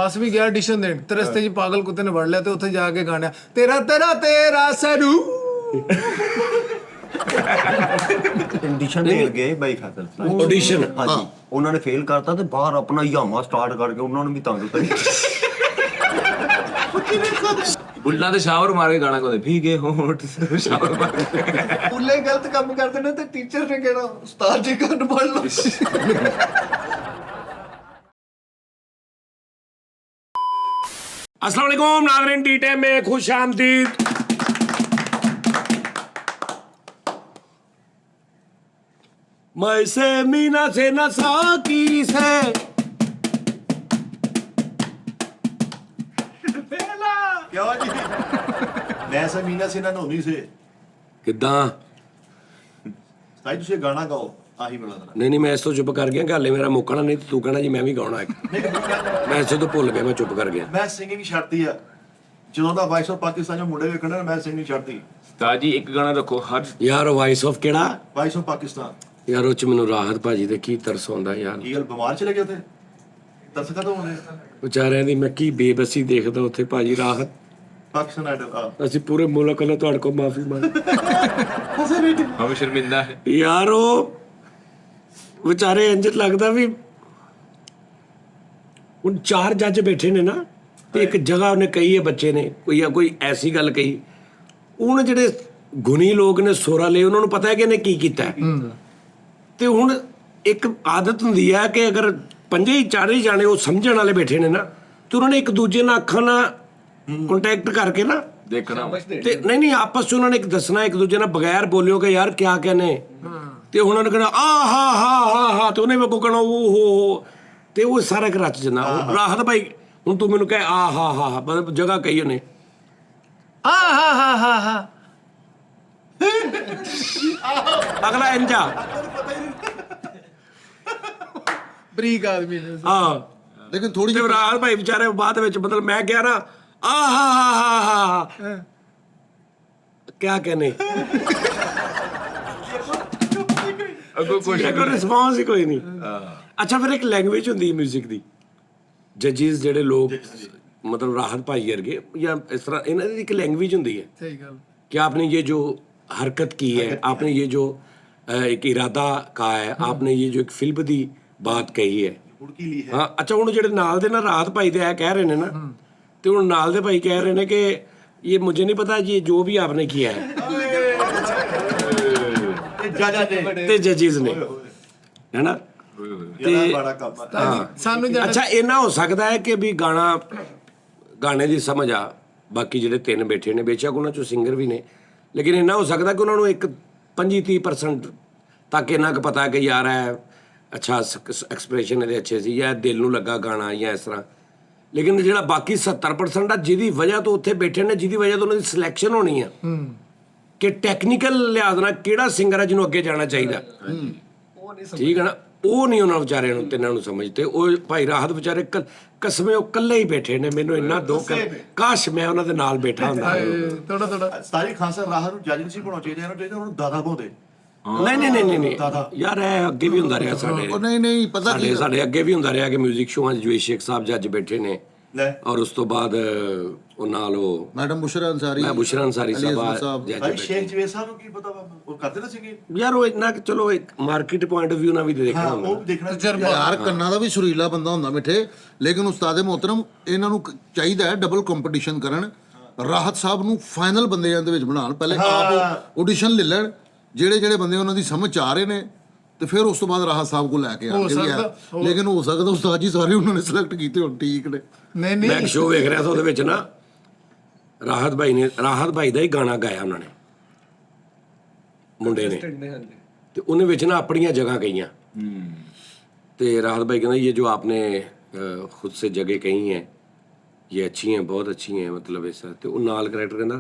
ਬਸ ਵੀ ਗਿਆ ਆਡੀਸ਼ਨ ਦੇਣ ਤੇ ਰਸਤੇ 'ਚ ਪਾਗਲ ਕੁੱਤੇ ਨੇ ਵੜ ਲਿਆ ਤੇ ਉੱਥੇ ਜਾ ਕੇ ਗਾਣਿਆ ਤੇਰਾ ਤੇਰਾ ਤੇਰਾ ਸਰੂ ਆਡੀਸ਼ਨ ਦੇਣ ਗਏ ਬਾਈ ਖਾਤਰ ਆਡੀਸ਼ਨ ਹਾਂਜੀ ਉਹਨਾਂ ਨੇ ਫੇਲ ਕਰਤਾ ਤੇ ਬਾਹਰ ਆਪਣਾ ਯਾਮਾ ਸਟਾਰਟ ਕਰਕੇ ਉਹਨਾਂ ਨੂੰ ਵੀ ਤੰਗ ਕਰੀ ਬੁੱਲਾਂ ਤੇ ਸ਼ਾਵਰ ਮਾਰ ਕੇ ਗਾਣਾ ਗਾਉਂਦੇ ਭੀਗੇ ਹੋਂਠ ਸ਼ਾਵਰ ਮਾਰ ਕੇ ਉੱਲੇ ਗਲਤ ਕੰਮ ਕਰਦੇ ਨੇ ਤੇ ਟੀਚਰ ਨੇ ਕਹਿਣਾ ਉਸਤਾਦ ਜੀ ਕੰਨ ਪੜ ਲਓ अस्सलाम वालेकुम नाज़रीन टी टाइम में खुश आमदीद। मैं से मीना से नसा की से ਕਿਉਂ ਜੀ ਮੈਂ ਸਮੀਨਾ ਸੀ ਨਾ ਨੋਨੀ ਸੇ किदा ਸਾਈ ਤੁਸੀਂ ਗਾਣਾ ਗਾਓ ਆਹੀ ਬੋਲਦਾ नहीं मैं इस तो चुप कर गया गल मेरा मुकना नहीं तू कहना जी मैं भी गाना एक मैं इस तो भुल गया मैं चुप कर गया ਮੈਂ ਸਿੰਗਿੰਗ ਛੱਡਤੀ ਆ ਜਦੋਂ ਦਾ ਵਾਇਸ ਆਫ ਪਾਕਿਸਤਾਨ ਦੇ ਮੁੰਡੇ ਵੇਖਣਾ ਨਾ ਮੈਂ ਸਿੰਗਿੰਗ ਛੱਡਤੀ ਉਸਤਾਦ ਜੀ ਇੱਕ ਗਾਣਾ ਰੱਖੋ ਹਰ यार वॉइस ऑफ केड़ा ਵਾਇਸ ਆਫ ਪਾਕਿਸਤਾਨ यार उच मैनू राहत भाजी ते की तरस आंदा यार ਕੀ ਗੱਲ ਬਿਮਾਰ ਚਲੇ ਗਏ ਉੱਥੇ ਦੱਸ ਕਦੋਂ ਆਉਂਦੇ ਵਿਚਾਰਿਆਂ ਦੀ ਮੈਂ ਕੀ ਬੇਬਸੀ ਦੇਖਦਾ ਉੱਥੇ ਭਾਜੀ ਰਾਹਤ ਪਾਕਿਸਤਾਨ ਆਈਡਲ ਅਸੀਂ ਪੂਰੇ ਮੁਲਕ ਵੱਲੋਂ ਤੁਹਾਡੇ ਕੋਲ ਮਾਫੀ ਮੰਗ ਹਮ ਸ਼ਰਮਿੰਦਾ ਹੈ ਯਾਰ ਉਹ ਵਿਚਾਰੇ ਇੰਜ ਲੱਗਦਾ ਵੀ ਹੁਣ 4 ਜੱਜ ਬੈਠੇ ਨੇ ਨਾ ਤੇ ਇੱਕ ਜਗ੍ਹਾ ਉਹਨੇ ਕਹੀ ਹੈ ਬੱਚੇ ਨੇ ਕੋਈ ਐਸੀ ਗੱਲ ਕਹੀ ਉਹਨੇ ਜਿਹੜੇ ਗੁਣੀ ਲੋਕ ਨੇ ਸੋਰਾ ਲਏ ਉਹਨਾਂ ਨੂੰ ਪਤਾ ਹੈ ਕਿ ਇਹਨੇ ਕੀ ਕੀਤਾ ਹੈ ਤੇ ਹੁਣ ਇੱਕ ਆਦਤ ਹੁੰਦੀ ਹੈ ਕਿ ਅਗਰ 4 ਜਾਣੇ ਉਹ ਸਮਝਣ ਵਾਲੇ ਬੈਠੇ ਨੇ ਨਾ ਤੇ ਉਹਨਾਂ ਨੇ ਇੱਕ ਦੂਜੇ ਨਾਲ ਅੱਖਾਂ ਨਾਲ ਕੰਟੈਕਟ ਕਰਕੇ ਨਾ ਦੇਖਣਾ ਤੇ ਨਹੀਂ ਆਪਸ ਚ ਉਹਨਾਂ ਨੇ ਇੱਕ ਦੱਸਣਾ ਇੱਕ ਦੂਜੇ ਨਾਲ ਬਗੈਰ ਬੋਲਿਓ ਕਿ ਯਾਰ ਕਿਆ ਕਹਿੰਨੇ ਤੇ ਉਹਨਾਂ ਨੇ ਕਹਿਣਾ ਆ ਹਾ ਤੇ ਉਹਨੇ ਵੇਖੋ ਕਹਿਣਾ ਉਹ ਹੋ ਤੇ ਉਹ ਸਾਰਾ ਇੱਕ ਰਚ ਜਾਂਦਾ ਉਹ ਰਾਹਤ ਭਾਈ ਹੁਣ ਤੂੰ ਮੈਨੂੰ ਕਹੇ ਆ ਹਾ ਮਤਲਬ ਜਗ੍ਹਾ ਕਹੀ ਉਹਨੇ ਆ ਅਗਲਾ ਇੰਜਾ ਬਰੀਕ ਆਦਮੀ ਨੇ ਹਾਂ ਲੇਕਿਨ ਥੋੜੀ ਤੇ ਰਾਹਤ ਭਾਈ ਵਿਚਾਰੇ ਬਾਅਦ ਵਿੱਚ ਮਤਲਬ ਮੈਂ ਕਿਹਾ ਨਾ ਆ ਕਿਆ ਕਹਿੰਨੇ ਅੱਗੋਂ ਕੁਝ ਕੋਈ ਰਿਸਪੌਂਸ ਹੀ ਕੋਈ ਨਹੀਂ ਅੱਛਾ ਫਿਰ ਇੱਕ ਲੈਂਗੁਏਜ ਹੁੰਦੀ ਹੈ 뮤직 ਦੀ ਜੱਜਿਸ ਜਿਹੜੇ ਲੋਕ मतलब राहत भाई वरगे या इस तरह इन्हों की एक लैंग्वेज होंगी है ਸਹੀ ਗੱਲ कि आपने ये जो हरकत की है आपने ये जो एक इरादा कहा है आपने ये जो एक फिल्म की बात कही है हाँ अच्छा हूँ जो नाल दे ना राहत भाई तो यह कह रहे हैं ना तो हूँ नाल दे भाई कह रहे हैं कि ये मुझे नहीं पता ये जो भी आपने किया है ते जजेस ने है ना ਸਾਨੂੰ अच्छा इन्ना हो सकता है कि भी ਗਾਣੇ ਦੀ ਸਮਝ ਆ ਬਾਕੀ ਜਿਹੜੇ 3 ਬੈਠੇ ਨੇ ਬੇਸ਼ੱਕ ਉਹਨਾਂ ਚੋਂ ਸਿੰਗਰ ਵੀ ਨੇ ਲੇਕਿਨ ਇੰਨਾ ਹੋ ਸਕਦਾ ਕਿ ਉਹਨਾਂ ਨੂੰ ਇੱਕ 25-30% ਤੱਕ ਇੰਨਾ ਕੁ ਪਤਾ ਕਿ ਯਾਰ ਹੈ ਅੱਛਾ ਐਕਸਪ੍ਰੈਸ਼ਨ ਇਹਦੇ ਅੱਛੇ ਸੀ ਜਾਂ ਦਿਲ ਨੂੰ ਲੱਗਾ ਗਾਣਾ ਜਾਂ ਇਸ ਤਰ੍ਹਾਂ ਲੇਕਿਨ ਜਿਹੜਾ ਬਾਕੀ 70% ਆ ਜਿਹਦੀ ਵਜ੍ਹਾ ਤੋਂ ਉੱਥੇ ਬੈਠੇ ਨੇ ਜਿਹਦੀ ਵਜ੍ਹਾ ਤੋਂ ਉਹਨਾਂ ਦੀ ਸਿਲੈਕਸ਼ਨ ਹੋਣੀ ਆ ਕਿ ਟੈਕਨੀਕਲ ਲਿਹਾਜ਼ ਨਾਲ ਕਿਹੜਾ ਸਿੰਗਰ ਆ ਜਿਹਨੂੰ ਅੱਗੇ ਜਾਣਾ ਚਾਹੀਦਾ ਠੀਕ ਹੈ ਨਾ ਉਹ ਨਹੀਂ ਉਹਨਾਂ ਵਿਚਾਰਿਆਂ ਨੂੰ ਤਿੰਨਾਂ ਨੂੰ ਸਮਝਦੇ ਉਹ ਭਾਈ ਰਾਹਤ ਵਿਚਾਰੇ ਕਸਮੇ ਉਹ ਇਕੱਲੇ ਹੀ ਬੈਠੇ ਨੇ ਮੈਨੂੰ ਇੰਨਾ ਦੁੱਖ ਕਾਸ਼ ਮੈਂ ਉਹਨਾਂ ਦੇ ਨਾਲ ਬੈਠਾ ਹੁੰਦਾ ਥੋੜਾ ਸਾਰੀ ਖਾਨ ਸਾਹਿਬ ਰਾਹਤ ਨੂੰ ਜੱਜ ਨਹੀਂ ਬਣਾਉਣਾ ਚਾਹੀਦਾ ਉਹਨਾਂ ਨੂੰ ਦਾਦਾ ਪਾਉਂਦੇ ਨਹੀਂ ਯਾਰ ਇਹ ਅੱਗੇ ਵੀ ਹੁੰਦਾ ਰਿਹਾ ਸਾਡੇ ਨਹੀਂ ਪਤਾ ਸਾਡੇ ਅੱਗੇ ਵੀ ਹੁੰਦਾ ਰਿਹਾ ਕਿ 뮤직 ਸ਼ੋਆਂ 'ਚ ਜੋਈ ਸ਼ੇਖ ਸਾਹਿਬ ਜੱਜ ਬੈਠੇ ਨੇ ਔਰ ਉਸ ਤੋਂ ਬਾਅਦ ਉਹ ਨਾਲ ਉਹ ਮੈਡਮ ਬੁਸ਼ਰਾ ਅੰਸਾਰੀ ਬੁਸ਼ਰਾ ਅੰਸਾਰੀ ਸਾਹਿਬ ਭਾਈ ਸ਼ੇਖ ਜਵੇਦ ਸਾਹਿਬ ਨੂੰ ਕੀ ਪਤਾ ਉਹ ਕਰਦੇ ਨਾ ਸੀਗੇ ਯਾਰ ਉਹ ਇੰਨਾ ਚਲੋ ਇੱਕ ਮਾਰਕੀਟ ਪੁਆਇੰਟ ਆਫ ਵਿਊ ਨਾਲ ਵੀ ਦੇਖਣਾ ਹੁੰਦਾ ਉਹ ਦੇਖਣਾ ਯਾਰ ਕੰਨਾਂ ਦਾ ਵੀ ਸੁਰੀਲਾ ਬੰਦਾ ਹੁੰਦਾ ਮਿੱਠੇ ਲੇਕਿਨ ਉਸਤਾਦੇ ਮੁਹਤਰਮ ਇਹਨਾਂ ਨੂੰ ਚਾਹੀਦਾ ਹੈ ਡਬਲ ਕੰਪੀਟੀਸ਼ਨ ਕਰਨ ਰਾਹਤ ਸਾਹਿਬ ਨੂੰ ਫਾਈਨਲ ਬੰਦਿਆਂ ਦੇ ਵਿੱਚ ਬਣਾਉਣ ਪਹਿਲੇ ਆਪ ਆਡੀਸ਼ਨ ਲੈ ਲੈਣ ਜਿਹੜੇ ਬੰਦੇ ਉਹਨਾਂ ਦੀ ਸਮਝ ਆ ਰਹੇ ਨੇ ਤੇ ਫਿਰ ਉਸ ਤੋਂ ਬਾਅਦ ਰਾਹਤ ਸਾਹਿਬ ਕੋਲ ਲੈ ਕੇ ਆਉਣਗੇ ਲੇਕਿਨ ਹੋ ਸਕਦਾ ਉਸਤਾਦ ਜੀ ਸਾਰੇ ਉਹਨਾਂ ਨੇ ਸਿਲੈਕਟ ਕੀਤੇ ਹੁਣ ਠੀਕ ਨੇ ਨਹੀਂ ਮੈਂ ਇੱਕ ਸ਼ੋਅ ਵੇਖ ਰਿਹਾ ਸੀ ਉਹਦੇ ਵਿੱਚ ਨਾ ਰਾਹਤ ਭਾਈ ਦਾ ਹੀ ਗਾਣਾ ਗਾਇਆ ਉਹਨਾਂ ਨੇ ਮੁੰਡੇ ਨੇ ਤੇ ਉਹਨੇ ਵਿੱਚ ਨਾ ਆਪਣੀਆਂ ਜਗ੍ਹਾ ਕਹੀਆਂ ਤੇ ਰਾਹਤ ਭਾਈ ਕਹਿੰਦਾ ਇਹ ਜੋ ਆਪਨੇ खुद से जगह कही हैं ये अच्छी हैं बहुत अच्छी हैं मतलब ऐसा तो वो नाल करैक्टर कहना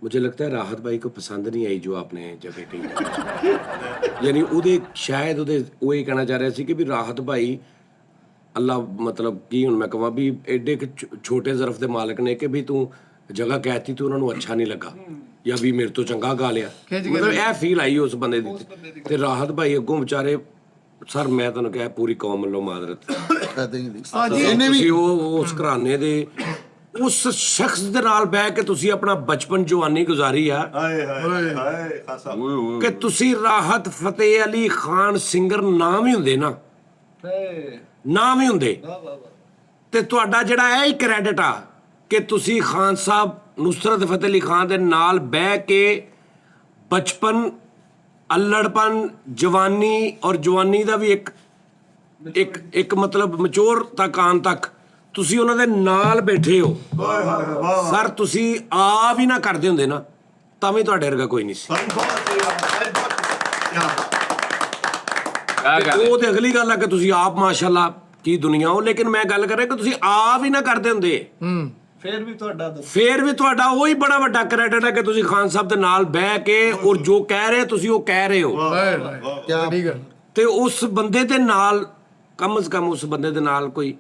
मुझे लगता है राहत भाई को पसंद नहीं आई जो आपने जगह कही यानी ਉਹਦੇ ਸ਼ਾਇਦ ਉਹ ਇਹ ਕਹਿਣਾ ਚਾਹ ਰਿਹਾ ਸੀ ਕਿ ਵੀ ਰਾਹਤ ਭਾਈ ਅੱਲਾ ਮਤਲਬ ਕੀ ਹੁਣ ਮੈਂ ਕਹਾਂ ਵੀ ਐਡੇ ਛੋਟੇ ਜ਼ਰਫ ਦੇ ਮਾਲਕ ਨੇ ਕਿ ਵੀ ਤੂੰ ਜਗ੍ਹਾ ਕਹਿਤੀ ਤੇ ਉਹਨਾਂ ਨੂੰ ਅੱਛਾ ਨਹੀਂ ਲੱਗਾ ਜਾਂ ਵੀ ਮੇਰੇ ਤੋਂ ਚੰਗਾ ਗਾ ਲਿਆ ਮਤਲਬ ਇਹ ਫੀਲ ਆਈ ਉਸ ਬੰਦੇ ਦੀ ਤੇ ਰਾਹਤ ਭਾਈ ਅੱਗੋਂ ਵਿਚਾਰੇ ਸਰ ਮੈਂ ਤੁਹਾਨੂੰ ਕਿਹਾ ਪੂਰੀ ਕੌਮ ਵੱਲੋਂ ਮਾਜ਼ਰਤ ਏਦਾਂ ਹੀ ਦੀ ਇਹਨੇ ਵੀ ਉਸ ਘਰਾਣੇ ਦੇ ਉਸ ਸ਼ਖਸ ਦੇ ਨਾਲ ਬਹਿ ਕੇ ਤੁਸੀਂ ਆਪਣਾ ਬਚਪਨ ਜਵਾਨੀ ਗੁਜ਼ਾਰੀ ਆ ਹਾਏ ਹਾਏ ਹਾਏ ਖਾਸਾ ਕਿ ਤੁਸੀਂ ਰਾਹਤ ਫਤਿਹ ਅਲੀ ਖਾਨ ਸਿੰਗਰ ਨਾਮ ਹੀ ਹੁੰਦੇ ਨਾ, ਨਾਮ ਹੀ ਹੁੰਦੇ, ਤੇ ਤੁਹਾਡਾ ਜਿਹੜਾ ਇਹ ਕ੍ਰੈਡਿਟ ਆ ਕਿ ਤੁਸੀਂ ਖਾਨ ਸਾਹਿਬ ਨੁਸਰਤ ਫਤਿਹ ਅਲੀ ਖਾਨ ਦੇ ਨਾਲ ਬਹਿ ਕੇ ਬਚਪਨ, ਅਲੜਪਨ, ਜਵਾਨੀ ਔਰ ਜਵਾਨੀ ਦਾ ਵੀ ਇੱਕ ਮਤਲਬ ਮੈਚੋਰ ਤੱਕ ਆਉਣ ਤੱਕ ਤੁਸੀਂ ਉਹਨਾਂ ਦੇ ਨਾਲ ਬੈਠੇ ਹੋ। ਸਰ ਤੁਸੀਂ ਆ ਵੀ ਨਾ ਕਰਦੇ ਹੁੰਦੇ ਨਾ ਤਾਂ ਵੀ ਤੁਹਾਡੇ ਵਰਗਾ ਕੋਈ ਨਹੀਂ ਸੀ। ਉਹ ਤੇ ਅਗਲੀ ਗੱਲ ਆ ਕਿ ਤੁਸੀਂ ਆਪ ਮਾਸ਼ਾਅੱਲਾ ਕੀ ਦੁਨੀਆ ਹੋ, ਲੇਕਿਨ ਮੈਂ ਗੱਲ ਕਰ ਰਿਹਾ ਕਿ ਤੁਸੀਂ ਆ ਵੀ ਨਾ ਕਰਦੇ ਹੁੰਦੇ ਫੇਰ ਵੀ ਤੁਹਾਡਾ ਉਹੀ ਬੜਾ ਵੱਡਾ ਕ੍ਰੈਡਿਟ ਹੈ ਕਿ ਤੁਸੀਂ ਖਾਨ ਸਾਹਿਬ ਦੇ ਨਾਲ ਬਹਿ ਕੇ ਔਰ ਜੋ ਕਹਿ ਰਹੇ ਤੁਸੀਂ ਉਹ ਕਹਿ ਰਹੇ ਹੋ। ਠੀਕ ਹੈ। ਤੇ ਉਸ ਬੰਦੇ ਦੇ ਨਾਲ ਕਮ ਸੇ ਕਮ ਉਸ ਬੰਦੇ ਦੇ ਨਾਲ ਕੋਈ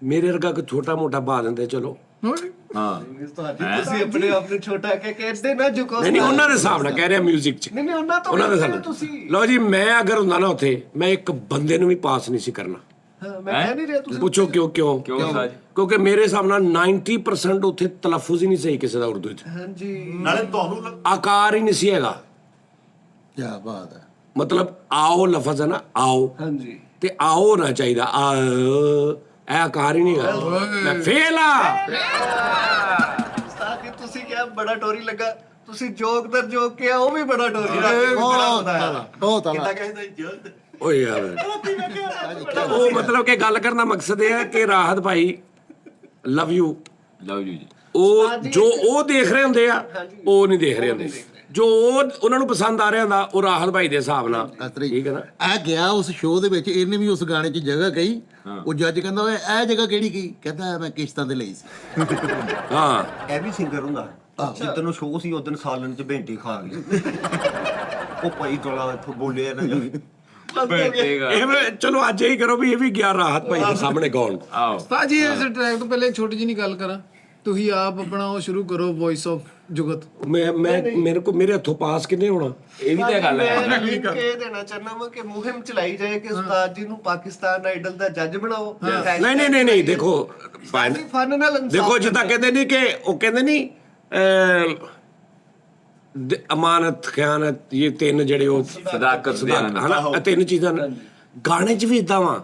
ਮੇਰੇ ਵਰਗਾ ਕੋਈ ਛੋਟਾ ਮੋਟਾ ਪਾ ਦਿੰਦੇ ਚਲੋ। ਤੁਸੀਂ ਆਪਣੇ ਆਪ ਨੂੰ ਛੋਟਾ ਕਹਿੰਦੇ ਨਾ ਝੁਕੋ। ਨਹੀਂ ਉਹਨਾਂ ਦੇ ਹਿਸਾਬ ਨਾਲ ਕਹਿ ਰਿਹਾ 뮤직 ਚ, ਨਹੀਂ ਉਹਨਾਂ ਤੋਂ ਉਹਨਾਂ ਦੇ ਕਹਿੰਦੇ ਹਿਸਾਬ ਤੁਸੀਂ। ਲਓ ਜੀ ਮੈਂ ਅਗਰ ਹੁੰਦਾ ਨਾ ਉੱਥੇ ਮੈਂ ਇੱਕ ਬੰਦੇ ਨੂੰ ਵੀ ਪਾਸ ਨਹੀਂ ਸੀ ਕਰਨਾ। ਮੈਂ ਕਹਿ ਨਹੀਂ ਰਿਹਾ ਤੁਸੀਂ ਪੁੱਛੋ ਕਿਉਂ? ਕਿਉਂਕਿ ਮੇਰੇ ਹਿਸਾਬ ਨਾਲ 90% ਉੱਥੇ ਤਲਫੁਜ਼ ਹੀ ਨਹੀਂ ਸਹੀ ਕਿਸੇ ਦਾ ਉਰਦੂ ਚ। ਹਾਂਜੀ ਨਾਲੇ ਤੁਹਾਨੂੰ ਆਕਾਰ ਹੀ ਨਹੀਂ ਸੀ ਹੈਗਾ। ਕੀ ਬਾਤ ਹੈ। ਮਤਲਬ ਆਓ ਲਫ਼ਜ਼ ਹੈ ਨਾ, ਆਓ, ਹਾਂਜੀ ਤੇ ਆਓ ਹੋਣਾ ਚਾਹੀਦਾ, ਆ ਇਹ ਆਕਾਰ ਹੀ ਨਹੀਂ ਹੈਗਾ। ਮੈਂ ਫੇਲ ਆ। ਉਸਤਾਦ ਜੀ ਤੁਸੀਂ ਕਿਹਾ ਬੜਾ ਟੋਰੀ ਲੱਗਾ, ਤੁਸੀਂ ਜੋਕ ਦਰ ਜੋਕ ਕਿਹਾ ਉਹ ਵੀ ਬੜਾ ਟੋਰੀ ਬਹੁਤ ਆਲਾ ਕਿੱਦਾਂ ਕਹਿੰਦੇ ਜਲਦ ਓਏ ਯਾਰ ਉਹ ਮਤਲਬ ਕਿ ਗੱਲ ਕਰਨ ਦਾ ਮਕਸਦ ਇਹ ਹੈ ਕਿ ਰਾਹਤ ਭਾਈ ਲਵ ਯੂ ਜੀ। ਉਹ ਜੋ ਉਹ ਦੇਖ ਰਹੇ ਹੁੰਦੇ ਆ ਉਹ ਨਹੀਂ ਦੇਖ ਰਹੇ ਹੁੰਦੇ, ਜੋ ਉਹਨਾਂ ਨੂੰ ਪਸੰਦ ਆ ਰਿਹਾ ਹੁੰਦਾ ਉਹ ਰਾਹਤ ਭਾਈ ਦੇ ਹਿਸਾਬ ਨਾਲ ਠੀਕ ਹੈ ਨਾ। ਇਹ ਗਿਆ ਉਸ ਸ਼ੋਅ ਦੇ ਵਿੱਚ, ਇਹਨੇ ਵੀ ਉਸ ਗਾਣੇ 'ਚ ਜਗ੍ਹਾ ਕਹੀ, ਉਹ ਜੱਜ ਕਹਿੰਦਾ ਓਏ ਇਹ ਜਗ੍ਹਾ ਕਿਹੜੀ ਗਈ, ਕਹਿੰਦਾ ਮੈਂ ਕਿਸ਼ਤਾਂ ਤੇ ਲਈ ਸੀ। ਹਾਂ ਇਹ ਵੀ ਸਿੰਗਰ ਹੁੰਦਾ ਜਿੱਦਣ ਨੂੰ ਸ਼ੋਅ ਸੀ ਉਦੋਂ ਸਾਲਨ ਚ ਭੇਂਟੀ ਖਾ ਗਈ ਉਹ ਭਾਈ ਥੋੜਾ ਇੱਥੋਂ ਬੋਲਿਆ ਨਾ ਇਹ ਚਲੋ ਅੱਜ ਇਹੀ ਕਰੋ ਵੀ ਇਹ ਵੀ ਗਿਆ ਰਾਹਤ ਭਾਈ ਦੇ ਸਾਹਮਣੇ ਗਾਉਣ। ਉਸਤਾਦ ਜੀ ਇਸ ਟਰੈਕ ਤੋਂ ਪਹਿਲੇ ਇੱਕ ਛੋਟੀ ਜਿਹੀ ਗੱਲ ਕਰਾਂ, ਤੁਸੀਂ ਆਪ ਆਪਣਾ ਉਹ ਸ਼ੁਰੂ ਕਰੋ ਵੌਇਸ ਆਫ ਜੁਗਤ। ਮੈਂ ਮੇਰੇ ਹੱਥੋਂ ਪਾਸ ਕਿੰਨੇ ਹੋਣਾ? ਇਹ ਵੀ ਤਾਂ ਗੱਲ ਹੈ। ਮੈਂ ਲਿੰਕ ਇਹ ਦੇਣਾ ਚਾਹੁੰਦਾ ਹਾਂ ਕਿ ਮੁਹਿੰਮ ਚਲਾਈ ਜਾਏ ਕਿ ਉਸਤਾਦ ਜੀ ਨੂੰ ਪਾਕਿਸਤਾਨ ਆਈਡਲ ਦਾ ਜੱਜ ਬਣਾਓ। ਨਹੀਂ ਦੇਖੋ ਫਨ ਨਾਲ ਇਨਸਾਫ ਦੇਖੋ ਜਿੱਦਾਂ ਕਹਿੰਦੇ ਨਹੀਂ ਕਿ ਉਹ ਕਹਿੰਦੇ ਨਹੀਂ ਅਮਾਨਤ, ਖਿਆਨਤ, ਇਹ ਤਿੰਨ ਜਿਹੜੇ ਉਹ ਸਦਾਕਤ ਹਨਾ, ਇਹ ਤਿੰਨ ਚੀਜ਼ਾਂ ਨੇ। ਗਾਣੇ 'ਚ ਵੀ ਇਦਾਂ ਵਾ,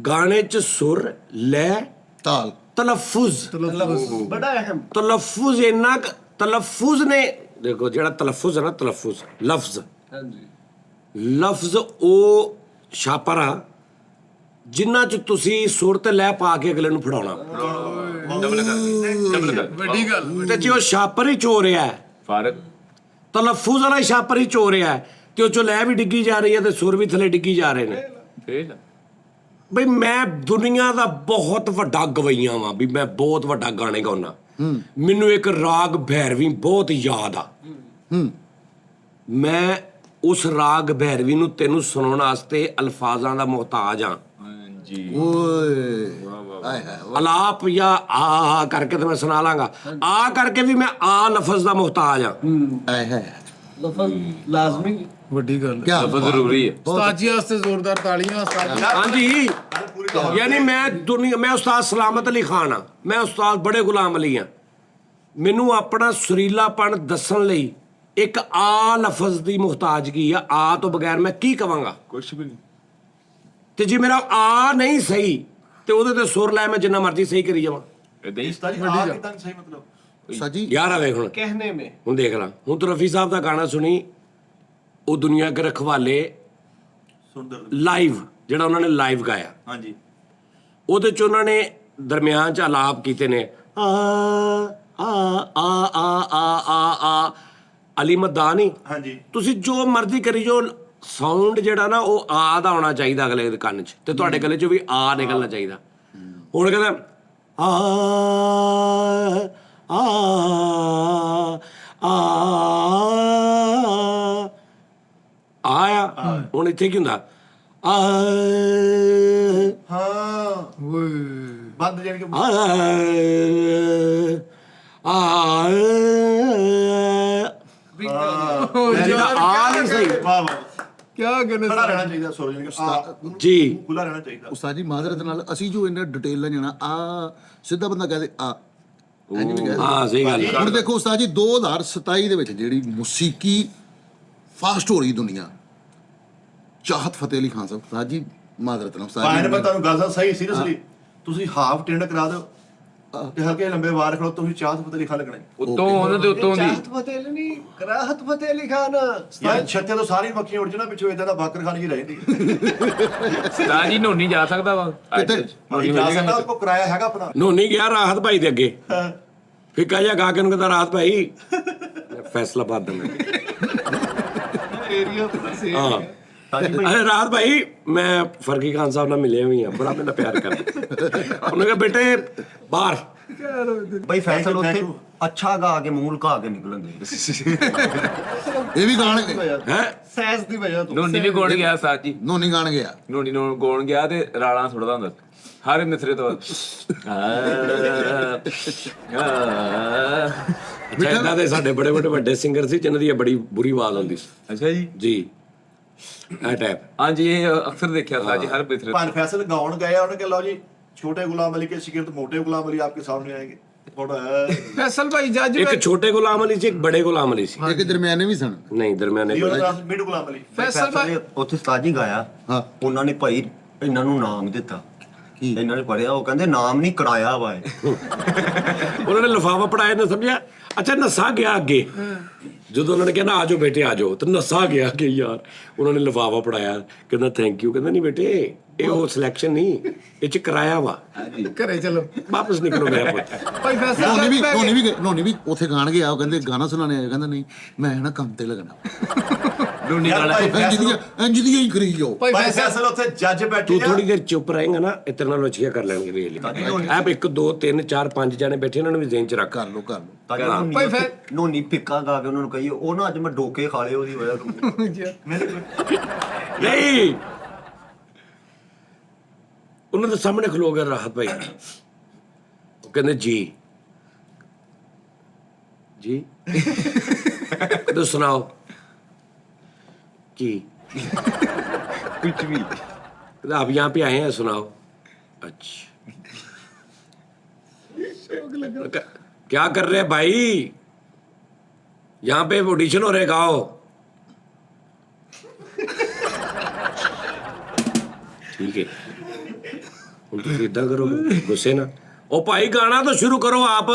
ਗਾਣੇ 'ਚ ਸੁਰ, ਲੈ, ਤਾਲ, ਤਲਫੁਜ਼ ਬੜਾ ਅਹਿਮ। ਤਲਫੁਜ਼ ਇੰਨਾ ਤਲਫੁਜ਼ ਨੇ ਦੇਖੋ ਜਿਹੜਾ ਤਲਫੁਜ਼ ਹੈ ਨਾ, ਤਲਫੁਜ਼ ਲਫ਼ਜ਼, ਲਫ਼ਜ਼ ਉਹ ਛਾਪਰ ਆ ਜਿੰਨਾ 'ਚ ਤੁਸੀਂ ਸੁਰ ਤੇ ਲੈ ਪਾ ਕੇ ਅਗਲੇ ਨੂੰ ਫੜਾਉਣਾ। ਵੱਡੀ ਗੱਲ। ਤੇ ਜੇ ਉਹ ਛਾਪਰ ਹੀ ਚੋ ਰਿਹਾ ਫਾਰਕ ਤਲਫੁਜ਼ ਵਾਲਾ ਛਾਪਰ ਹੀ ਚੋ ਰਿਹਾ ਤੇ ਉਹ ਚੋਂ ਲੈ ਵੀ ਡਿੱਗੀ ਜਾ ਰਹੀ ਹੈ ਤੇ ਸੁਰ ਵੀ ਥੱਲੇ ਡਿੱਗੀ ਜਾ ਰਹੇ ਨੇ। ਫੇਲ ਬਈ ਮੈਂ ਦੁਨੀਆ ਦਾ ਬਹੁਤ ਵੱਡਾ ਗਵਈਆ ਵਾਂ, ਵੀ ਮੈਂ ਬਹੁਤ ਵੱਡਾ ਗਾਣੇ ਗਾਉਣਾ। ਮੈਨੂੰ ਇੱਕ ਰਾਗ ਭੈਰਵੀ ਬਹੁਤ ਯਾਦ ਆ। ਮੈਂ ਉਸ ਰਾਗ ਭੈਰਵੀ ਨੂੰ ਤੈਨੂੰ ਸੁਣਾਉਣ ਵਾਸਤੇ ਅਲਫਾਜ਼ਾਂ ਦਾ ਮੁਹਤਾਜ ਆ। ਜੀ ਓਏ ਹਾਏ ਹਾਏ। ਅਲਾਪ ਜਾਂ ਆ ਕਰਕੇ ਤੇ ਮੈਂ ਸੁਣਾ ਲਾਂਗਾ, ਆ ਕਰਕੇ ਵੀ ਮੈਂ ਆ ਲਫ਼ਜ਼ ਦਾ ਮੁਹਤਾਜ ਆ। ਹਾਏ ਹਾਏ। ਲਫ਼ਜ਼ ਲਾਜ਼ਮੀ ਵੱਡੀ ਗੱਲ। ਕੀ ਬਹੁਤ ਜ਼ਰੂਰੀ ਹੈ। ਉਸਤਾਦ ਜੀ ਵਾਸਤੇ ਜ਼ੋਰਦਾਰ ਤਾੜੀਆਂ। ਉਸਤਾਦ ਜੀ ਹਾਂਜੀ ਯਾਨੀ ਮੈਂ ਉਸਤਾਦ ਸਲਾਮਤ ਅਲੀ ਖਾਨ ਆ, ਮੈਂ ਉਸਤਾਦ ਬੜੇ ਗੁਲਾਮ ਅਲੀ ਆ। ਮੈਨੂੰ ਆਪਣਾ ਸੁਰੀਲਾਪਣ ਦੱਸਣ ਲਈ ਇੱਕ ਆ ਲਫ਼ਜ਼ ਦੀ ਮੁਹਤਾਜਗੀ ਆ। ਆ ਤੋਂ ਬਗੈਰ ਮੈਂ ਕੀ ਕਵਾਂਗਾ? ਕੁਛ ਵੀ ਨਹੀਂ। ਤੇ ਜੇ ਮੇਰਾ ਆ ਨਹੀਂ ਸਹੀ ਤੇ ਉਹਦੇ ਤੇ ਸੁਰ ਲੈ ਮੈਂ ਜਿੰਨਾ ਮਰਜ਼ੀ ਸਹੀ ਕਰੀ ਜਾਵਾਂ। ਇਦਾਂ ਹੀ ਇਸਤਾ ਜੀ ਆ ਕਿਦਾਂ ਸਹੀ ਮਤਲਬ ਸਾਜੀ ਯਾਰ ਆ ਵੇਖ ਹੁਣ ਕਹਿਣੇ ਮੇ ਹੁਣ ਦੇਖ ਲਾ, ਹੁਣ ਤੂੰ ਰਫੀ ਸਾਹਿਬ ਦਾ ਗਾਣਾ ਸੁਣੀ, ਉਹ ਦੁਨੀਆ ਕੇ ਰਖਵਾਲੇ ਸੁੰਦਰ ਲਾਈਵ ਜਿਹੜਾ ਉਹਨਾਂ ਨੇ ਲਾਈਵ ਗਾਇਆ, ਹਾਂਜੀ ਉਹਦੇ ਚ ਉਹਨਾਂ ਨੇ ਦਰਮਿਆਨ ਚ ਆਲਾਪ ਕੀਤੇ ਨੇ ਆ ਆ ਆ ਆ ਆ ਆ ਅਲੀ ਮਦਾਨੀ। ਹਾਂਜੀ ਤੁਸੀਂ ਜੋ ਮਰਜ਼ੀ ਕਰੀ ਜੋ, ਸਾਊਂਡ ਜਿਹੜਾ ਨਾ ਉਹ ਆ ਦਾ ਆਉਣਾ ਚਾਹੀਦਾ ਅਗਲੇ ਦੇ ਕੰਨ 'ਚ, ਤੇ ਤੁਹਾਡੇ ਗਲੇ 'ਚੋਂ ਵੀ ਆ ਨਿਕਲਣਾ ਚਾਹੀਦਾ। ਹੁਣ ਕਹਿੰਦਾ ਆ ਆ ਆਇਆ, ਹੁਣ ਇੱਥੇ ਕੀ ਹੁੰਦਾ? ਆ ਹਾਂ ਓਏ ਬੰਦ ਜਾਨ ਕੇ ਜਿਹਦਾ ਆ ਨਹੀਂ ਸਹੀ, ਵਾਹ ਵਾਹ ਕਿਆ ਕਹਿੰਦੇ ਖੜਾ ਰਹਿਣਾ ਚਾਹੀਦਾ ਸੋਚ ਕੇ ਜੀ ਖੁੱਲਾ ਰਹਿਣਾ ਚਾਹੀਦਾ। ਉਸਤਾਦ ਜੀ ਮਾਜ਼ਰਤ ਨਾਲ ਅਸੀਂ ਜੋ ਇਹਨਾਂ ਡਿਟੇਲ ਨਾਲ ਜਾਣਾ ਆ ਸਿੱਧਾ ਬੰਦਾ ਕਹਦੇ ਆ ਇੰਜ ਵੀ ਕਹਿ ਦੇ। ਹਾਂ ਸਹੀ ਗੱਲ ਹੈ। ਹੁਣ ਦੇਖੋ ਉਸਤਾਦ ਜੀ 2027 ਦੇ ਵਿੱਚ ਜਿਹੜੀ ਮੌਸੀਕੀ ਫਾਸਟ ਹੋ ਰਹੀ ਦੁਨੀਆ ਚਾਹਤ ਫਤਿਹ ਅਲੀ ਖਾਨ ਸਾਹਿਬ ਉਸਤਾਦ ਜੀ ਮਾਜ਼ਰਤ ਨਾਲ ਉਸਤਾਦ ਮੈਂ ਜੀ ਤੁਹਾਨੂੰ ਗੱਲ ਦੱਸਾਂ ਸਹੀ ਸੀਰੀਅਸਲੀ ਤੁਸੀਂ ਹਾਫ ਟੈਂਡ ਕਰਾ ਦਿਓ ਤੇ ਹਲਕੇ ਲੰਬੇ ਵਾਰ ਖੜੋ ਤੁਸੀਂ ਚਾਹਤ ਫਤਿਹ ਲਿਖਾ ਲੱਗਣਾ ਉੱਤੋਂ ਉਹਨਾਂ ਦੇ ਉੱਤੋਂ ਦੀ ਚਾਹਤ ਫਤਿਹ ਅਲੀ ਨਹੀਂ ਕਰਾਹਤ ਫਤਿਹ ਅਲੀ ਖਾਨ ਯਾਰ ਛੱਤੇ ਤੋਂ ਸਾਰੀ ਮੱਖੀਆਂ ਉੱਡ ਜਾਣਾ ਪਿੱਛੋਂ ਇਦਾਂ ਦਾ ਬਾਕਰ ਖਾਨ ਜੀ ਰਹਿੰਦੀ ਸਟਾਰ ਜੀ ਨੋਨੀ ਜਾ ਸਕਦਾ ਵਾ ਨਹੀਂ ਜਾ ਸਕਦਾ ਉਹ ਕੋ ਕਿਰਾਇਆ ਹੈਗਾ ਆਪਣਾ ਨੋਨੀ ਗਿਆ ਰਾਹਤ ਭਾਈ ਦੇ ਅੱਗੇ ਫਿੱਕਾ ਜਿਹਾ ਗਾ ਕੇ ਉਹਨੂੰ ਕਹਿੰਦਾ ਰਾਹਤ ਭਾਈ ਫੈਸਲਾ ਬਾਦ ਦੇਣਾ ਏਰੀਆ ਸੇ ਹਾਂ ਅਰੇ ਰਾਹਤ ਭਾਈ ਮੈਂ ਫਰਕੀ ਖਾਨ ਸਾਹਿਬ ਨਾਲ ਮਿਲਿਆ ਵੀ ਆ ਬੜਾ ਮੈਨੂੰ ਪਿਆਰ ਕਰਦਾ ਉਹਨੇ ਕਿਹਾ ਬੇਟੇ ਬਾਹਰ ਭਾਈ ਫੈਸਲ ਉੱਥੇ ਅੱਛਾ ਗਾ ਕੇ ਮੂੰਹ ਲੁਕਾ ਕੇ ਨਿਕਲਣਗੇ ਇਹ ਵੀ ਗਾਣਗੇ ਹੈ ਸੈਂਸ ਦੀ ਵਜ੍ਹਾ ਤੋਂ ਨੋਨੀ ਵੀ ਗਾਉਣ ਗਿਆ ਸਾਥ ਜੀ ਨੋਨੀ ਗਾਣ ਗਿਆ ਨੋਨੀ ਨੂੰ ਗਾਉਣ ਗਿਆ ਤੇ ਰਾਲਾਂ ਸੁੱਟਦਾ ਹੁੰਦਾ ਸੀ। ਹਰ ਮਿਸਰੇ ਤੋਂ ਇਦਾਂ ਦੇ ਸਾਡੇ ਬੜੇ ਵੱਡੇ ਸਿੰਗਰ ਸੀ ਜਿਨ੍ਹਾਂ ਦੀ ਬੜੀ ਬੁਰੀ ਆਵਾਜ਼ ਆਉਂਦੀ ਸੀ ਅੱਛਾ ਜੀ ਜੀ ਇਹ ਟਾਈਪ ਹਾਂਜੀ ਇਹ ਅਕਸਰ ਦੇਖਿਆ ਸਾਥ ਜੀ ਹਰ ਮਿਸਰੇ ਭਾਨ ਫੈਸਲ ਗਾਉਣ ਗਏ ਉਹਨੇ ਕਿਹਾ ਲਓ ਜੀ ਛੋਟੇ ਗੁਲਾਮ ਅਲੀ ਕੇ ਸ਼ਾगिर्द मोटे गुलाम अली आपके सामने आएंगे थोड़ा ਫੈਸਲ ਭਾਈ ਜੱਜ ਇੱਕ ਛੋਟੇ ਗੁਲਾਮ ਅਲੀ ਸੀ ਇੱਕ ਬੜੇ ਗੁਲਾਮ ਅਲੀ ਸੀ ਇੱਕ ਦਰਮਿਆਨੇ ਵੀ ਸਨ ਨਹੀਂ ਦਰਮਿਆਨੇ मिड गुलाम अली ਫੈਸਲ ਭਾਈ ਉੱਥੇ ਉਸਤਾਦ ਜੀ ਗਾਇਆ ਹਾਂ ਉਹਨਾਂ ਨੇ ਭਾਈ ਇਹਨਾਂ ਨੂੰ ਨਾਮ ਦਿੱਤਾ ਇਹਨਾਂ ਨੇ ਪੜਿਆ ਉਹ ਕਹਿੰਦੇ ਨਾਮ ਨਹੀਂ ਕਰਾਇਆ ਵਾ ਇਹ। ਉਹਨਾਂ ਨੇ ਲਿਫਾਫਾ ਪੜਾਇਆ ਨਾ ਸਮਝਿਆ ਅੱਛਾ ਨਸਾ ਗਿਆ ਅੱਗੇ ਜਦੋਂ ਉਹਨਾਂ ਨੇ ਕਿਹਾ ਨਾ ਆਜੋ ਬੇਟੇ ਆਜੋ ਤੇ ਨਸਾ ਗਿਆ ਅੱਗੇ ਯਾਰ ਉਹਨਾਂ ਨੇ ਲਿਫਾਫਾ ਪੜਾਇਆ ਕਹਿੰਦਾ ਥੈਂਕ ਯੂ ਕਹਿੰਦਾ ਨਹੀਂ ਬੇਟੇ ਇਹ ਉਹ ਸਿਲੈਕਸ਼ਨ ਨਹੀਂ ਇਹ ਚ ਕਰਾਇਆ ਵਾ ਘਰੇ ਚਲੋ ਵਾਪਸ ਨਿਕਲੋ ਮੇਰਾ ਪੁੱਤ ਭਾਈ ਫੈਸਲ ਨੋਨੀ ਵੀ ਉੱਥੇ ਗਾਣ ਗਿਆ ਉਹ ਕਹਿੰਦੇ ਗਾਣਾ ਸੁਣਾਣੇ ਆਇਆ ਕਹਿੰਦਾ ਨਹੀਂ ਮੈਂ ਨਾ ਕੰਮ ਤੇ ਲੱਗਣਾ ਨੋਨੀ ਗਾਣਾ ਇੰਜ ਦੀਆਂ ਹੀ ਕਰੀ ਜਾਓ ਭਾਈ ਭਾਈ ਫੈਸਲ ਫੈਸਲ ਉੱਥੇ ਜੱਜ ਬੈਠੇ ਤੂੰ ਆ ਥੋੜੀ ਦੇਰ ਚੁੱਪ ਰਹੇਗਾ ਨਾ ਇਤਨੇ ਨਾਲ ਅੱਛੀਆਂ ਕਰ ਲੈਣਗੇ ਵੇਖ ਲਈ ਐਪ 1 2 3 4 5 ਜਾਣੇ ਬੈਠੇ ਇਹਨਾਂ ਨੂੰ ਵੀ ਜ਼ਿਹਨ ਚ ਰੱਖ ਕਰ ਲਓ ਤਾਂ ਜੀ ਨੋਨੀ ਭਾਈ ਉੱਥੇ- ਨੋਨੀ ਫਿੱਕਾ ਗਾ ਕੇ ਉਹਨਾਂ ਨੂੰ ਕਹੀਏ ਉਹ ਨਾ ਅੱਜ ਮੈਂ ਡੋਕੇ ਖਾ ਲਏ ਉਹਦੀ ਵਜ੍ਹਾ ਤੋਂ ਨਹੀਂ ਉਹਨਾਂ ਦੇ ਸਾਹਮਣੇ ਖਲੋ ਗਿਆ ਰਾਹਤ ਭਾਈ ਉਹ ਕਹਿੰਦੇ ਜੀ ਜੀ तो सुनाओ कि कुछ भी आप यहाँ पे आए हैं सुनाओ अच्छा क्या कर रहे हैं भाई यहाँ पे ऑडिशन हो रहे गाओ ठीक है ਹੁਣ ਤੁਸੀਂ ਇਦਾਂ ਕਰੋ ਗੁੱਸੇ ਨਾ ਉਹ ਭਾਈ ਗਾਣਾ ਤਾਂ ਸ਼ੁਰੂ ਕਰੋ ਆਪ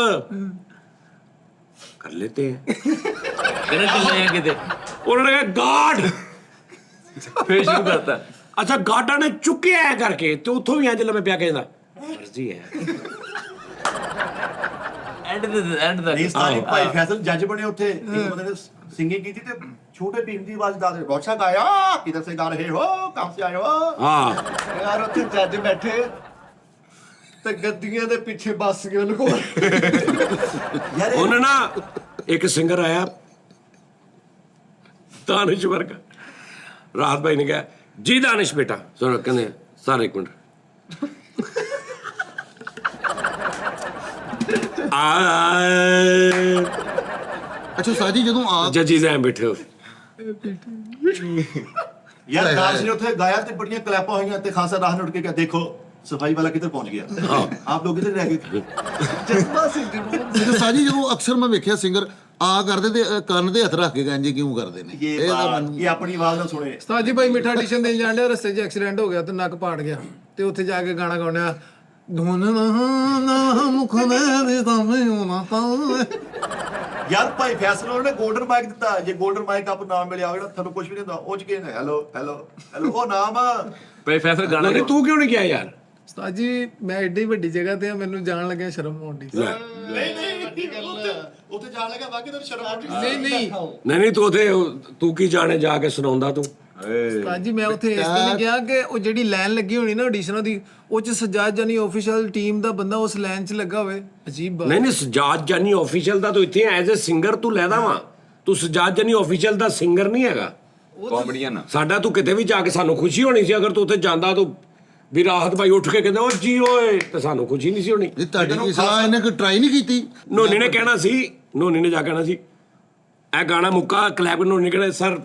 ਕਰ ਲੈਤੇ ਹੈ कहना चलने हैं किते ਉਹਨਾਂ ਨੇ ਕਿਹਾ ਗਾਡ फिर शुरू करता ਅੱਛਾ ਗਾਡਾਂ ਨੇ ਚੁੱਕਿਆ ਹੈ ਕਰਕੇ ਤੇ ਉੱਥੋਂ ਵੀ ਅੱਜ ਲੰਮੇ ਪਿਆ ਕਹਿੰਦਾ ਮਰਜ਼ੀ ਹੈ एंड ਨਹੀਂ ਸਾਰੀ ਭਾਈ ਫੈਸਲ ਜੱਜ ਬਣੇ ਉੱਥੇ ਇੱਕ ਬੰਦੇ ਨੇ ਸਿੰਗਿੰਗ ਕੀਤੀ ਤੇ ਛੋਟੇ ਭੀਮ ਦੀ ਆਵਾਜ਼ ਦਾ ਬਹੁਤ ਅੱਛਾ ਗਾਇਆ ਕਿਧਰ ਸੇ ਗਾ ਰਹੇ ਹੋ ਕਹਾਂ ਸੇ ਆਏ ਹੋ ਹਾਂ ਯਾਰ ਉੱਥੇ ਜੱਜ ਬੈਠੇ ਤੇ ਗੱਦੀਆਂ ਦੇ ਪਿੱਛੇ ਬੱਸ ਗਏ ਲੁਕੋ ਯਾਰ ਇਹ ਉਹਨੇ ਨਾ ਇੱਕ ਸਿੰਗਰ ਆਇਆ ਦਾਨਿਸ਼ ਵਰਗਾ ਰਾਹਤ ਭਾਈ ਨੇ ਕਿਹਾ ਜੀ ਦਾਨਿਸ਼ ਬੇਟਾ ਸੁਣ ਕਹਿੰਦੇ ਸਰ ਇੱਕ ਮਿੰਟ ਅੱਛਾ ਸਾਜੀ ਜਦੋਂ ਆਪ ਜੱਜੀ ਸਾਹਿਬ ਬੈਠੇ ਹੋ ਯਾਰ ਦਾਸ ਨੇ ਉੱਥੇ ਗਾਇਆ ਤੇ ਬੜੀਆਂ ਕਲੈਪਾਂ ਹੋਈਆਂ ਤੇ ਖਾਸਾ ਰਾਹ ਨੇ ਉੱਠ ਕੇ ਕਿਹਾ ਦੇਖੋ ਸਫਾਈ ਵਾਲਾ ਕਿੱਧਰ ਪਹੁੰਚ ਗਿਆ ਆਪ ਲੋਕ ਕਿੱਧਰ ਰਹਿ ਗਏ ਜਜ਼ਬਾ ਸੀ ਜਨੂਨ ਤੇ ਸਾਜੀ ਜਦੋਂ ਅਕਸਰ ਮੈਂ ਵੇਖਿਆ ਸਿੰਗਰ ਆ ਕਰਦੇ ਤੇ ਕੰਨ ਦੇ ਹੱਥ ਰੱਖ ਕੇ ਗਾਂਜੇ ਕਿਉਂ ਕਰਦੇ ਨੇ ਇਹ ਬਾਤ ਇਹ ਆਪਣੀ ਆਵਾਜ਼ ਨਾਲ ਸੁਣੇ ਉਸਤਾਦ ਜੀ ਭਾਈ ਮਿੱਠਾ ਐਡੀਸ਼ਨ ਦੇਣ ਜਾਣ ਡਿਆ ਰਸਤੇ 'ਚ ਐਕਸੀਡੈਂਟ ਹੋ ਗਿਆ ਤੇ ਨੱਕ ਪਾੜ ਗਿਆ ਤੇ ਉੱਥੇ ਜਾ ਕੇ ਗਾਣਾ ਗਾਉਣਾ ਧੁਨ ਨਾ ਮੁਖ ਦੇ ਸਾਹਮਣੇ ਹੋਣਾ ਤਾਂ ਯਾਰ ਭਾਈ ਫੈਸਲ ਉਹਨੇ 골ਡਨ ਮਾਈਕ ਦਿੱਤਾ ਜੇ 골ਡਨ ਮਾਈਕ ਆਪ ਨਾਮ ਮਿਲਿਆ ਹੋਵੇ ਨਾ ਤੁਹਾਨੂੰ ਕੁਝ ਵੀ ਨਹੀਂ ਹੁੰਦਾ ਉਹ ਚ ਕੀ ਹੈ ਹੈਲੋ ਹੈਲੋ ਹੈਲੋ ਉਹ ਨਾਮ ਆ भाई फैसला गाना ਨਹੀਂ ਤੂੰ ਕਿਉਂ ਨਹੀਂ ਗਿਆ ਯਾਰ ਉਸਤਾਦ ਜੀ ਮੈਂ ਐਡੀ ਵੱਡੀ ਜਗ੍ਹਾ ਤੇ ਆ ਮੈਨੂੰ ਜਾਣ ਲੱਗਿਆ ਸ਼ਰਮ ਆਉਂਦੀ ਲੈ। ਉੱਥੇ ਜਾਣ ਲੱਗਾ ਬਾਕੀ ਤੈਨੂੰ ਸ਼ਰਮ ਆਉਂਦੀ ਨਹੀਂ ਨਹੀਂ ਤੂੰ ਉਥੇ ਤੂੰ ਕੀ ਜਾਣੇ ਜਾ ਕੇ ਸੁਣਾਉਂਦਾ ਤੂੰ ਉਸਤਾਦ ਜੀ ਮੈਂ ਉੱਥੇ ਇਸ ਤਰ੍ਹਾਂ ਨਹੀਂ ਗਿਆ ਕਿ ਉਹ ਜਿਹੜੀ ਲਾਈਨ ਲੱਗੀ ਹੋਣੀ ਨਾ ਆਡੀਸ਼ਨਾਂ ਦੀ ਉਹ ਚ ਸਜਾਦ ਜਾਨੀ ਆਫੀਸ਼ੀਅਲ ਟੀਮ ਦਾ ਬੰਦਾ ਉਸ ਲਾਈਨ 'ਚ ਲੱਗਾ ਹੋਵੇ ਅਜੀਬ ਬਾਤ ਨਹੀਂ ਸਜਾਦ ਜਾਨੀ ਆਫੀਸ਼ੀਅਲ ਦਾ ਤੂੰ ਇੱਥੇ ਐਜ਼ ਅ ਸਿੰਗਰ ਤੂੰ ਲੈਦਾ ਵਾ ਤੂੰ ਸਜਾਦ ਜਾਨੀ ਆਫੀਸ਼ੀਅਲ ਦਾ ਸਿੰਗਰ ਨਹੀਂ ਹੈਗਾ कॉमेडियन ਸਾਡਾ ਤੂੰ ਕਿਤੇ ਵੀ ਜਾ ਕੇ ਸਾਨੂੰ ਖੁਸ਼ੀ ਹੋਣੀ ਸੀ ਅਗਰ ਤੂੰ ਉੱਥੇ ਜਾਂਦਾ ਤੂੰ ਵੀ ਰਾਹਤ ਭਾਈ ਉੱਠ ਕੇ ਕਹਿੰਦਾ ਉਹ ਜੀ ਓਏ ਤੇ ਸਾਨੂੰ ਖੁਸ਼ੀ ਨਹੀਂ ਸੀ ਹੋਣੀ ਇਹ ਤੁਹਾਡੀ ਕੀ ਸਲਾਹ ਇਹਨੇ ਕੋਈ ਟਰਾਈ ਨਹੀਂ ਕੀਤੀ ਨੋਨੀ ਨੇ ਕਹਿਣਾ ਸੀ ਨੋਨੀ ਨੇ ਜਾ ਕਹਿਣਾ ਸੀ ਇਹ ਗਾਣਾ ਮੁੱਕਾ ਕਲੈਪ ਨੋਨੀ ਨੇ ਕਹਿਣਾ ਸਰ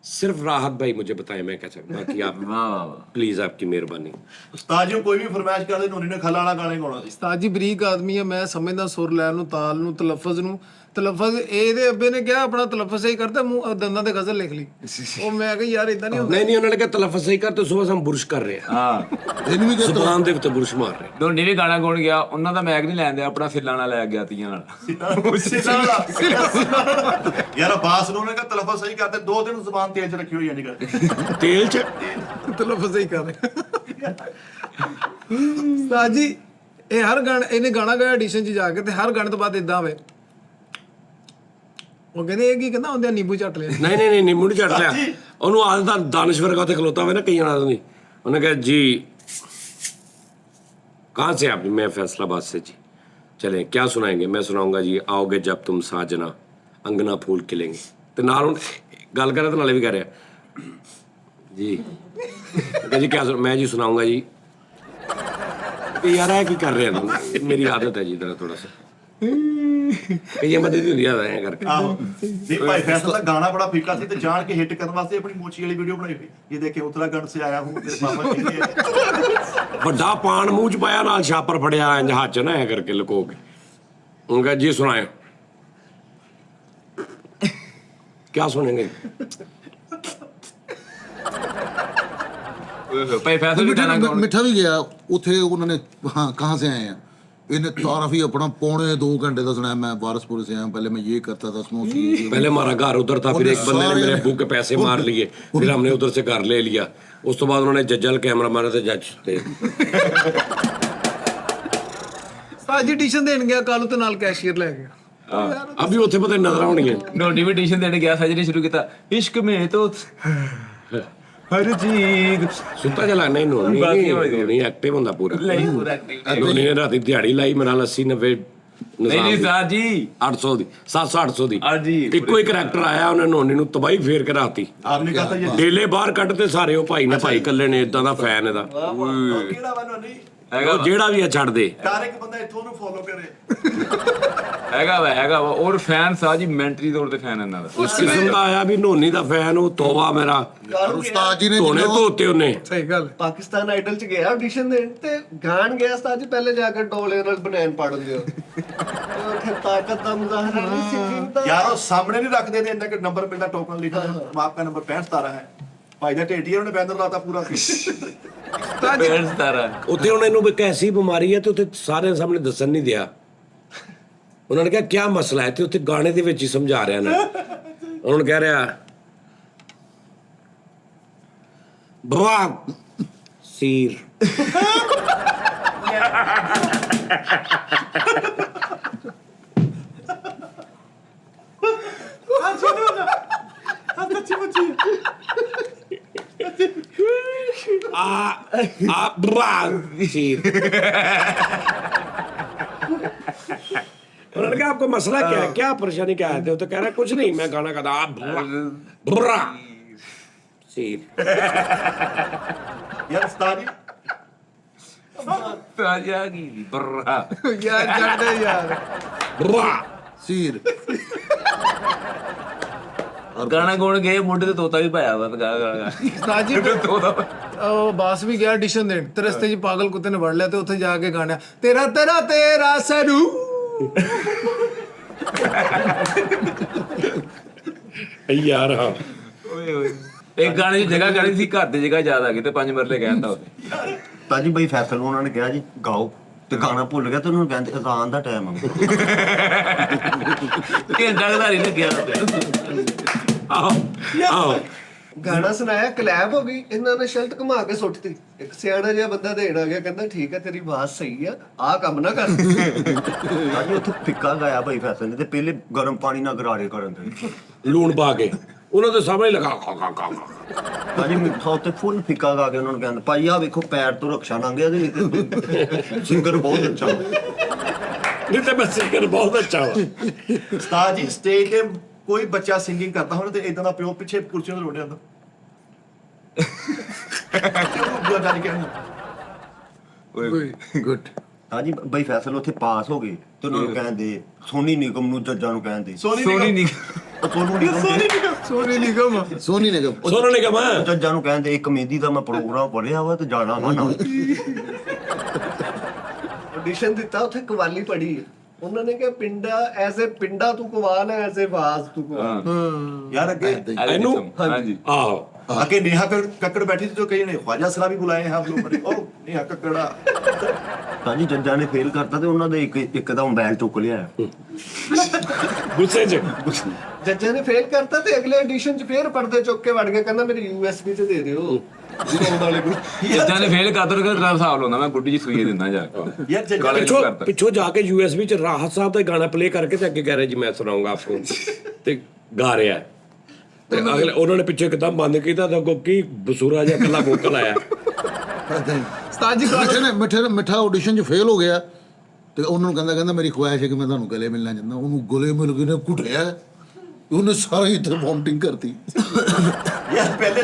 सिर्फ राहत भाई मुझे बताएं, मैं क्या सकता, बाकी आप ਵਾਹ ਵਾਹ ਵਾਹ प्लीज आपकी मेहरबानी। ਉਸਤਾਦ ਜੀ ਕੋਈ ਵੀ ਫਰਮਾਇਸ਼ ਕਰਦੇ ਨੋਨੀ ਨੇ ਖਲਾ ਵਾਲਾ ਗਾਣੇ ਗਾਉਣਾ ਸੀ। ਉਸਤਾਦ ਜੀ ਬਰੀਕ ਆਦਮੀ ਆ, ਮੈਂ ਸਮਝਦਾ ਸੁਰ ਲੈਣ ਨੂੰ, ਤਾਲ ਨੂੰ, ਤਲਫਜ਼ ਨੂੰ। ਤਲਫਜ਼ ਇਹਦੇ ਅੱਬੇ ਨੇ ਕਿਹਾ ਆਪਣਾ ਤਲਫਜ਼ ਸਹੀ ਕਰਤਾ, ਮੂੰਹ ਦੰਦਾਂ ਤੇ ਗਜ਼ਲ ਲਿਖ ਲਈ। ਉਹ ਮੈਂ ਕਿਹਾ ਯਾਰ ਇਦਾਂ ਨਹੀਂ ਹੁੰਦਾ। नहीं उन्होंने कहा तलफ़्फ़ुज़ सही कर, तो सुबह से हम बुरुश कर रहे हैं, ਹਾਂ ਇਹਨੂੰ ਵੀ ਕਹਿੰਦਾ जुबान दे उत्ते बुरुश मार रहे हैं। ਦੋਨੀ ਵੀ ਗਾਣਾ ਗਾਉਣ ਗਿਆ, ਉਹਨਾਂ ਦਾ ਮੈਗ ਨਹੀਂ ਲੈਂਦੇ, ਆਪਣਾ ਸਿੱਲਾਂ ਨਾਲ ਲੈ ਗਿਆ ਤੀਆਂ ਨਾਲ। ਯਾਰ ਅਬਾਸ ਨੂੰ ਉਹਨੇ ਕਿਹਾ ਤਲਫਜ਼ ਸਹੀ ਕਰਦੇ, 2 ਦਿਨ ਜ਼ੁਬਾਨ ਤੇਜ਼ ਰੱਖੀ ਹੋਈ ਹੈ ਨਹੀਂ तेल च ਤਲਫਜ਼ ਸਹੀ ਕਰ ਰਿਹਾ। ਉਸਤਾਦ ਜੀ ਇਹ ਹਰ ਗਾਣਾ ਇਹਨੇ ਗਾਣਾ ਗਾਇਆ ਐਡੀਸ਼ਨ 'ਚ ਜਾ ਕੇ, ਤੇ ਹਰ ਗਾਣੇ ਤੋਂ ਬਾਅਦ ਇਦਾਂ ਹੋਵੇ, ਉਹ ਕਹਿੰਦੇ ਇਹ ਕੀ ਕਹਿੰਦਾ ਹੁੰਦੇ ਨਿੰਬੂ ਚੱਟ ਲਿਆ। नहीं नींबू नहीं चट लिया, ਉਹਨੂੰ ਆਦਤ दानश्वर का उत्ते खलोता हुआ ना कई आदमी, उन्होंने कहा जी कहाँ से आप? मैं फैसलाबाद से जी। चलें क्या सुनाएंगे? मैं सुनाऊंगा जी आओगे जब तुम साजना अंगना फूल खिलेंगे। तो नाल हुण गल कर रहा तो नाले भी कह रहा जी, कहा जी क्या मैं जी सुनाऊंगा जी। कि यार है की कर रहे हैं, मेरी आदत है जी इधर थोड़ा सा कई मदद नहीं होती है करके। ਆਹੋ ਨਹੀਂ ਭਾਈ ਫੈਸਲ ਦਾ ਗਾਣਾ ਬੜਾ ਫੀਕਾ ਸੀ ਤੇ ਜਾਣ ਕੇ ਹਿੱਟ ਕਰਨ ਵਾਸਤੇ ਆਪਣੀ ਮੋਚੀ ਵਾਲੀ ਵੀਡੀਓ ਬਣਾਈ ਹੋਈ। ਇਹ ਦੇਖੇ ਉੱਤਰਾਖੰਡ ਸੇ ਆਇਆ ਹੂੰ ਤੇਰੇ ਮਾਮਾ ਕਹਿੰਦੇ ਵੱਡਾ ਪਾਨ ਮੂੰਹ ਚ ਪਾਇਆ, ਨਾਲ ਛਾਪਰ ਫੜਿਆ ਇੰਜ ਹੱਥ ਚ ਨਾ ਐ ਕਰਕੇ ਲੁਕੋ ਕੇ। ਉਹਨੂੰ ਕਹਾ ਜੀ ਸੁਣਾਏ। क्या सुनेंगे? ਭਾਈ ਫੈਸਲ ਵੀ ਗਾਣਾ ਗਾਉਣ ਮਿੱਠਾ ਵੀ ਗਿਆ ਉੱਥੇ, ਉਹਨਾਂ ਨੇ ਹਾਂ ਕਹਾਂ ਸੇ ਆਏ ਆ, ਇਹਨੇ ਤਾਰਫ ही अपना 2.25 घंटे का सुनाया। मैं वारसपुर से आया, पहले मैं ये करता था, स्नो सी पहले हमारा घर उधर था, फिर एक बंदे ने मेरे अब्बू के पैसे मार लिए, फिर हमने उधर से घर ले लिया। उस तो बाद उन्होंने जज्जल कैमरा मारा थे, जज थे। ਉਸਤਾਦ ਜੀ ਐਡੀਸ਼ਨ ਦੇਣ ਗਿਆ ਕੱਲ, ਤੇ ਨਾਲ ਕੈਸ਼ੀਅਰ ਲੈ ਗਿਆ। अभी उत्थे पता नजर आउणियां। ਦੋਨੀ ਵੀ ਟਿਊਸ਼ਨ ਦੇਣ ਗਿਆ, ਸਜਣੇ ਸ਼ੁਰੂ ਕੀਤਾ ਇਸ਼ਕ ਮੇ ਤੋ ਹਰ ਚੀਜ਼ सुता चला नहीं नोनी बाकी होई दी। नहीं एक्टिव हुंदा पूरा। ਲਈ ਪੂਰਾ ਐਕਟਿਵ नोनी ने राती दिहाड़ी लाई मेरे नाल 80 90 ਨਹੀਂ ਸਾਹ ਜੀ 800 ਦੀ 700 800 ਦੀ। ਹਾਂਜੀ। ਇੱਕੋ ਹੀ ਕਰੈਕਟਰ ਆਇਆ, ਉਹਨੇ ਨੋਨੀ ਨੂੰ ਤਬਾਹੀ ਫੇਰ ਕੇ ਰਾਤੀ ਆਪਨੇ ਕਹਾ ਤਾਂ ਇਹ ਡੇਲੇ ਬਾਹਰ ਕੱਢ ਤੇ ਸਾਰੇ ਉਹ ਭਾਈ ਨੇ ਭਾਈ ਕੱਲੇ ਨੇ ਇਦਾਂ ਦਾ ਫੈਨ ਇਹਦਾ। ਕਿਹੜਾ ਵਾ ਨੋਨੀ? ਉਹ ਜਿਹੜਾ ਵੀ ਆ ਛੱਡ ਦੇ। ਹਰ ਇੱਕ ਬੰਦਾ ਇੱਥੋਂ ਨੂੰ ਫੋਲੋ ਕਰੇ। ਹੈਗਾ ਵਾ ਔਰ ਫੈਨ ਸਾਹ ਜੀ ਮੈਂਟਰੀ ਤੌਰ ਤੇ ਫੈਨ ਇਹਨਾਂ ਦਾ। ਉਸ ਕਿਸਮ ਦਾ ਆਇਆ ਵੀ ਨੋਨੀ ਦਾ ਫੈਨ, ਉਹ ਤੋਬਾ ਮੇਰਾ ਉਸਤਾਦ ਜੀ ਨੇ ਧੋਣੇ ਧੋਤੇ ਉਹਨੇ। ਸਹੀ ਗੱਲ। ਪਾਕਿਸਤਾਨ ਆਈਡਲ ਚ ਗਿਆ ਆਡੀਸ਼ਨ ਦੇਣ, ਤੇ ਗਾਣ ਗਿਆ ਉਸਤਾਦ ਜੀ ਪਹਿਲੇ ਜਾ ਕੇ ਡੋਲੇ ਨਾਲ ਬਨੈਣ ਪਾੜ ਦਿਓ। ਉੱਥੇ ਤਾਕਤ ਦਾ ਮੁਜ਼ਾਹਰਾ ਨਹੀਂ ਸਿੰਗਿੰਗ ਦਾ। ਯਾਰ ਉਹ ਸਾਹਮਣੇ ਨਹੀਂ ਰੱਖਦੇ ਤੇ ਇੰਨਾ ਕਿ ਨੰਬਰ ਪਿੰਡਾ ਟੋਕਨ ਲਿਖਾ ਆਪਕਾ ਨੰਬਰ 65 17 ਹੈ। ਭਾਈ ਦਾ ਢੇਡੀ ਉਹਨੇ ਬੈਨਰ ਲਾਤਾ ਪੂਰਾ। ਪੈਰ ਸਤਾਰਾ ਉੱਥੇ ਹੁਣ ਇਹਨੂੰ ਇੱਕ ਐਸੀ ਬਿਮਾਰੀ ਹੈ ਤੇ ਉੱਥੇ ਸਾਰਿਆਂ ਸਾਹਮਣੇ ਦੱਸਣ ਨਹੀਂ ਦਿਆ। ਉਹਨਾਂ ਨੇ ਕਿਹਾ ਕੀ ਮਸਲਾ ਹੈ, ਤੇ ਉੱਥੇ ਗਾਣੇ ਦੇ ਵਿੱਚ ਹੀ ਸਮਝਾ ਰਿਹਾ ਨਾ। ਉਹਨਾਂ ਨੂੰ ਕਹਿ ਰਿਹਾ ਬਵਾ ਸੀਰ ਆ ਬਵਾ ਸੀਰ। उन्होंने कहा आपको मसला क्या है, क्या परेशानी क्या है? तो कह रहा कुछ नहीं, मैं गाना गाता आप बुरा सीर। ਯਾਰ ਉਸਤਾਦ ਜੀ ਤਾਜਾ ਕੀ ਬਰਰਾ ਯਾਰ ਜੱਟਦੇ ਯਾਰ बुरा ਸੀਰ ਗਾਣਾ ਗਾਉਣ ਗਏ, ਮੁੰਡੇ ਤੇ ਤੋਤਾ ਵੀ ਪਾਇਆ ਵਾ ਗਾ ਉਸਤਾਦ ਜੀ ਤੋਤਾ ਉਹ ਬਾਸ ਵੀ ਗਿਆ ਐਡੀਸ਼ਨ ਦੇਣ, ਤੇ ਰਸਤੇ 'ਚ ਪਾਗਲ ਕੁੱਤੇ ਨੇ ਵੜ ਲਿਆ, ਤੇ ਉੱਥੇ ਜਾ ਕੇ ਗਾਣਿਆ ਤੇਰਾ ਤੇਰਾ ਤੇਰਾ ਸਰੂ। यार हाँ ਓਏ ਓਏ ਇੱਕ ਗਾਣੇ ਦੀ ਜਗ੍ਹਾ ਗਾਣੀ ਸੀ, ਘਰ ਦੀ ਜਗ੍ਹਾ ਯਾਦ ਆ ਗਈ ਤੇ 5 ਮਰਲੇ ਕਹਿੰਦਾ ਉਹਦੇ। ਤਾਂ ਜੀ ਬਈ ਫੈਸਲ ਨੂੰ ਉਹਨਾਂ ਨੇ ਕਿਹਾ ਜੀ ਗਾਓ, ਤੇ ਗਾਣਾ ਭੁੱਲ ਗਿਆ ਤੇ ਉਹਨਾਂ ਨੂੰ ਕਹਿੰਦੇ ਅਜ਼ਾਨ ਦਾ ਟਾਈਮ ਆ। ਘੰਟਾ ਘਦਾਰੀ ਨੇ ਗਿਆ आओ आओ ਗਾਣਾ ਸੁਣਾਇਆ, ਕਲੈਬ ਹੋ ਗਈ, ਇਹਨਾਂ ਨੇ ਸ਼ਰਟ ਘੁਮਾ ਕੇ ਸੁੱਟਤੀ। ਇੱਕ ਸਿਆਣਾ ਜਿਹਾ ਬੰਦਾ ਦੇਣ ਆ ਗਿਆ, ਕਹਿੰਦਾ ਠੀਕ ਹੈ ਤੇਰੀ ਆਵਾਜ਼ ਸਹੀ ਆ, ਆਹ ਕੰਮ ਨਾ ਕਰ। ਤਾਂ ਜੀ ਉੱਥੇ ਫਿੱਕਾ ਗਾਇਆ ਬਈ ਫੈਸਲ ਨੇ, ਤੇ ਪਹਿਲੇ ਗਰਮ ਪਾਣੀ ਨਾਲ ਗਰਾਰੇ ਕਰਨ ਦੇ। लूण पा के उन्होंने सामने लगा ਤਾਂ ਜੀ ਮਿੱਠਾ ਉੱਤੇ ਫੁੱਲ ਫਿੱਕਾ ਗਾ ਕੇ ਉਹਨਾਂ ਨੂੰ ਕਹਿੰਦਾ ਭਾਈ ਆ ਵੇਖੋ ਪੈਰ ਤੋਂ ਰਕਸ਼ਾ ਲੰਘ ਗਿਆ, ਤੇ ਨਹੀਂ ਤੇ ਸਿੰਗਰ ਬਹੁਤ ਅੱਛਾ नहीं तो मैं सिंगर बहुत अच्छा हुआ। ਉਸਤਾਦ ਜੀ ਸਟੇਜ ਤੇ ਕੋਈ ਬੱਚਾ ਸਿੰਗਿੰਗ ਕਰਦਾ ਹੋਣਾ ਤੇ ਇਦਾਂ ਦਾ ਪਿਓ ਪਿੱਛੇ ਕੁਰਸੀਆਂ ਤੇ ਰੋੜਿਆ ਹੁੰਦਾ। ਕਿਉਂ ਗੱਲ ਕਹਿੰਦਾ ਗੁੱਡ। ਤਾਂ ਜੀ ਬਈ ਫੈਸਲ ਉੱਥੇ ਪਾਸ ਹੋ ਗਏ, ਤੇ ਉਹਨਾਂ ਨੂੰ ਕਹਿੰਦੇ ਸੋਨੀ ਨਿਗਮ ਨੂੰ ਜੱਜਾਂ ਨੂੰ ਕਹਿੰਦੇ ਸੋਨੀ ਸੋਨੀ ਨਿਗਮ ਨਹੀਂ ਉਹ ਸੋਨੂ ਨਿਗਮ ਦੇ ਸੋਨੀ ਨਿਗਮ ਸੋਨੀ ਨੇ ਕਿਹਾ ਸੋਨੂ ਨਿਗਮ ਜੱਜਾਂ ਨੂੰ ਕਹਿੰਦੇ ਇੱਕ ਮਹਿੰਦੀ ਦਾ ਮੈਂ ਪ੍ਰੋਗਰਾਮ ਪੜਿਆ ਵਾ ਤੇ ਜਾਣਾ ਵਾ ਨਾਲ। ਆਡੀਸ਼ਨ ਦਿੱਤਾ ਉੱਥੇ ਕਵਾਲੀ ਪੜੀ ਉਹਨਾਂ ਨੇ ਕਿਹਾ ਪਿੰਡਾ ਐਜ਼ ਏ ਪਿੰਡਾ ਤੂੰ ਕਵਾਲ ਹੈ ਐਜ਼ ਏ ਆਵਾਜ਼ ਤੂੰ ਕਵਾਲ। यार अगे ਇਹਨੂੰ ਹਾਂਜੀ ਆਹੋ आके नेहा कक्कड़ बैठी थी तो कई ने ख्वाजा सरा भी बुलाए हैं हम लोगों ने। ओ नेहा कक्कड़ा ਭਾਜੀ ਜੱਜਾਂ ਨੇ ਫੇਲ ਕਰਤਾ ਤੇ ਉਹਨਾਂ ਦੇ ਇੱਕ ਦਾ ਮੋਬਾਈਲ ਚੁੱਕ ਲਿਆ। ਗੁੱਸੇ 'ਚ ਜੱਜਾਂ ਨੇ ਫੇਲ ਕਰਤਾ ਤੇ ਅਗਲੇ ਆਡੀਸ਼ਨ 'ਚ ਫੇਰ ਪਰਦੇ ਚੁੱਕ ਕੇ ਵੜ ਗਿਆ ਕਹਿੰਦਾ ਮੇਰੀ USB ਤੇ ਦੇ ਦਿਓ ਜਿਉਂ ਵਾਲੇ ਨੂੰ। ਜੱਜਾਂ ਨੇ ਫੇਲ ਕਰਤਾ ਕਿ ਤੇਰਾ ਹਿਸਾਬ ਲਾਉਂਦਾ ਮੈਂ ਗੁੱਡੀ ਜੀ ਸੂਈਏ ਦਿੰਦਾ ਜਾ ਕੇ यार जज ਗਾਲਾਂ ਪਿੱਛੋਂ ਕਰਤਾ। ਪਿੱਛੋਂ ਜਾ ਕੇ USB 'ਚ ਰਾਹਤ ਸਾਹਿਬ ਦਾ ਗਾਣਾ ਪਲੇ ਕਰਕੇ ਤੇ ਅੱਗੇ ਕਹਿ ਰਿਹਾ ਜੀ ਮੈਂ ਸੁਣਾਉਂਗਾ ਆਪਕੋ ਤੇ ਗਾ ਰਿਹਾ ਹੈ। ਤੇ ਅਗਲੇ ਉਹਨਾਂ ਨੇ ਪਿੱਛੇ ਇੱਕਦਮ ਬੰਦ ਕੀਤਾ ਤਾਂ ਅੱਗੋਂ ਕੀ ਬਸੂਰਾ ਜਿਹਾ ਇਕੱਲਾ ਵੋਕਲ ਆਇਆ। ਉਸਤਾਦ ਜੀ ਮਿੱਠਾ ਆਡੀਸ਼ਨ 'ਚ ਫੇਲ ਹੋ ਗਿਆ ਤੇ ਉਹਨਾਂ ਨੂੰ ਕਹਿੰਦਾ ਮੇਰੀ ਖੁਆਇਸ਼ ਹੈ ਕਿ ਮੈਂ ਤੁਹਾਨੂੰ ਗਲੇ ਮਿਲਣਾ ਚਾਹੁੰਦਾ। ਉਹਨੂੰ ਗਲੇ ਮਿਲ ਕੇ ਨੇ ਘੁੱਟਿਆ ਉਹਨੇ ਸਾਰੀ ਇੱਥੇ ਵੋਮਟਿੰਗ ਕਰਤੀ। यार पहले